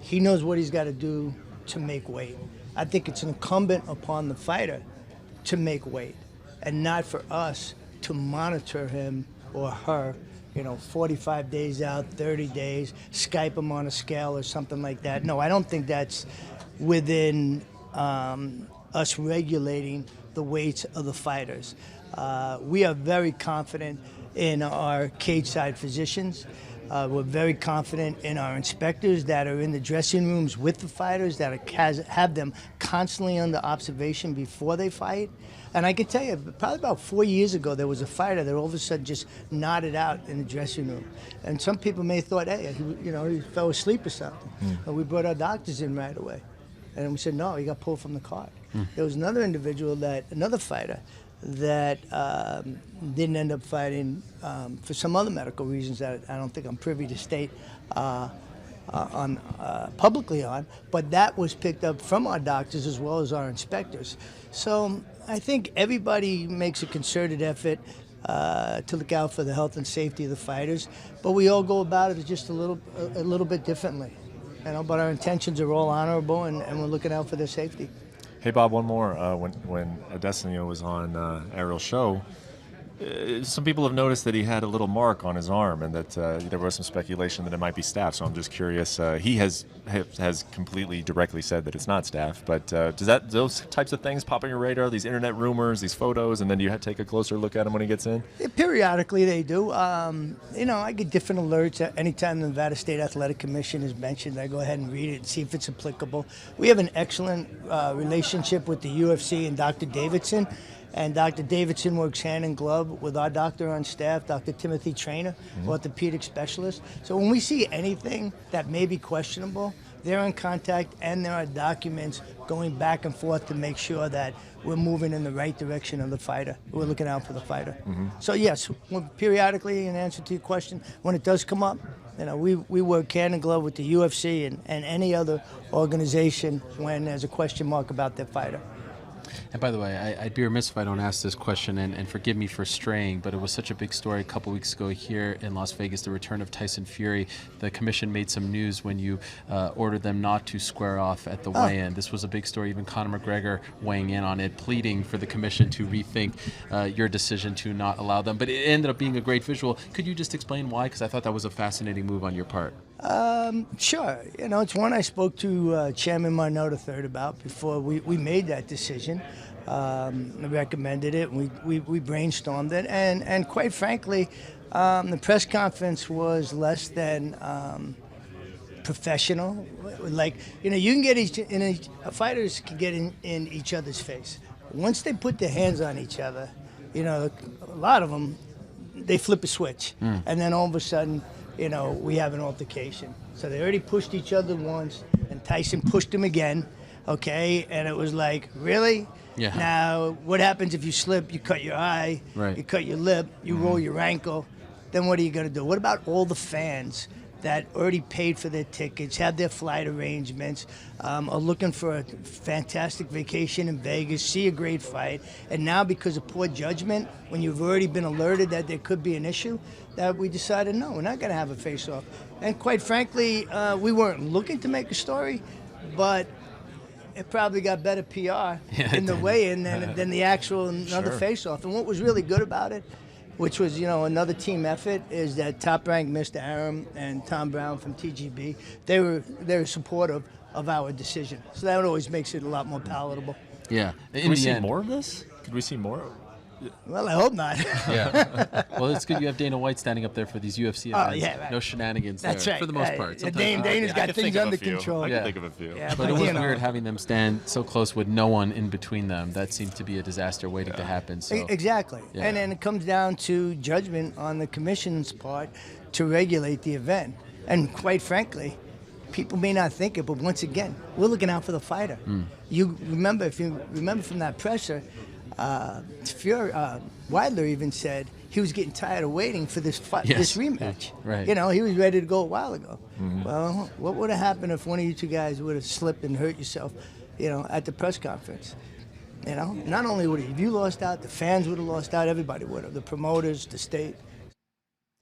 He knows what he's got to do to make weight. I think it's incumbent upon the fighter to make weight, and not for us to monitor him or her 45 days out, 30 days, Skype him on a scale or something like that. No, I don't think that's within us regulating the weights of the fighters. We are very confident in our cage-side physicians. We're very confident in our inspectors that are in the dressing rooms with the fighters, that have them constantly under observation before they fight. And I can tell you, probably about 4 years ago, there was a fighter that all of a sudden just nodded out in the dressing room. And some people may have thought, hey, he fell asleep or something. But we brought our doctors in right away. And we said, no, he got pulled from the card. There was another another fighter that didn't end up fighting for some other medical reasons that I don't think I'm privy to state publicly on, but that was picked up from our doctors as well as our inspectors. So I think everybody makes a concerted effort to look out for the health and safety of the fighters, but we all go about it just a little bit differently. But our intentions are all honorable, and we're looking out for their safety. Hey, Bob, one more. When Adesanya was on Ariel's show, some people have noticed that he had a little mark on his arm, and that there was some speculation that it might be staph. So I'm just curious. He has completely directly said that it's not staph. But does those types of things pop on your radar? These internet rumors, these photos, and then do you take a closer look at him when he gets in? Yeah, periodically they do. I get different alerts anytime the Nevada State Athletic Commission is mentioned. I go ahead and read it and see if it's applicable. We have an excellent relationship with the UFC and Dr. Davidson. And Dr. Davidson works hand in glove with our doctor on staff, Dr. Timothy Trainer, orthopedic specialist. So when we see anything that may be questionable, they're in contact, and there are documents going back and forth to make sure that we're moving in the right direction of the fighter. We're looking out for the fighter. So yes, periodically, in answer to your question, when it does come up, we work hand in glove with the UFC and any other organization when there's a question mark about their fighter. And by the way, I'd be remiss if I don't ask this question, and forgive me for straying, but it was such a big story a couple weeks ago here in Las Vegas, the return of Tyson Fury. The commission made some news when you ordered them not to square off at the weigh-in. This was a big story, even Conor McGregor weighing in on it, pleading for the commission to rethink your decision to not allow them. But it ended up being a great visual. Could you just explain why? Because I thought that was a fascinating move on your part. Sure. It's one I spoke to Chairman Marnot III about before we made that decision. I recommended it. We brainstormed it, and quite frankly, the press conference was less than professional. Like you can get fighters can get in each other's face. Once they put their hands on each other, a lot of them they flip a switch, and then all of a sudden, we have an altercation. So they already pushed each other once, and Tyson pushed him again, okay? And it was like, really? Yeah. Now, what happens if you slip, you cut your eye, you cut your lip, you roll your ankle, then what are you going to do? What about all the fans that already paid for their tickets, have their flight arrangements, are looking for a fantastic vacation in Vegas, see a great fight, and now because of poor judgment, when you've already been alerted that there could be an issue, that we decided, no, we're not going to have a face-off. And quite frankly, we weren't looking to make a story, but it probably got better PR in the weigh-in than the actual another face-off. And what was really good about it, which was, another team effort, is that top-ranked Mr. Arum and Tom Brown from TGB, they were supportive of our decision. So that always makes it a lot more palatable. Yeah. Could we see more of this? Could we see more? Well, I hope not. Yeah. Well, it's good you have Dana White standing up there for these UFC events. Oh, yeah, right. No shenanigans That's there, right. for the most part. Dana's got things under control. I can think of a few. Yeah, but it was weird having them stand so close with no one in between them. That seemed to be a disaster waiting to happen. So. Exactly. Yeah. And then it comes down to judgment on the commission's part to regulate the event. And quite frankly, people may not think it, but once again, we're looking out for the fighter. If you remember from that presser, Weili even said he was getting tired of waiting for this this rematch. Right. He was ready to go a while ago. Well, what would have happened if one of you two guys would have slipped and hurt yourself, at the press conference? Not only would have you lost out, the fans would have lost out, everybody would have, the promoters, the state.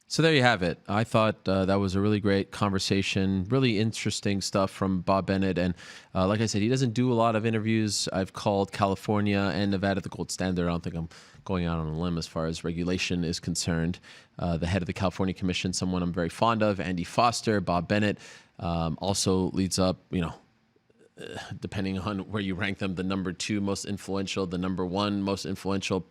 So there you have it. I thought that was a really great conversation, really interesting stuff from Bob Bennett. And like I said, he doesn't do a lot of interviews. I've called California and Nevada the gold standard. I don't think I'm going out on a limb as far as regulation is concerned. The head of the California Commission, someone I'm very fond of, Andy Foster. Bob Bennett also leads up, depending on where you rank them, the number 2 most influential, the number 1 most influential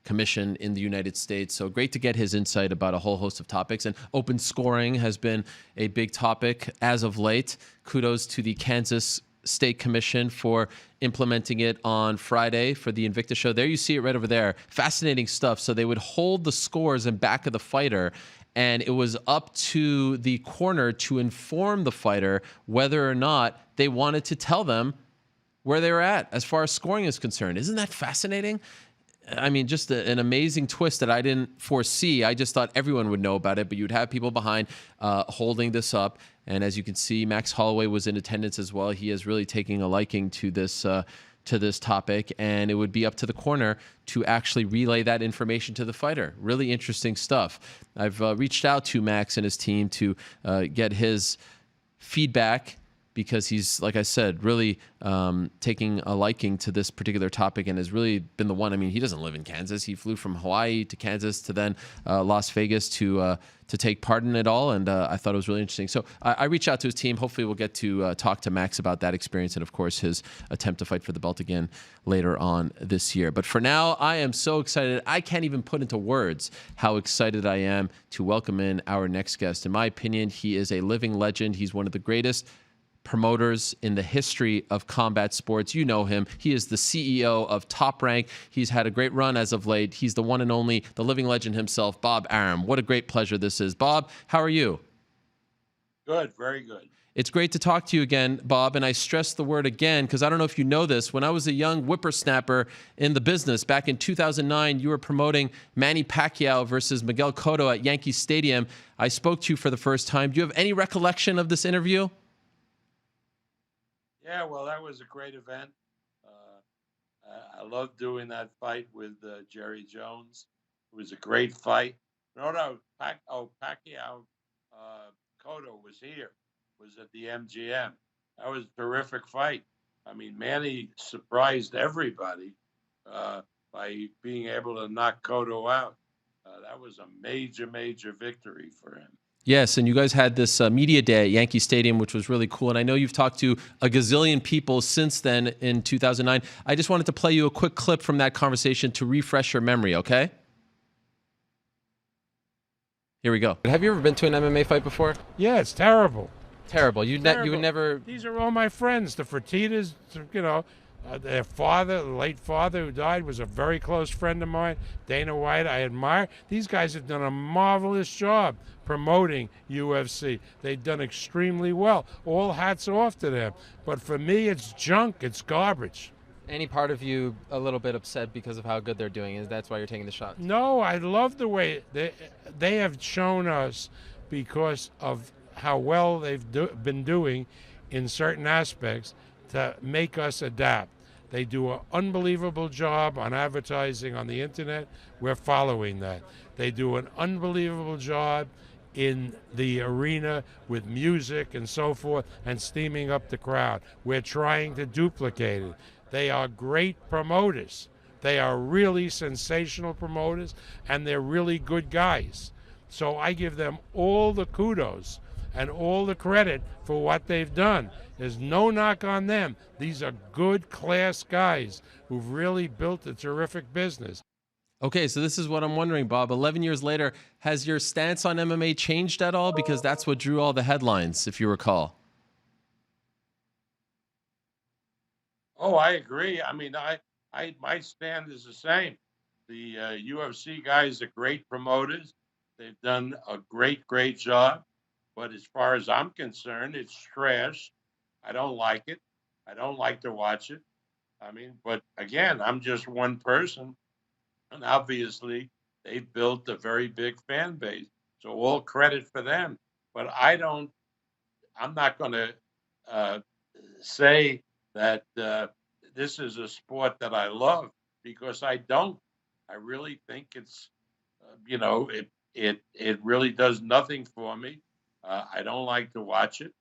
commission in the United States. So great to get his insight about a whole host of topics. And open scoring has been a big topic as of late. Kudos to the Kansas State Commission for implementing it on Friday for the Invicta show. There you see it right over there. Fascinating stuff. So they would hold the scores in back of the fighter, and it was up to the corner to inform the fighter whether or not they wanted to tell them where they were at as far as scoring is concerned. Isn't that fascinating? I mean, just an amazing twist that I didn't foresee. I just thought everyone would know about it, but you'd have people behind holding this up. And as you can see, Max Holloway was in attendance as well. He is really taking a liking to this topic, and it would be up to the corner to actually relay that information to the fighter. Really interesting stuff. I've reached out to Max and his team to get his feedback, because he's, like I said, really taking a liking to this particular topic and has really been the one. I mean, he doesn't live in Kansas. He flew from Hawaii to Kansas to then Las Vegas to take part in it all, and I thought it was really interesting. So I reached out to his team. Hopefully we'll get to talk to Max about that experience and, of course, his attempt to fight for the belt again later on this year. But for now, I am so excited. I can't even put into words how excited I am to welcome in our next guest. In my opinion, he is a living legend. He's one of the greatest promoters in the history of combat sports. You know him. He is the CEO of Top Rank. He's had a great run as of late. He's the one and only, the living legend himself, Bob Arum. What a great pleasure this is. Bob, how are you? Good, very good. It's great to talk to you again, Bob, and I stress the word again because I don't know if you know this. When I was a young whippersnapper in the business back in 2009, you were promoting Manny Pacquiao versus Miguel Cotto at Yankee Stadium. I spoke to you for the first time. Do you have any recollection of this interview? Yeah, well, that was a great event. I loved doing that fight with Jerry Jones. It was a great fight. Pacquiao Cotto was here, was at the MGM. That was a terrific fight. I mean, Manny surprised everybody by being able to knock Cotto out. That was a major, major victory for him. Yes, and you guys had this media day at Yankee Stadium, which was really cool. And I know you've talked to a gazillion people since then in 2009. I just wanted to play you a quick clip from that conversation to refresh your memory, okay? Here we go. Have you ever been to an MMA fight before? Yeah, it's terrible. Terrible. You would never... These are all my friends. The Fertittas, their father, the late father who died, was a very close friend of mine. Dana White, I admire. These guys have done a marvelous job promoting UFC. They've done extremely well. All hats off to them. But for me, it's junk. It's garbage. Any part of you a little bit upset because of how good they're doing? Is that's why you're taking the shot? No, I love the way they have shown us, because of how well they've been doing in certain aspects to make us adapt. They do an unbelievable job on advertising on the internet. We're following that. They do an unbelievable job in the arena with music and so forth and steaming up the crowd. We're trying to duplicate it. They are great promoters. They are really sensational promoters, and they're really good guys. So I give them all the kudos and all the credit for what they've done. There's no knock on them. These are good class guys who've really built a terrific business. Okay, so this is what I'm wondering, Bob. 11 years later, has your stance on MMA changed at all? Because that's what drew all the headlines, if you recall. Oh, I agree. I mean, my stand is the same. The UFC guys are great promoters. They've done a great job. But as far as I'm concerned, it's trash. I don't like it. I don't like to watch it. I mean, but again, I'm just one person. And obviously, they've built a very big fan base. So all credit for them. But I'm not going to say that this is a sport that I love, because I don't. I really think it's, it really does nothing for me. I don't like to watch it.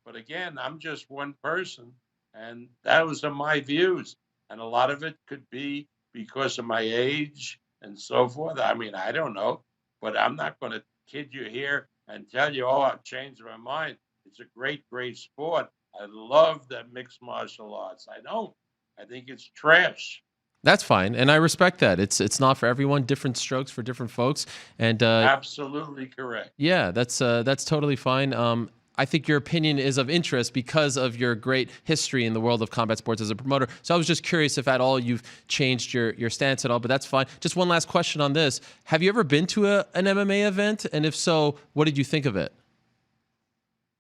But again, I'm just one person, and those are my views. And a lot of it could be because of my age and so forth. I mean, I don't know, but I'm not going to kid you here and tell you, oh, I've changed my mind. It's a great sport. I love the mixed martial arts. I don't. I think it's trash. That's fine, and I respect that. It's not for everyone. Different strokes for different folks, and Absolutely correct. yeah, that's totally fine. I think your opinion is of interest because of your great history in the world of combat sports as a promoter. So I was just curious if at all you've changed your stance at all, but that's fine. Just one last question on this. Have you ever been to an MMA event? And if so, what did you think of it?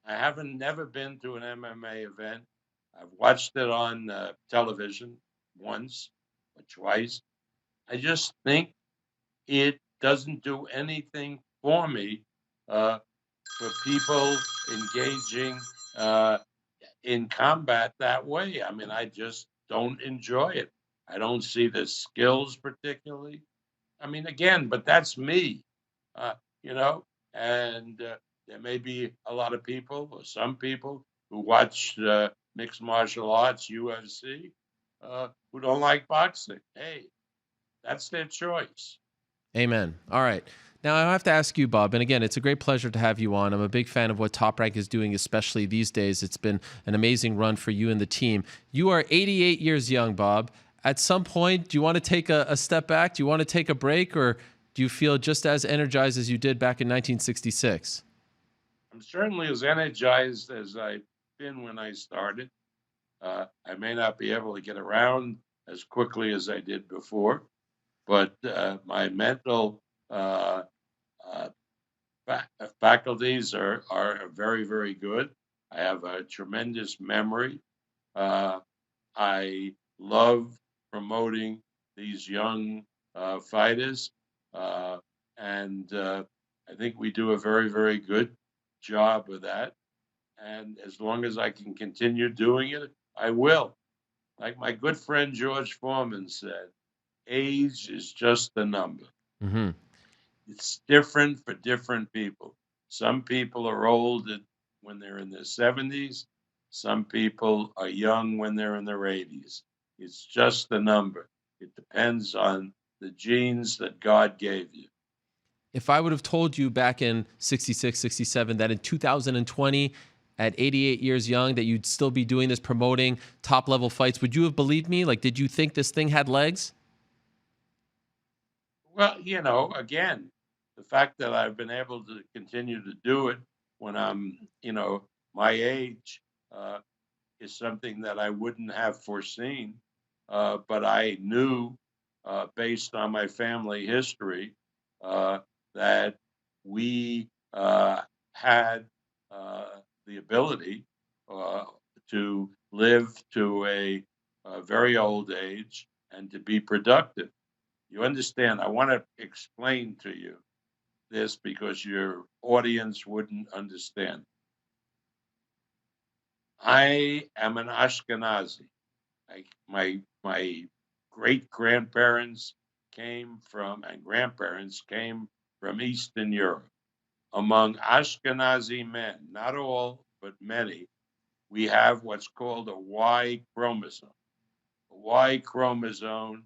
I haven't never been to an MMA event. I've watched it on television once or twice. I just think it doesn't do anything for me, for people engaging in combat that way. I mean, I just don't enjoy it. I don't see the skills particularly. I mean, again, but that's me, uh, you know, and there may be a lot of people or some people who watch mixed martial arts, UFC, who don't like boxing. Hey, that's their choice. Amen. All right. Now, I have to ask you, Bob, and again, it's a great pleasure to have you on. I'm a big fan of what Top Rank is doing, especially these days. It's been an amazing run for you and the team. You are 88 years young, Bob. At some point, do you want to take a step back? Do you want to take a break? Or do you feel just as energized as you did back in 1966? I'm certainly as energized as I've been when I started. I may not be able to get around as quickly as I did before, but my mental faculties are very good. I have a tremendous memory. I love promoting these young fighters, and I think we do a very good job of that. And as long as I can continue doing it, I will. Like my good friend George Foreman said, age is just a number. Mm-hmm. It's different for different people. Some people are old when they're in their 70s. Some people are young when they're in their 80s. It's just a number. It depends on the genes that God gave you. If I would have told you back in 66, 67, that in 2020, at 88 years young, that you'd still be doing this, promoting top-level fights, would you have believed me? Like, did you think this thing had legs? Well, again, the fact that I've been able to continue to do it when I'm, my age, is something that I wouldn't have foreseen. But I knew, based on my family history, that we had the ability to live to a very old age and to be productive. You understand? I want to explain to you this because your audience wouldn't understand. I am an Ashkenazi. My great grandparents came from, and grandparents came from Eastern Europe. Among Ashkenazi men, not all, but many, we have what's called a Y chromosome. A Y chromosome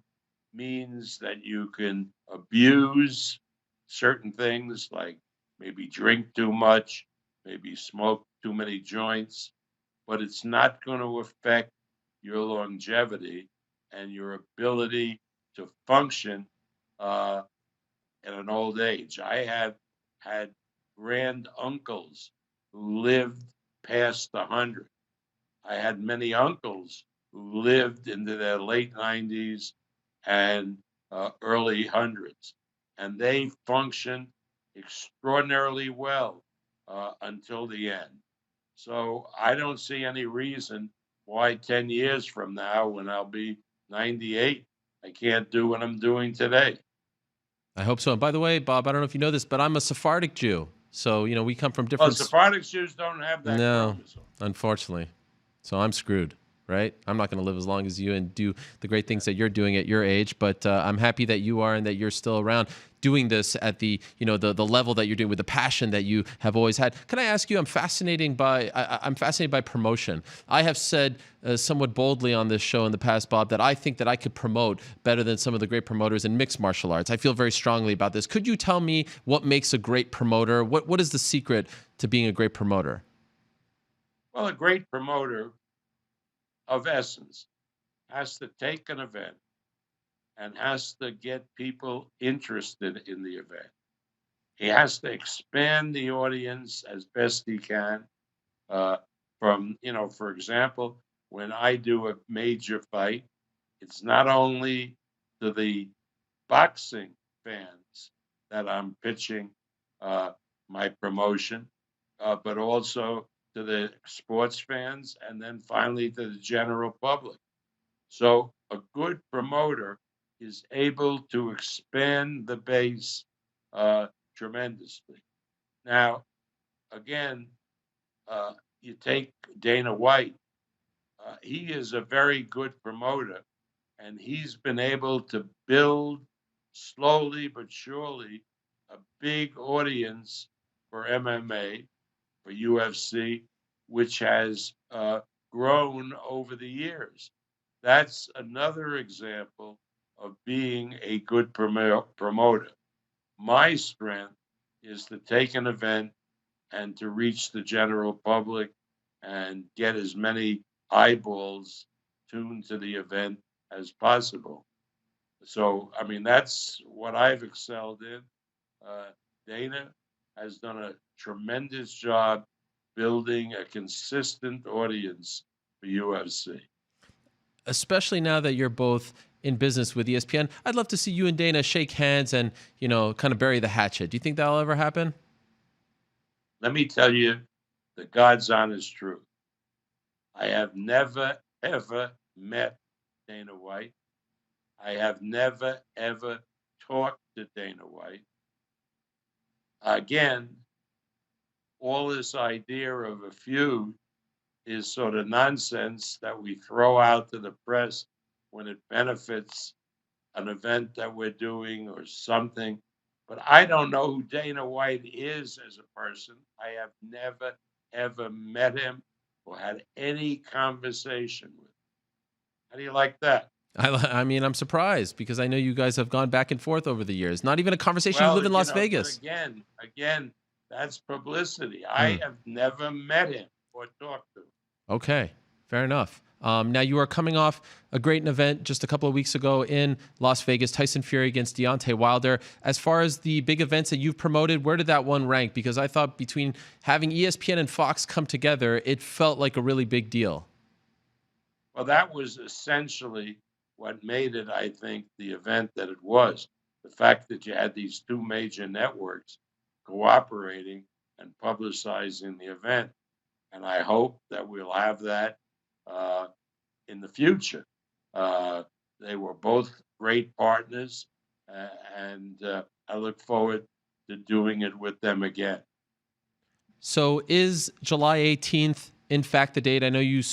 means that you can abuse certain things like maybe drink too much, maybe smoke too many joints, but it's not going to affect your longevity and your ability to function uh, at an old age. I have had grand uncles who lived past 100. I had many uncles who lived into their late 90s and early hundreds, and they functioned extraordinarily well until the end. So I don't see any reason why 10 years from now, when I'll be 98, I can't do what I'm doing today. I hope so. And by the way, Bob, I don't know if you know this, but I'm a Sephardic Jew. So, we come from Well, different... Sephardic Jews don't have that No, chromosome. unfortunately. So I'm screwed, right? I'm not going to live as long as you and do the great things that you're doing at your age, but I'm happy that you are and that you're still around doing this at the level that you're doing with the passion that you have always had. Can I ask you, I'm fascinated by promotion. I have said somewhat boldly on this show in the past, Bob, that I think that I could promote better than some of the great promoters in mixed martial arts. I feel very strongly about this. Could you tell me what makes a great promoter? What is the secret to being a great promoter? Well, a great promoter of essence has to take an event and has to get people interested in the event. He has to expand the audience as best he can. For example, when I do a major fight, it's not only to the boxing fans that I'm pitching my promotion, but also to the sports fans and then finally to the general public. So a good promoter is able to expand the base tremendously. Now, again, you take Dana White. He is a very good promoter, and he's been able to build slowly but surely a big audience for MMA, for UFC, which has grown over the years. That's another example of being a good promoter. My strength is to take an event and to reach the general public and get as many eyeballs tuned to the event as possible. So, I mean, that's what I've excelled in. Dana has done a tremendous job building a consistent audience for UFC. Especially now that you're both in business with ESPN, I'd love to see you and Dana shake hands and, kind of bury the hatchet. Do you think that'll ever happen? Let me tell you the God's honest truth. I have never, ever met Dana White. I have never, ever talked to Dana White. Again, all this idea of a feud is sort of nonsense that we throw out to the press when it benefits an event that we're doing or something. But I don't know who Dana White is as a person. I have never, ever met him or had any conversation with him. How do you like that? I mean, I'm surprised because I know you guys have gone back and forth over the years. Not even a conversation. You live in Las Vegas. Again, that's publicity. I have never met him or talked to him. Okay, fair enough. Now, you are coming off a great event just a couple of weeks ago in Las Vegas, Tyson Fury against Deontay Wilder. As far as the big events that you've promoted, where did that one rank? Because I thought between having ESPN and Fox come together, it felt like a really big deal. Well, that was essentially what made it, I think, the event that it was. The fact that you had these two major networks cooperating and publicizing the event. And I hope that we'll have that in the future. They were both great partners, and I look forward to doing it with them again. So is July 18th in fact the date? I know you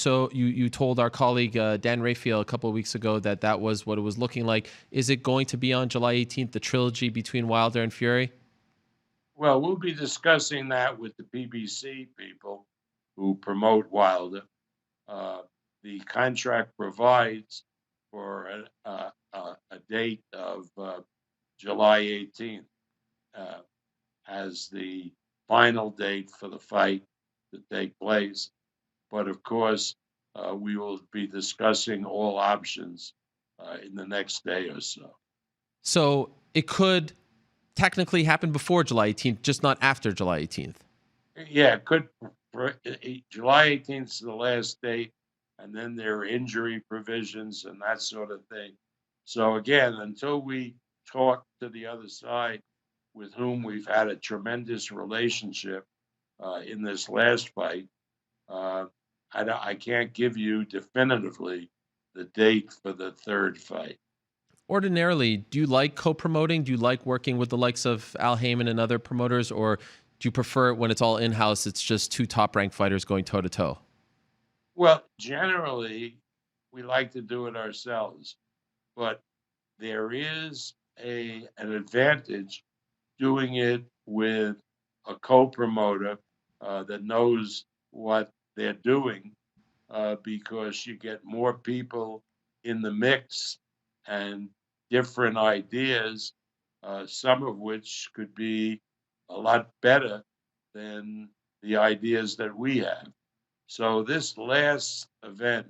told our colleague Dan Raphael a couple of weeks ago that that was what it was looking like. Is it going to be on July 18th, the trilogy between Wilder and Fury? Well, we'll be discussing that with the PBC people who promote Wilder. The contract provides for a date of July 18th as the final date for the fight to take place. But of course, we will be discussing all options in the next day or so. So it could technically happen before July 18th, just not after July 18th. Yeah, it could. July 18th is the last date, and then there are injury provisions and that sort of thing. So again, until we talk to the other side, with whom we've had a tremendous relationship in this last fight, I can't give you definitively the date for the third fight. Ordinarily, do you like co-promoting? Do you like working with the likes of Al Heyman and other promoters, or do you prefer it when it's all in-house, it's just two top-ranked fighters going toe-to-toe? Well, generally, we like to do it ourselves, but there is an advantage doing it with a co-promoter that knows what they're doing, because you get more people in the mix and different ideas, some of which could be a lot better than the ideas that we have. So this last event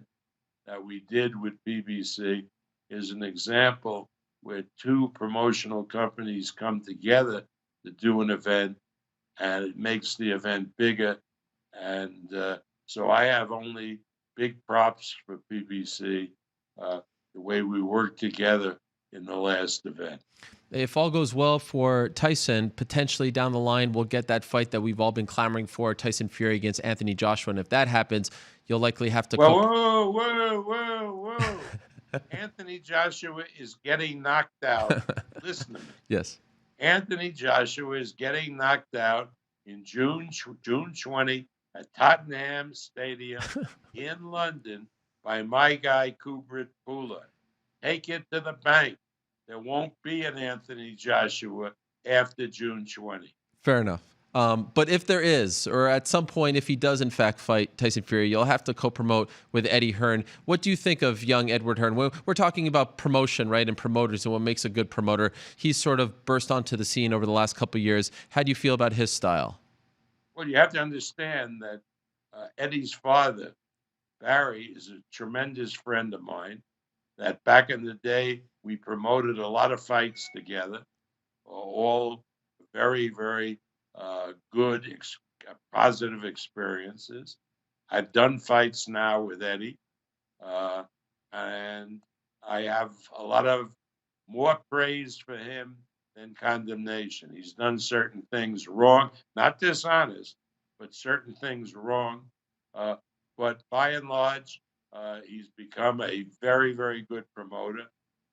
that we did with BBC is an example where two promotional companies come together to do an event, and it makes the event bigger. And so I have only big props for BBC, the way we worked together in the last event. If all goes well for Tyson, potentially down the line, we'll get that fight that we've all been clamoring for, Tyson Fury against Anthony Joshua. And if that happens, you'll likely have to... Whoa. Anthony Joshua is getting knocked out. Listen to me. Yes. Anthony Joshua is getting knocked out in June 20 at Tottenham Stadium in London by my guy, Kubrat Pulla. Take it to the bank. There won't be an Anthony Joshua after June 20. Fair enough. But if there is, or at some point, if he does in fact fight Tyson Fury, you'll have to co-promote with Eddie Hearn. What do you think of young Edward Hearn? We're talking about promotion, right, and promoters and what makes a good promoter. He's sort of burst onto the scene over the last couple of years. How do you feel about his style? Well, you have to understand that Eddie's father, Barry, is a tremendous friend of mine, that back in the day, we promoted a lot of fights together, all very, very good, positive experiences. I've done fights now with Eddie, and I have a lot of more praise for him than condemnation. He's done certain things wrong, not dishonest, but certain things wrong. But by and large, he's become a very, very good promoter,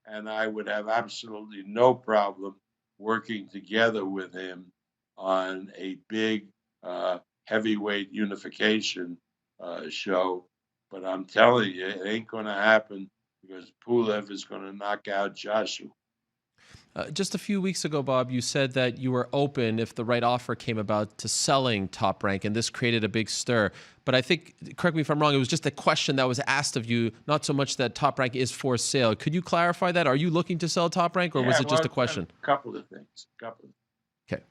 and I would have absolutely no problem working together with him on a big heavyweight unification show. But I'm telling you, it ain't going to happen because Pulev is going to knock out Joshua. Just a few weeks ago, Bob, you said that you were open, if the right offer came about, to selling Top Rank, and this created a big stir. But I think, correct me if I'm wrong, it was just a question that was asked of you, not so much that Top Rank is for sale. Could you clarify that? Are you looking to sell Top Rank, or was it just a question? A couple of things. Okay.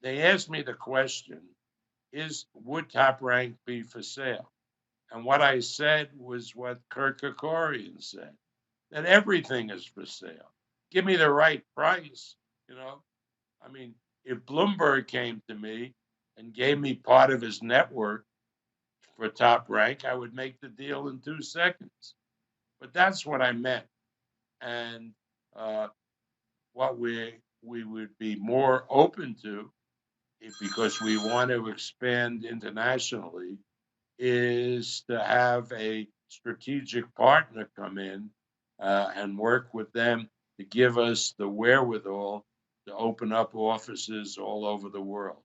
They asked me the question, would Top Rank be for sale? And what I said was what Kurt Kerkorian said, that everything is for sale. Give me the right price, you know. I mean, if Bloomberg came to me and gave me part of his network for Top Rank, I would make the deal in 2 seconds. But that's what I meant. And what we would be more open to, because we want to expand internationally, is to have a strategic partner come in and work with them to give us the wherewithal to open up offices all over the world.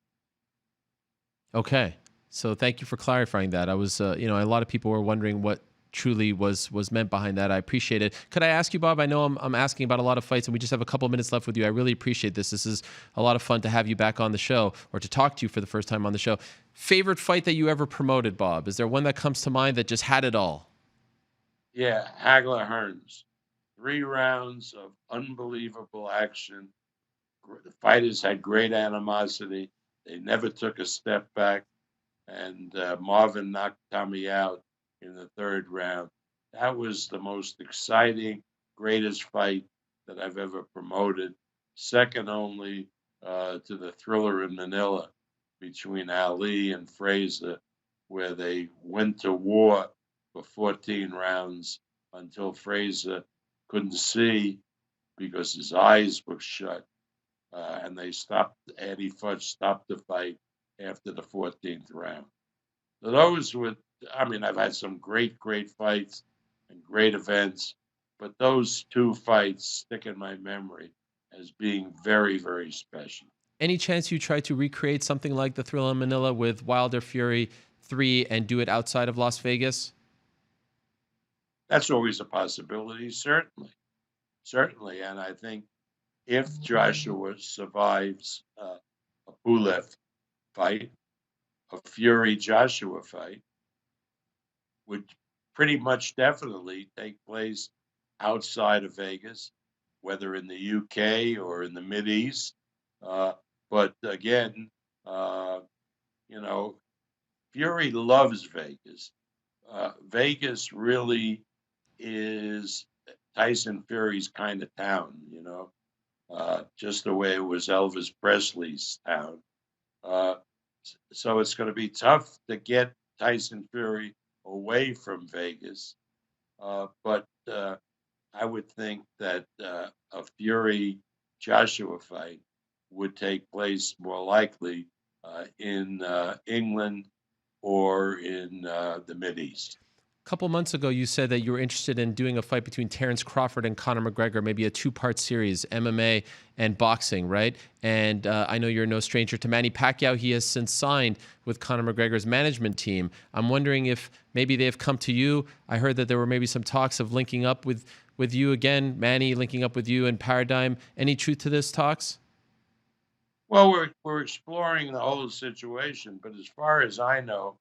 Okay. So thank you for clarifying that. I was, a lot of people were wondering what truly was meant behind that. I appreciate it. Could I ask you, Bob? I know I'm asking about a lot of fights, and we just have a couple minutes left with you. I really appreciate this. This is a lot of fun to have you back on the show, or to talk to you for the first time on the show. Favorite fight that you ever promoted, Bob? Is there one that comes to mind that just had it all? Yeah, Hagler Hearns. 3 rounds of unbelievable action. The fighters had great animosity. They never took a step back. And Marvin knocked Tommy out in the 3rd round. That was the most exciting, greatest fight that I've ever promoted, second only to the Thriller in Manila between Ali and Frazier, where they went to war for 14 rounds until Frazier couldn't see because his eyes were shut. And they stopped, Eddie Fudge stopped the fight after the 14th round. So those were, I've had some great fights and great events, but those 2 fights stick in my memory as being very, very special. Any chance you try to recreate something like the Thriller in Manila with Wilder Fury 3 and do it outside of Las Vegas? That's always a possibility, certainly. Certainly. And I think if Joshua survives a Pulev fight, a Fury-Joshua fight, would pretty much definitely take place outside of Vegas, whether in the UK or in the Mideast. But again, Fury loves Vegas. Vegas really is Tyson Fury's kind of town, just the way it was Elvis Presley's town. So it's going to be tough to get Tyson Fury away from Vegas. But I would think that a Fury-Joshua fight would take place more likely in England or in the Mideast. A couple months ago, you said that you were interested in doing a fight between Terrence Crawford and Conor McGregor, maybe a 2-part series, MMA and boxing, right? And I know you're no stranger to Manny Pacquiao. He has since signed with Conor McGregor's management team. I'm wondering if maybe they have come to you. I heard that there were maybe some talks of linking up with you again, Manny linking up with you and Paradigm. Any truth to this talks? Well, we're exploring the whole situation, but as far as I know,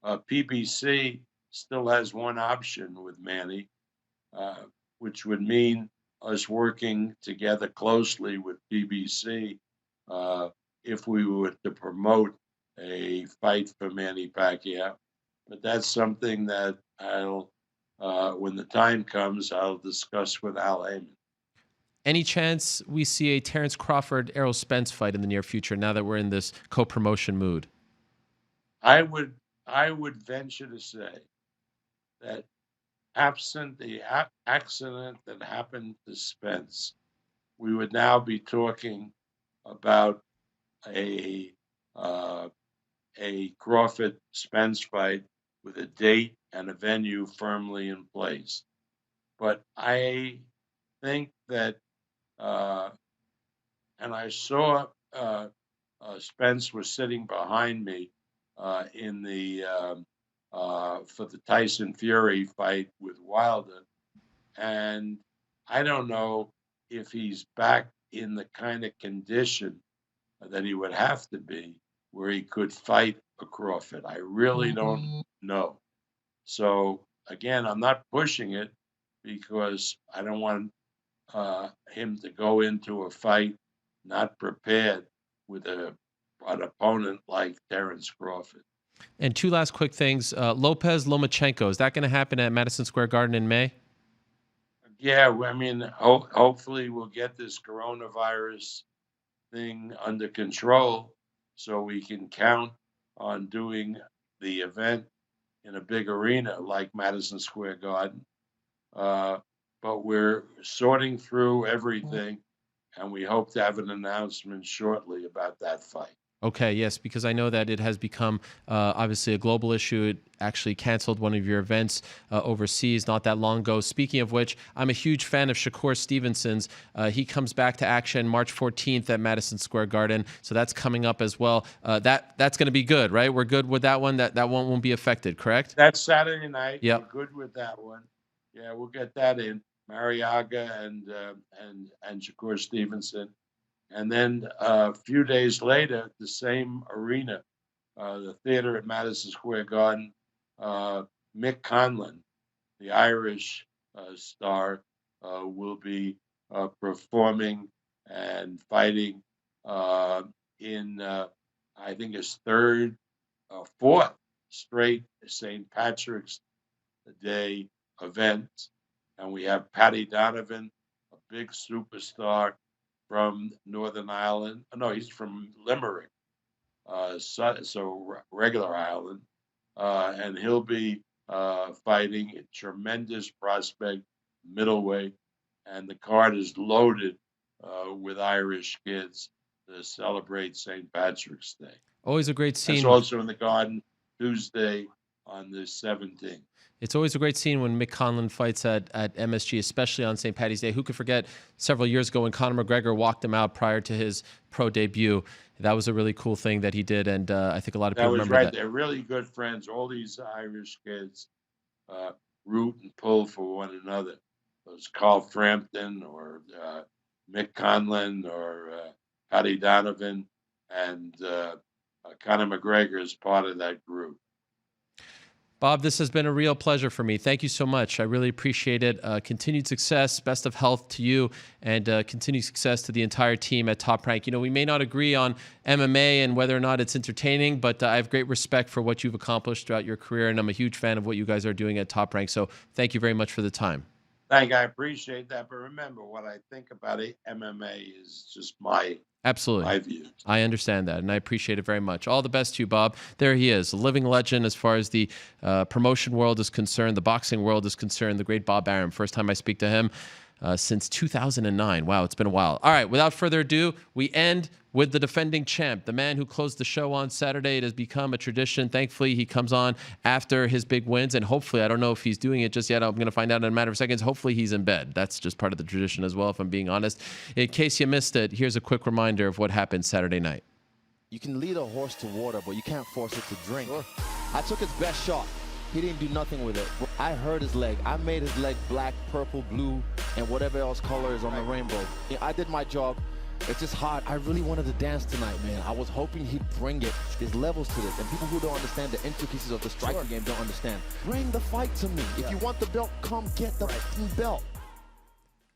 PBC still has one option with Manny, which would mean us working together closely with PBC if we were to promote a fight for Manny Pacquiao. But that's something that I'll, when the time comes, I'll discuss with Al Heyman. Any chance we see a Terrence Crawford Errol Spence fight in the near future now that we're in this co-promotion mood? I would venture to say that absent the accident that happened to Spence, we would now be talking about a Crawford Spence fight with a date and a venue firmly in place. But I think that, and I saw Spence was sitting behind me in the for the Tyson Fury fight with Wilder, and I don't know if he's back in the kind of condition that he would have to be where he could fight a Crawford. I really don't know. So again, I'm not pushing it because I don't want him to go into a fight not prepared with an opponent like Terrence Crawford. And 2 last quick things. Lopez Lomachenko, is that going to happen at Madison Square Garden in May? Yeah, hopefully we'll get this coronavirus thing under control so we can count on doing the event in a big arena like Madison Square Garden. But we're sorting through everything, and we hope to have an announcement shortly about that fight. Okay, yes, because I know that it has become obviously a global issue. It actually canceled one of your events overseas not that long ago. Speaking of which, I'm a huge fan of Shakur Stevenson's. He comes back to action March 14th at Madison Square Garden, so that's coming up as well. That's going to be good, right? We're good with that one. That one won't be affected, correct? That's Saturday night. Yep. We're good with that one. Yeah, we'll get that in. Mariaga and Shakur Stevenson. And then a few days later, the same arena, the theater at Madison Square Garden, Mick Conlan, the Irish star, will be performing and fighting in, I think, his fourth straight St. Patrick's Day event. And we have Paddy Donovan, a big superstar from Northern Ireland. No, he's from Limerick, so regular Ireland. And he'll be fighting a tremendous prospect middleweight. And the card is loaded with Irish kids to celebrate St. Patrick's Day. Always a great scene. It's also in the Garden Tuesday on the 17th. It's always a great scene when Mick Conlan fights at MSG, especially on St. Paddy's Day. Who could forget several years ago when Conor McGregor walked him out prior to his pro debut? That was a really cool thing that he did, and I think a lot of people remember that. They're really good friends. All these Irish kids root and pull for one another. There's Carl Frampton or Mick Conlan or Paddy Donovan, and Conor McGregor is part of that group. Bob, this has been a real pleasure for me. Thank you so much. I really appreciate it. Continued success, best of health to you, and continued success to the entire team at Top Rank. You know, we may not agree on MMA and whether or not it's entertaining, but I have great respect for what you've accomplished throughout your career, and I'm a huge fan of what you guys are doing at Top Rank. So thank you very much for the time. I appreciate that, but remember, what I think about MMA is just my views. I understand that, and I appreciate it very much. All the best to you, Bob. There he is, a living legend as far as the promotion world is concerned, the boxing world is concerned, the great Bob Arum. First time I speak to him since 2009. Wow, it's been a while. All right, without further ado, we end with the defending champ, the man who closed the show on Saturday. It has become a tradition. Thankfully, he comes on after his big wins, and hopefully, I don't know if he's doing it just yet. I'm going to find out in a matter of seconds. Hopefully, he's in bed. That's just part of the tradition as well, if I'm being honest. In case you missed it, here's a quick reminder of what happened Saturday night. You can lead a horse to water, but you can't force it to drink. I took his best shot. He didn't do nothing with it. I hurt his leg. I made his leg black, purple, blue, and whatever else color is on the rainbow. I did my job. It's just hard. I really wanted to dance tonight, man. I was hoping he'd bring it. There's levels to this, and people who don't understand the intricacies of the striking game don't understand. Bring the fight to me. If you want the belt, come get the belt.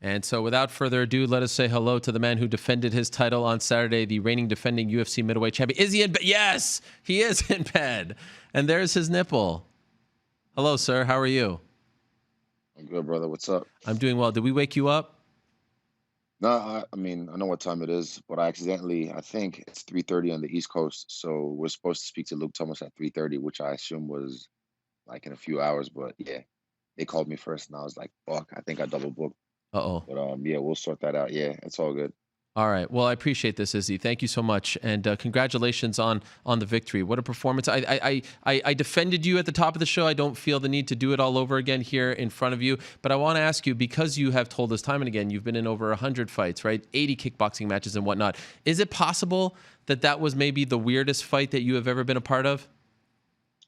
And so without further ado, let us say hello to the man who defended his title on Saturday, the reigning defending UFC middleweight champion. Is he in bed? Yes, he is in bed. And there's his nipple. Hello, sir. How are you? I'm good, brother. What's up? I'm doing well. Did we wake you up? No, I mean, I know what time it is, but I think it's 3:30 on the East Coast. So we're supposed to speak to Luke Thomas at 3:30, which I assume was like in a few hours. But yeah, they called me first, and I was like, fuck, I think I double booked. Uh-oh. But yeah, we'll sort that out. Yeah, it's all good. All right. Well, I appreciate this, Izzy. Thank you so much, and congratulations on the victory. What a performance! I defended you at the top of the show. I don't feel the need to do it all over again here in front of you. But I want to ask you, because you have told us time and again, you've been in over 100 fights, right? 80 kickboxing matches and whatnot. Is it possible that was maybe the weirdest fight that you have ever been a part of?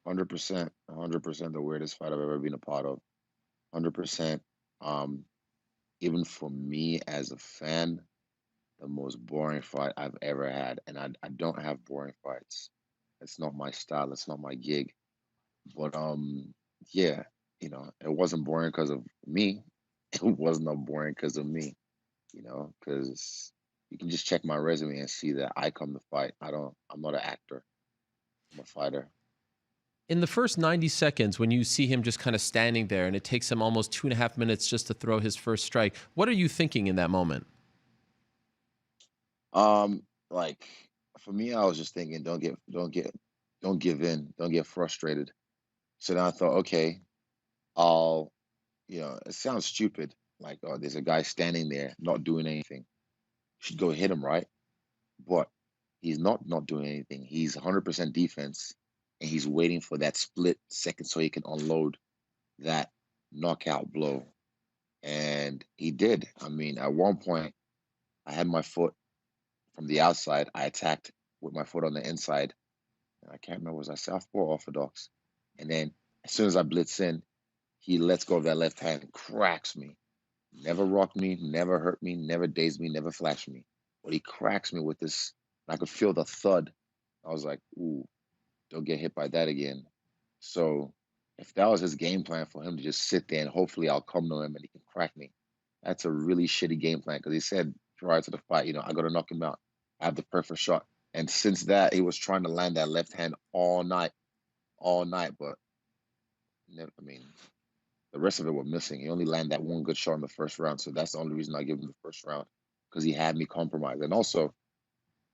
100%, 100% the weirdest fight I've ever been a part of. 100%. Even for me as a fan, the most boring fight I've ever had. And I don't have boring fights. It's not my style. It's not my gig. But yeah, it wasn't boring because of me. It was not boring because of me, because you can just check my resume and see that I come to fight. I'm not an actor. I'm a fighter. In the first 90 seconds, when you see him just kind of standing there and it takes him almost 2.5 minutes just to throw his first strike, what are you thinking in that moment? Like for me, I was just thinking, don't give in, don't get frustrated. So then I thought, okay, it sounds stupid. Like, oh, there's a guy standing there not doing anything. You should go hit him, right? But He's not doing anything. He's 100% defense, and he's waiting for that split second so he can unload that knockout blow. And he did. I mean, at one point, I had my foot from the outside. I attacked with my foot on the inside. I can't remember, was I southpaw or orthodox? And then as soon as I blitz in, he lets go of that left hand and cracks me. Never rocked me, never hurt me, never dazed me, never flashed me. But he cracks me with this. I could feel the thud. I was like, ooh, don't get hit by that again. So if that was his game plan for him to just sit there and hopefully I'll come to him and he can crack me, that's a really shitty game plan because he said prior to the fight, I got to knock him out. I have the perfect shot. And since that, he was trying to land that left hand all night. But I mean, the rest of it were missing. He only landed that one good shot in the first round. So that's the only reason I give him the first round because he had me compromised. And also,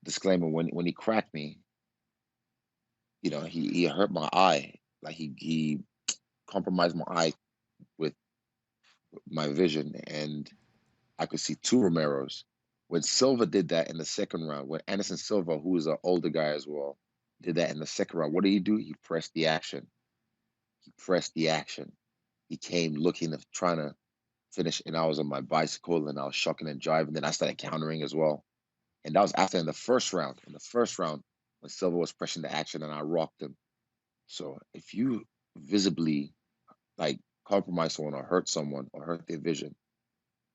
disclaimer, when he cracked me, he hurt my eye. Like he compromised my eye with my vision, and I could see two Romeros. When Silva did that in the second round, when Anderson Silva, who is an older guy as well, did that in the second round, what did he do? He pressed the action. He came looking, trying to finish, and I was on my bicycle, and I was shucking and driving. Then I started countering as well. And that was after in the first round. In the first round, when Silva was pressing the action, and I rocked him. So if you visibly compromise someone or hurt someone or hurt their vision,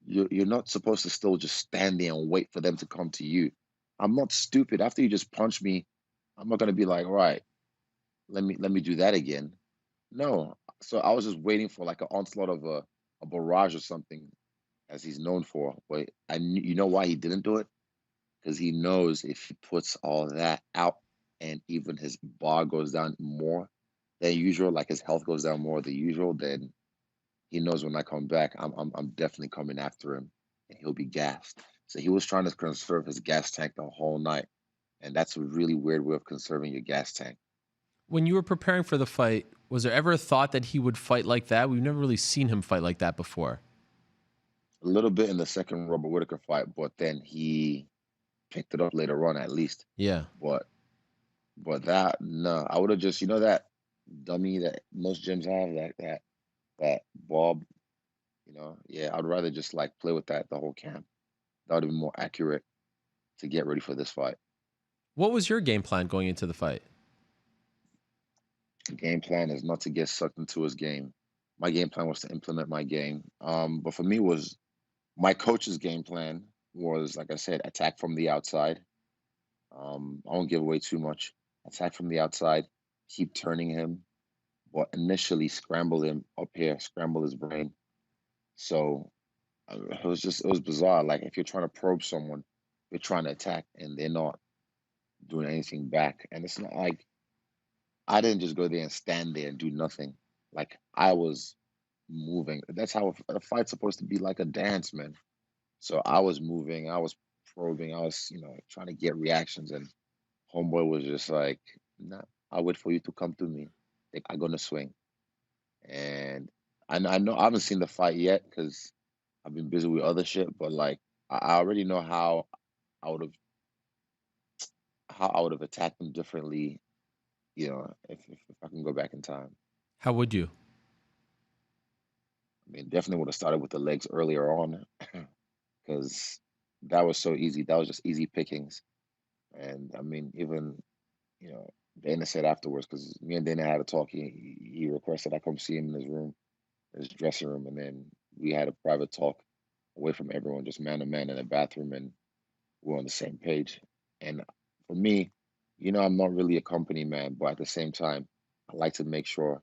you're not supposed to still just stand there and wait for them to come to you. I'm not stupid. After you just punch me, I'm not gonna be like, all right, let me do that again. No. So I was just waiting for like an onslaught of a barrage or something, as he's known for. But you know why he didn't do it? Because he knows if he puts all that out and even his bar goes down more than usual, like his health goes down more than usual, then he knows when I come back, I'm definitely coming after him and he'll be gassed. So he was trying to conserve his gas tank the whole night. And that's a really weird way of conserving your gas tank. When you were preparing for the fight, was there ever a thought that he would fight like that? We've never really seen him fight like that before. A little bit in the second Robert Whitaker fight, but then he picked it up later on at least. Yeah. But that, no, I would have just, that dummy that most gyms have, that Bob, yeah, I'd rather just play with that the whole camp. That would have been more accurate to get ready for this fight. What was your game plan going into the fight? The game plan is not to get sucked into his game. My game plan was to implement my game. But for me was my coach's game plan was, like I said, attack from the outside. I won't give away too much. Attack from the outside, keep turning him, but initially scramble him up here, scramble his brain. So it was bizarre. Like if you're trying to probe someone, you're trying to attack and they're not doing anything back. And it's not like I didn't just go there and stand there and do nothing. Like I was moving. That's how a fight's supposed to be, like a dance, man. So I was moving, I was probing, I was, trying to get reactions. And homeboy was just like, nah, I'll wait for you to come to me. Like, I'm gonna swing. And I know I haven't seen the fight yet because I've been busy with other shit, but I already know how I would have attacked him differently, if I can go back in time. How would you? I mean, definitely would have started with the legs earlier on because that was so easy. That was just easy pickings. And I mean, even, Dana said afterwards, because me and Dana had a talk, he requested I come see him in his room, his dressing room, and then we had a private talk away from everyone, just man to man in the bathroom, and we're on the same page. And for me, I'm not really a company man, but at the same time, I like to make sure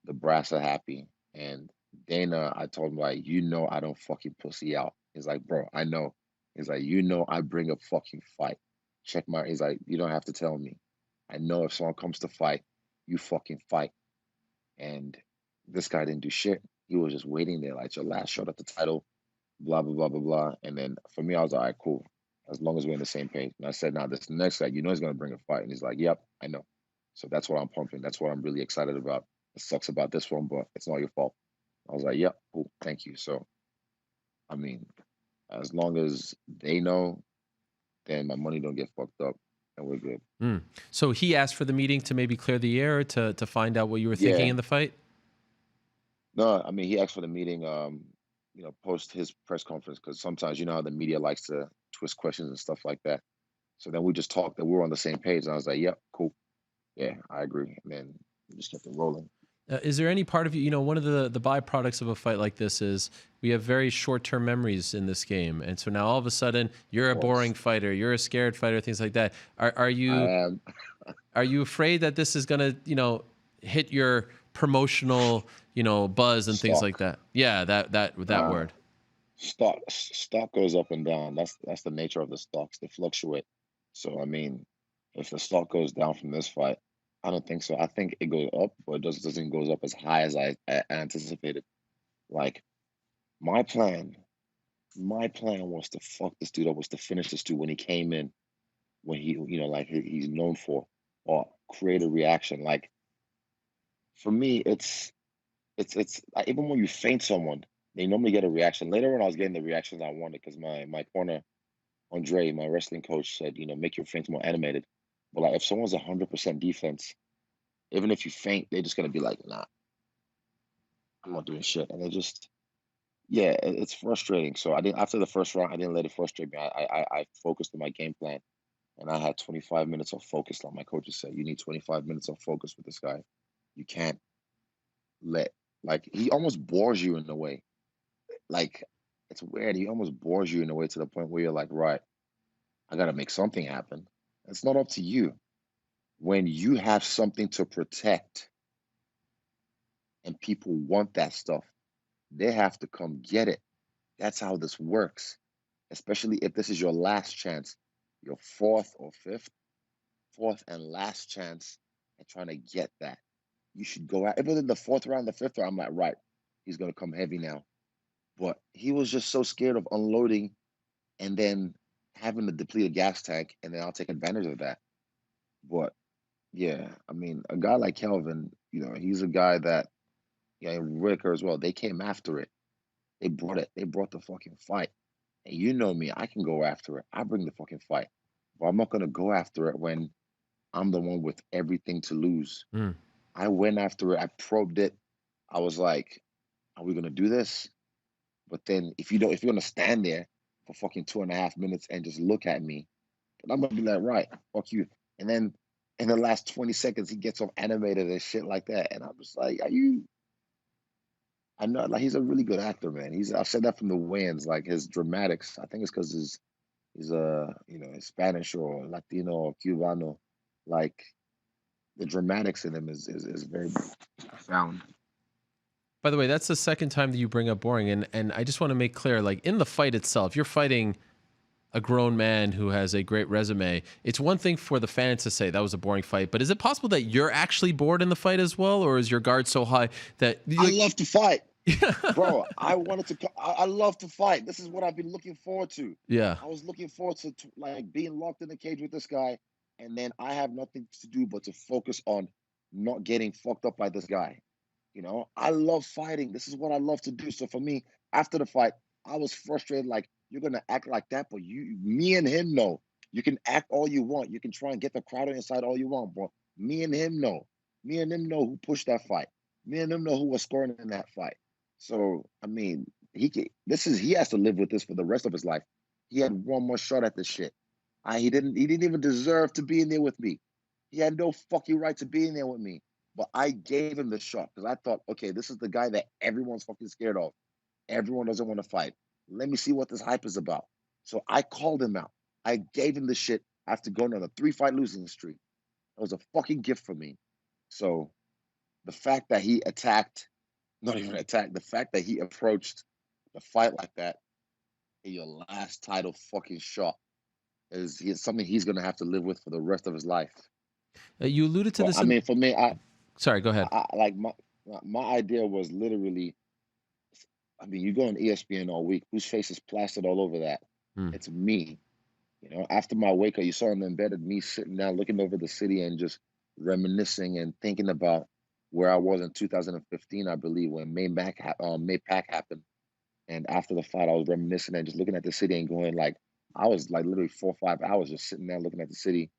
the brass are happy. And Dana, I told him, I don't fucking pussy out. He's like, bro, I know. He's like, I bring a fucking fight. He's like, you don't have to tell me. I know if someone comes to fight, you fucking fight. And this guy didn't do shit. He was just waiting there, like your last shot at the title, blah, blah, blah, blah, blah. And then for me, I was like, all right, cool. As long as we're on the same page. And I said, now this next guy, he's going to bring a fight. And he's like, yep, I know. So that's what I'm pumping. That's what I'm really excited about. It sucks about this one, but it's not your fault. I was like, yep, cool, thank you. So, I mean, as long as they know, then my money don't get fucked up. and we're good. So he asked for the meeting to maybe clear the air to find out what you were thinking Yeah. in the fight? No, I mean, he asked for the meeting, post his press conference, because sometimes you know how the media likes to twist questions and stuff like that. So then we just talked and we were on the same page, and I was like, "Yep, cool, yeah, I agree." And then we just kept it rolling. Is there any part of you, one of the byproducts of a fight like this is we have very short-term memories in this game. And so now all of a sudden you're a boring fighter, you're a scared fighter, things like that. Are you I am. Are you afraid that this is going to, hit your promotional, buzz and things like that? Yeah, that word. Stock goes up and down. That's the nature of the stocks. They fluctuate. So I mean, if the stock goes down from this fight, I don't think so. I think it goes up, but it just doesn't goes up as high as I anticipated. Like my plan was to fuck this dude up, was to finish this dude when he came in, when he's known for, or create a reaction. Like for me, it's even when you feint someone, they normally get a reaction. Later on, I was getting the reactions I wanted because my corner, Andre, my wrestling coach, said, make your feints more animated. But like if someone's 100% defense, even if you feint, they're just gonna be like, nah, I'm not doing shit. And it's frustrating. So I didn't after the first round, I didn't let it frustrate me. I focused on my game plan, and I had 25 minutes of focus. Like my coaches said, you need 25 minutes of focus with this guy. You can't he almost bores you in a way. Like it's weird. He almost bores you in a way to the point where you're like, right, I gotta make something happen. It's not up to you. When you have something to protect and people want that stuff, they have to come get it. That's how this works. Especially if this is your last chance, your fourth and last chance at trying to get that. You should go out. Even in the fourth round, the fifth round, I'm like, right, he's gonna come heavy now. But he was just so scared of unloading and then having to deplete a gas tank, and then I'll take advantage of that. But yeah, I mean, a guy like Kelvin, he's a guy that, and Ricker as well, they came after it. They brought it. They brought the fucking fight. And you know me, I can go after it. I bring the fucking fight. But I'm not going to go after it when I'm the one with everything to lose. I went after it. I probed it. I was like, are we going to do this? But then if you're going to stand there for fucking 2.5 minutes and just look at me, I'm going to be like, right, fuck you. And then in the last 20 seconds, he gets off animated and shit like that. And I'm just like, are you? I know, like, he's a really good actor, man. I've said that from the weigh-ins, like his dramatics. I think it's because he's Spanish or Latino or Cubano. Like the dramatics in him is very profound. By the way, that's the second time that you bring up boring, and I just want to make clear, like in the fight itself, you're fighting a grown man who has a great resume. It's one thing for the fans to say that was a boring fight, but is it possible that you're actually bored in the fight as well, or is your guard so high that I love to fight, bro? I love to fight. This is what I've been looking forward to. Yeah, I was looking forward to like being locked in the cage with this guy, and then I have nothing to do but to focus on not getting fucked up by this guy. I love fighting. This is what I love to do. So for me, after the fight, I was frustrated. Like, you're gonna act like that, but me and him know. You can act all you want. You can try and get the crowd inside all you want, but me and him know. Me and him know who pushed that fight. Me and him know who was scoring in that fight. So I mean, he has to live with this for the rest of his life. He had one more shot at this shit. He didn't even deserve to be in there with me. He had no fucking right to be in there with me. But I gave him the shot because I thought, okay, this is the guy that everyone's fucking scared of. Everyone doesn't want to fight. Let me see what this hype is about. So I called him out. I gave him the shit after going on a 3-fight losing streak. It was a fucking gift for me. So the fact that he the fact that he approached the fight like that in your last title fucking shot is something he's going to have to live with for the rest of his life. You alluded to this. I mean, for me, sorry, go ahead. My idea was literally, I mean, you go on ESPN all week, whose face is plastered all over that? It's me. After my wake up, you saw in the embedded me sitting down, looking over the city and just reminiscing and thinking about where I was in 2015, I believe, when May Pack happened. And after the fight, I was reminiscing and just looking at the city and going, like, I was like literally 4 or 5 hours just sitting there looking at the city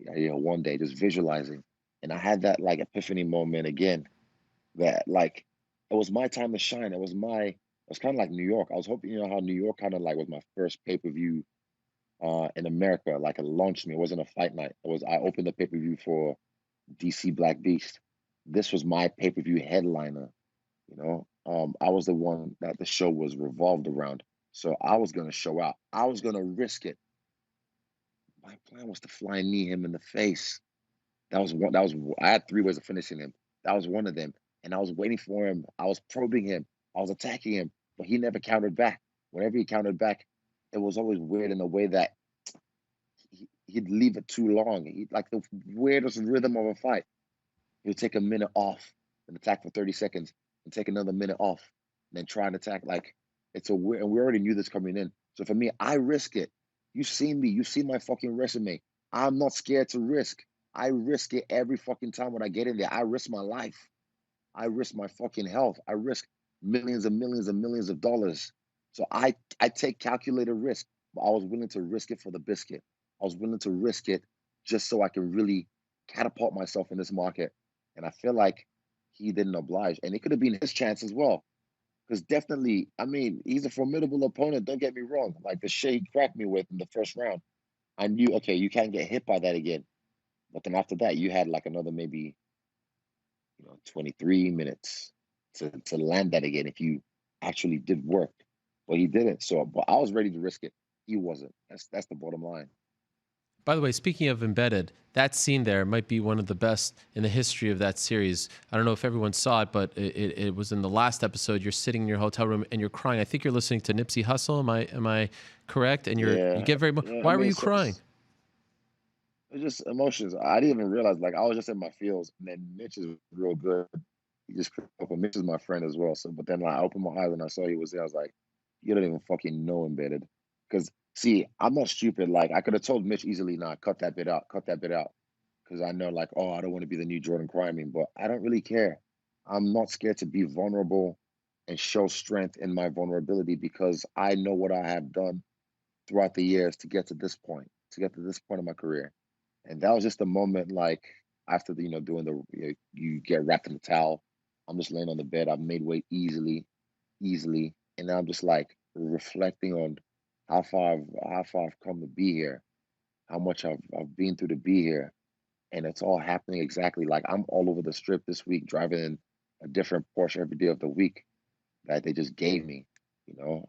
one day, just visualizing. And I had that like epiphany moment again that like it was my time to shine. It was kind of like New York. I was hoping, how New York kind of like was my first pay-per-view in America. Like it launched me. It wasn't a fight night. I opened the pay-per-view for DC Black Beast. This was my pay-per-view headliner. I was the one that the show was revolved around. So I was gonna show out. I was gonna risk it. My plan was to flying knee him in the face. That was one. I had 3 ways of finishing him. That was one of them. And I was waiting for him. I was probing him. I was attacking him, but he never countered back. Whenever he countered back, it was always weird in a way that he'd leave it too long. Like the weirdest rhythm of a fight. He would take a minute off and attack for 30 seconds and take another minute off and then try and attack. Like it's a weird, and we already knew this coming in. So for me, I risk it. You've seen me. You've seen my fucking resume. I'm not scared to risk. I risk it every fucking time when I get in there. I risk my life. I risk my fucking health. I risk millions and millions and millions of dollars. So I take calculated risk, but I was willing to risk it for the biscuit. I was willing to risk it just so I can really catapult myself in this market. And I feel like he didn't oblige. And it could have been his chance as well. Because definitely, I mean, he's a formidable opponent. Don't get me wrong. Like the shit he cracked me with in the first round, I knew, okay, you can't get hit by that again. But then after that, you had like another maybe 23 minutes to land that again if you actually did work. But he didn't. So, but I was ready to risk it. He wasn't. That's the bottom line. By the way, speaking of embedded, that scene there might be one of the best in the history of that series. I don't know if everyone saw it, but it was in the last episode. You're sitting in your hotel room and you're crying. I think you're listening to Nipsey Hussle. Am I correct? And you get very. Why were you crying? It's just emotions. I didn't even realize. Like I was just in my feels. And then Mitch is real good. He just opened. Mitch is my friend as well. So, but then I opened my eyes and I saw he was there. I was like, you don't even fucking know embedded. Because see, I'm not stupid. Like I could have told Mitch easily, nah, cut that bit out. Because I know, like, oh, I don't want to be the new Jordan Criming, but I don't really care. I'm not scared to be vulnerable and show strength in my vulnerability because I know what I have done throughout the years to get to this point, in my career. And that was just a moment, like after the, doing you get wrapped in the towel. I'm just laying on the bed. I've made weight easily, and now I'm just like reflecting on how far I've come to be here, how much I've been through to be here, and it's all happening exactly like I'm all over the strip this week, driving in a different Porsche every day of the week that they just gave me.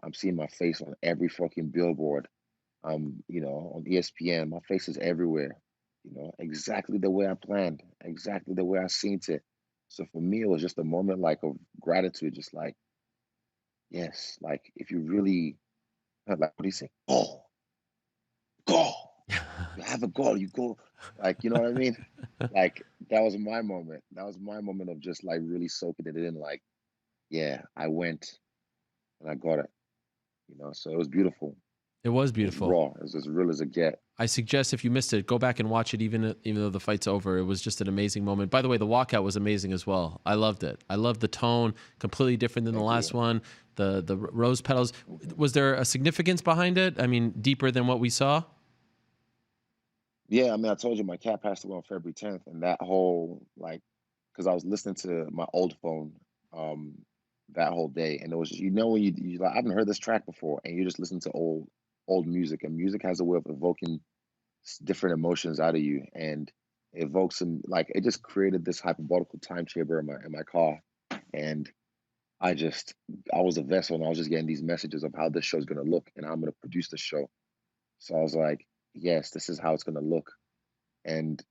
I'm seeing my face on every fucking billboard. On ESPN, my face is everywhere. Exactly the way I planned, exactly the way I seen it. So for me, it was just a moment like of gratitude, just like, yes, like if you really, like, what do you say? Go. You have a goal, you go. Like, you know what I mean? Like that was my moment. That was my moment of just like really soaking it in. Like, yeah, I went and I got it. So it was beautiful. It was beautiful. It was raw. It was as real as it get. I suggest if you missed it, go back and watch it, even though the fight's over. It was just an amazing moment. By the way, the walkout was amazing as well. I loved it. I loved the tone, completely different than the last one. The rose petals. Was there a significance behind it? I mean, deeper than what we saw? Yeah, I mean, I told you my cat passed away on February 10th, and that whole because I was listening to my old phone that whole day, and it was just, when you like, I haven't heard this track before, and you just listen to old music, and music has a way of evoking different emotions out of you, and it evokes some it just created this hyperbolical time chamber in my car, and I was a vessel, and I was just getting these messages of how this show's gonna look, and I'm gonna produce the show. So I was like, yes, this is how it's gonna look, and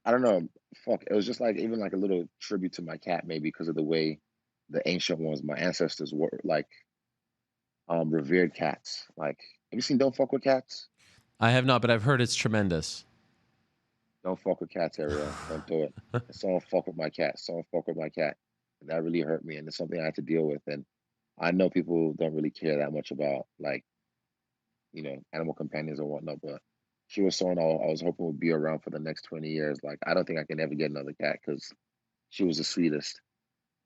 I don't know, fuck, it was just like even like a little tribute to my cat, maybe because of the way the ancient ones, my ancestors were revered cats. Like, have you seen Don't Fuck with Cats? I have not, but I've heard it's tremendous. Don't fuck with cats, Ariel. Don't do it. Someone fuck with my cat. And that really hurt me, and it's something I had to deal with. And I know people don't really care that much about animal companions or whatnot, but she was someone I was hoping would be around for the next 20 years. Like, I don't think I can ever get another cat because she was the sweetest.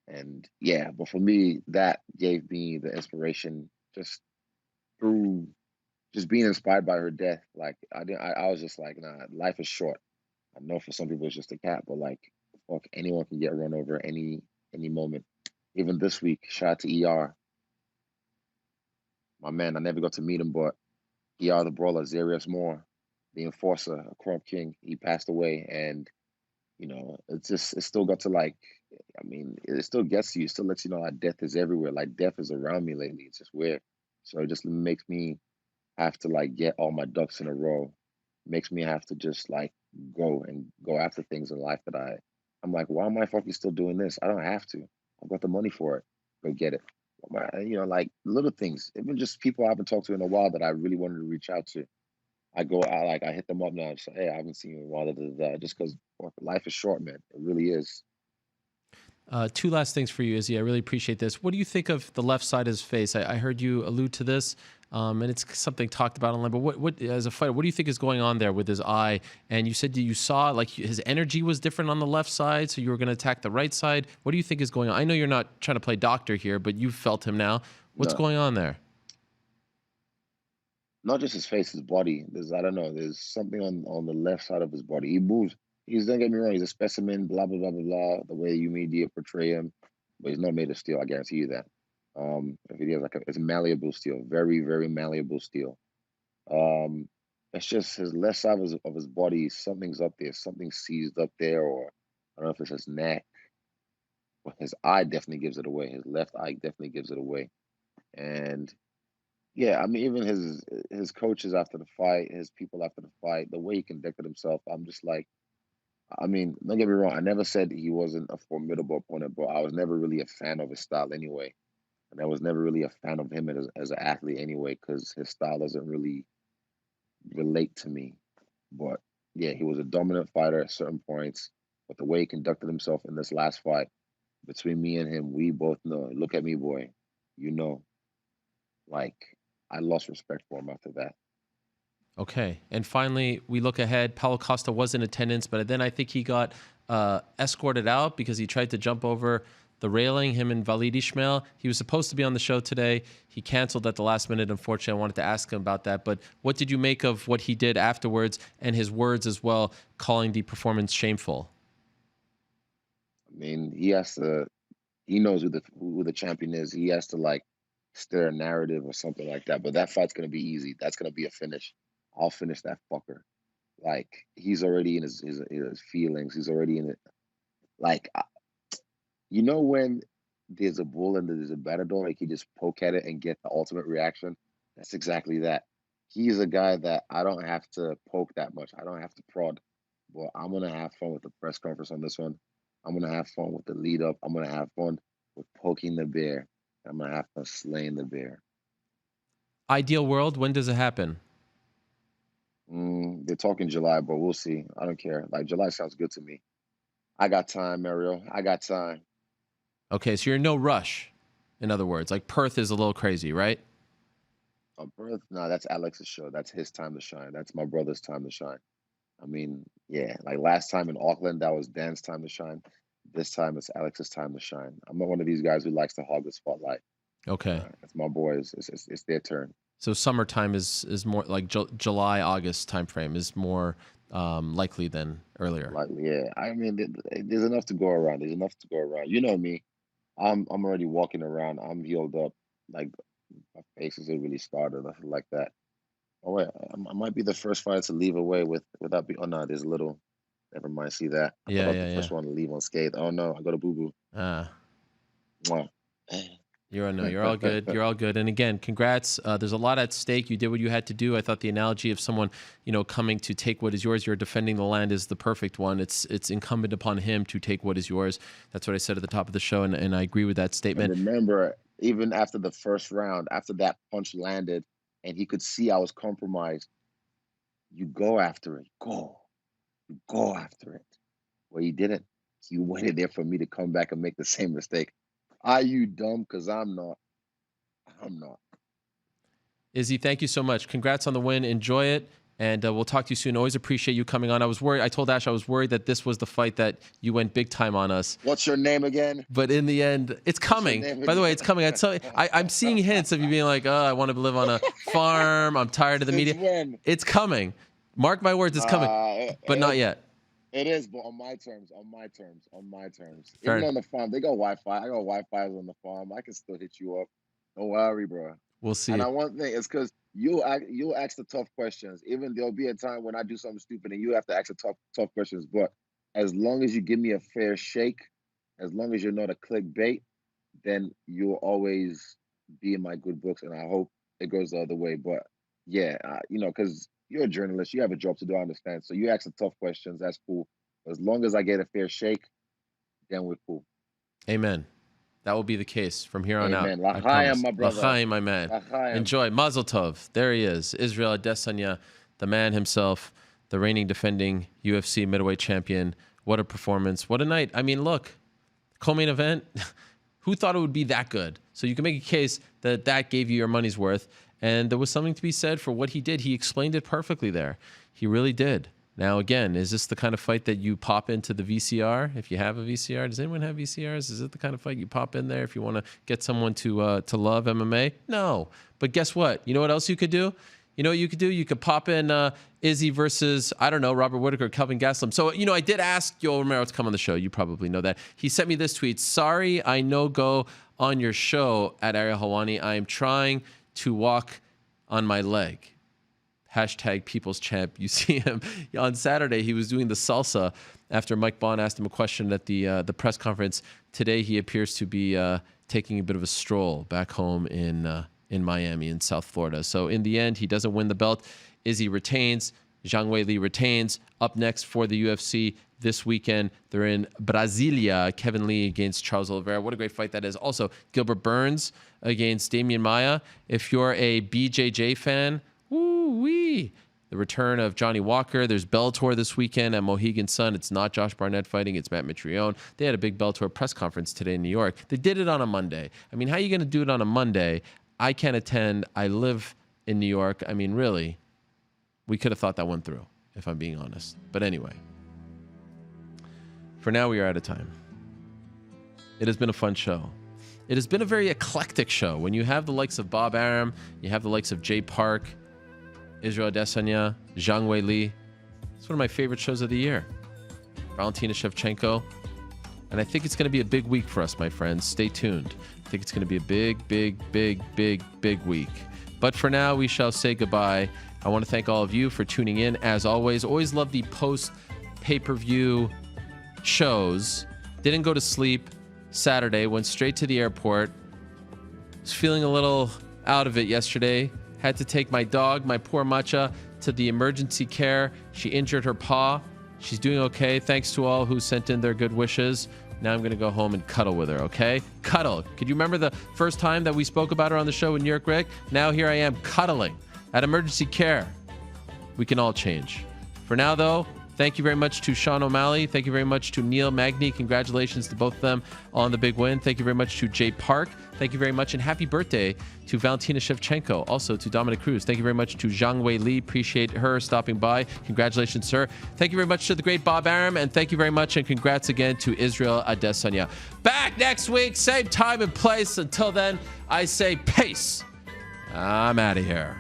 And yeah, but for me, that gave me the inspiration just through just being inspired by her death. Like I was just like, nah, life is short. I know for some people it's just a cat, but like, fuck, anyone can get run over any moment. Even this week, shout out to ER, my man. I never got to meet him, but ER the brawler, Zarius Moore, the enforcer, a Crump King, he passed away, and you know, it still got to like, I mean, it still gets to you. It still lets you know that death is everywhere. Like death is around me lately. It's just weird. So it just makes me have to like get all my ducks in a row. Makes me have to just like go after things in life that I'm like, why am I fucking still doing this? I don't have to. I've got the money for it. Go get it. You know, like little things. Even just people I haven't talked to in a while that I really wanted to reach out to. I hit them up now and say, hey, I haven't seen you in a while, just because life is short, man. It really is. Two last things for you, Izzy. I really appreciate this. What do you think of the left side of his face? I heard you allude to this, and it's something talked about online. But what as a fighter, what do you think is going on there with his eye? And you said that you saw like his energy was different on the left side, so you were going to attack the right side. What do you think is going on? I know you're not trying to play doctor here, but you've felt him now. What's going on there? Not just his face, his body. I don't know. There's something on the left side of his body. He moves. Don't get me wrong. He's a specimen. Blah blah blah blah blah. The way you media portray him, but he's not made of steel. I guarantee you that. If he has it's malleable steel, very very malleable steel. It's just his left side of his body. Something's up there. Something's seized up there, or I don't know if it's his neck. But his eye definitely gives it away. His left eye definitely gives it away, and. Yeah, I mean, even his coaches after the fight, his people after the fight, the way he conducted himself, I'm just like, I mean, don't get me wrong, I never said he wasn't a formidable opponent, but I was never really a fan of his style anyway. And I was never really a fan of him as an athlete anyway, because his style doesn't really relate to me. But yeah, he was a dominant fighter at certain points, but the way he conducted himself in this last fight, between me and him, we both know, look at me, boy, you know, like, I lost respect for him after that. Okay. And finally, we look ahead. Paulo Costa was in attendance, but then I think he got escorted out because he tried to jump over the railing, him and Walid Ismail. He was supposed to be on the show today. He canceled at the last minute, unfortunately. I wanted to ask him about that. But what did you make of what he did afterwards and his words as well, calling the performance shameful? I mean, he knows who the champion is. He has to, like, stir a narrative or something like that. But that fight's going to be easy. That's going to be a finish. I'll finish that fucker. Like, he's already in his feelings. He's already in it. Like, you know when there's a bull and there's a matador, like, you just poke at it and get the ultimate reaction? That's exactly that. He's a guy that I don't have to poke that much. I don't have to prod. But I'm going to have fun with the press conference on this one. I'm going to have fun with the lead up. I'm going to have fun with poking the bear. I'm going to have fun slaying the bear. Ideal world, when does it happen? They're talking July, but we'll see. I don't care. Like, July sounds good to me. I got time, Ariel. I got time. Okay, so you're in no rush. In other words, like Perth is a little crazy, right? Perth? No, that's Alex's show. That's his time to shine. That's my brother's time to shine. I mean, yeah, like last time in Auckland, that was Dan's time to shine. This time it's Alex's time to shine. I'm not one of these guys who likes to hog the spotlight. Okay. It's my boys. It's their turn. So summertime is more like July, August timeframe is more likely than earlier. Likely, yeah. I mean, there's enough to go around. There's enough to go around. You know me. I'm already walking around. I'm healed up. Like, my face isn't really scarred or nothing like that. Oh wait, I might be the first fighter to leave away without being. Oh no, there's a little. Never mind. See that? I thought I was the first one to leave unscathed. Oh no, I got a boo boo. Mwah. You're all good. You're all good. And again, congrats. There's a lot at stake. You did what you had to do. I thought the analogy of someone, coming to take what is yours, you're defending the land, is the perfect one. It's incumbent upon him to take what is yours. That's what I said at the top of the show, and I agree with that statement. And remember, even after the first round, after that punch landed, and he could see I was compromised, you go after it. You go after it. Well, he didn't. He waited there for me to come back and make the same mistake. Are you dumb? Because I'm not. I'm not. Izzy, thank you so much. Congrats on the win. Enjoy it. And we'll talk to you soon. Always appreciate you coming on. I was worried. I told Ash I was worried that this was the fight that you went big time on us. What's your name again? But in the end, it's coming. By the way, it's coming. I'm seeing hints of you being like, oh, I want to live on a farm. I'm tired of the media. When? It's coming. Mark my words, it's coming. But not yet. It is, but on my terms, on my terms, on my terms. Fair Even enough. on the farm, they got Wi-Fi. I got Wi-Fi on the farm. I can still hit you up. Don't worry, bro. We'll see. And I one thing is because you'll ask the tough questions. Even there'll be a time when I do something stupid and you have to ask the tough questions. But as long as you give me a fair shake, as long as you're not a clickbait, then you'll always be in my good books. And I hope it goes the other way. But yeah, you know, because you're a journalist, you have a job to do. I understand. So you ask the tough questions. That's cool. As long as I get a fair shake, then we're cool. Amen. That will be the case from here on Amen. out. L'chaim, my brother. L'chaim, my man. L'chaim. Enjoy. Mazel tov. There he is. Israel Adesanya, the man himself, the reigning defending UFC middleweight champion. What a performance. What a night. I mean, look, co-main event. Who thought it would be that good? So you can make a case that that gave you your money's worth. And there was something to be said for what he did. He explained it perfectly there. He really did. Now, again, is this the kind of fight that you pop into the VCR? If you have a VCR, does anyone have VCRs? Is it the kind of fight you pop in there if you want to get someone to love MMA? No. But guess what? You know what else you could do? You know what you could do? You could pop in Izzy versus, I don't know, Robert Whittaker, Kelvin Gastelum. So, you know, I did ask Yoel Romero to come on the show. You probably know that. He sent me this tweet. Sorry, I no-go on your show at Ariel Helwani. I am trying to walk on my leg. Hashtag People's Champ. You see him on Saturday. He was doing the salsa after Mike Bond asked him a question at the press conference. Today he appears to be taking a bit of a stroll back home in Miami, in South Florida. So in the end, he doesn't win the belt. Izzy retains. Zhang Weili retains. Up next for the UFC this weekend, they're in Brasilia. Kevin Lee against Charles Oliveira. What a great fight that is. Also, Gilbert Burns against Damian Maia. If you're a BJJ fan, woo-wee. The return of Johnny Walker. There's Bellator this weekend at Mohegan Sun. It's not Josh Barnett fighting. It's Matt Mitrione. They had a big Bellator press conference today in New York. They did it on a Monday. I mean, how are you going to do it on a Monday? I can't attend. I live in New York. I mean, really, we could have thought that went through, if I'm being honest. But anyway, for now, we are out of time. It has been a fun show. It has been a very eclectic show. When you have the likes of Bob Arum, you have the likes of Jay Park, Israel Adesanya, Zhang Weili. It's one of my favorite shows of the year. Valentina Shevchenko. And I think it's going to be a big week for us, my friends. Stay tuned. I think it's going to be a big week. But for now, we shall say goodbye. I want to thank all of you for tuning in. As always love the post-pay-per-view shows. Didn't go to sleep Saturday. Went straight to the airport. Was feeling a little out of it yesterday. Had to take my dog, my poor Matcha, to the emergency care. She injured her paw. She's doing okay. Thanks to all who sent in their good wishes. Now I'm going to go home and cuddle with her, okay? Cuddle. Could you remember the first time that we spoke about her on the show with New York Rick? Now here I am cuddling at emergency care. We can all change. For now, though, thank you very much to Sean O'Malley. Thank you very much to Neil Magny. Congratulations to both of them on the big win. Thank you very much to Jay Park. Thank you very much, and happy birthday to Valentina Shevchenko. Also to Dominic Cruz. Thank you very much to Zhang Weili. Appreciate her stopping by. Congratulations, sir. Thank you very much to the great Bob Arum, and thank you very much, and congrats again to Israel Adesanya. Back next week, same time and place. Until then, I say peace. I'm out of here.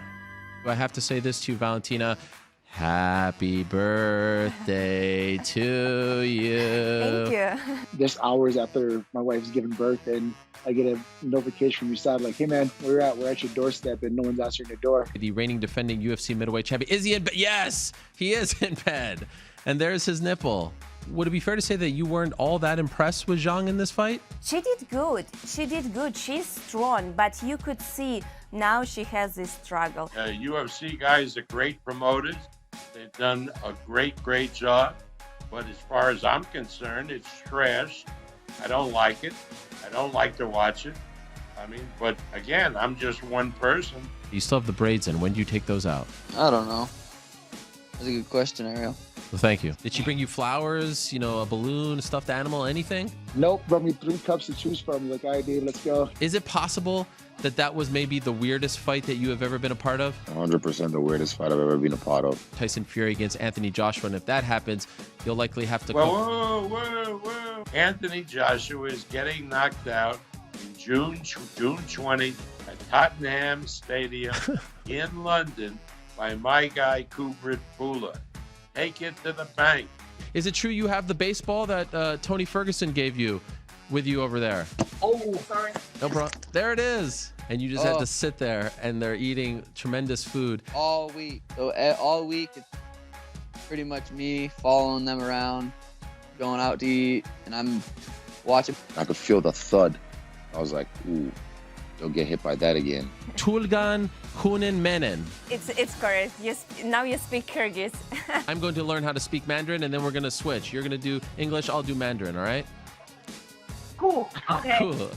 I have to say this to you, Valentina. Happy birthday to you. Thank you. Just hours after my wife's giving birth, and I get a notification from your side like, hey man, we're at your doorstep and no one's answering the door. The reigning defending UFC middleweight champion. Is he in bed? Yes, he is in bed. And there's his nipple. Would it be fair to say that you weren't all that impressed with Zhang in this fight? She did good. She's strong, but you could see now she has this struggle. UFC guys are great promoters. They've done a great job. But as far as I'm concerned, it's trash. I don't like it. I don't like to watch it. I mean, but again, I'm just one person. You still have the braids in. When do you take those out? I don't know. That's a good question, Ariel. Well, thank you. Did she bring you flowers, a balloon, a stuffed animal, anything? Nope, brought me 3 cups to choose from. Like, all right, Dave, let's go. Is it possible that was maybe the weirdest fight that you have ever been a part of? 100% the weirdest fight I've ever been a part of. Tyson Fury against Anthony Joshua, and if that happens, you'll likely have to... Whoa. Anthony Joshua is getting knocked out in June 20 at Tottenham Stadium in London by my guy, Kubrat Pula. Take it to the bank. Is it true you have the baseball that Tony Ferguson gave you with you over there? Oh, sorry. No problem. There it is. And you just had to sit there, and they're eating tremendous food. All week. So all week, it's pretty much me following them around, going out to eat, and I'm watching. I could feel the thud. I was like, ooh, don't get hit by that again. Tulgan Hunin Menen. It's correct. Now you speak Kyrgyz. I'm going to learn how to speak Mandarin, and then we're going to switch. You're going to do English, I'll do Mandarin, all right? Cool. Okay. Cool.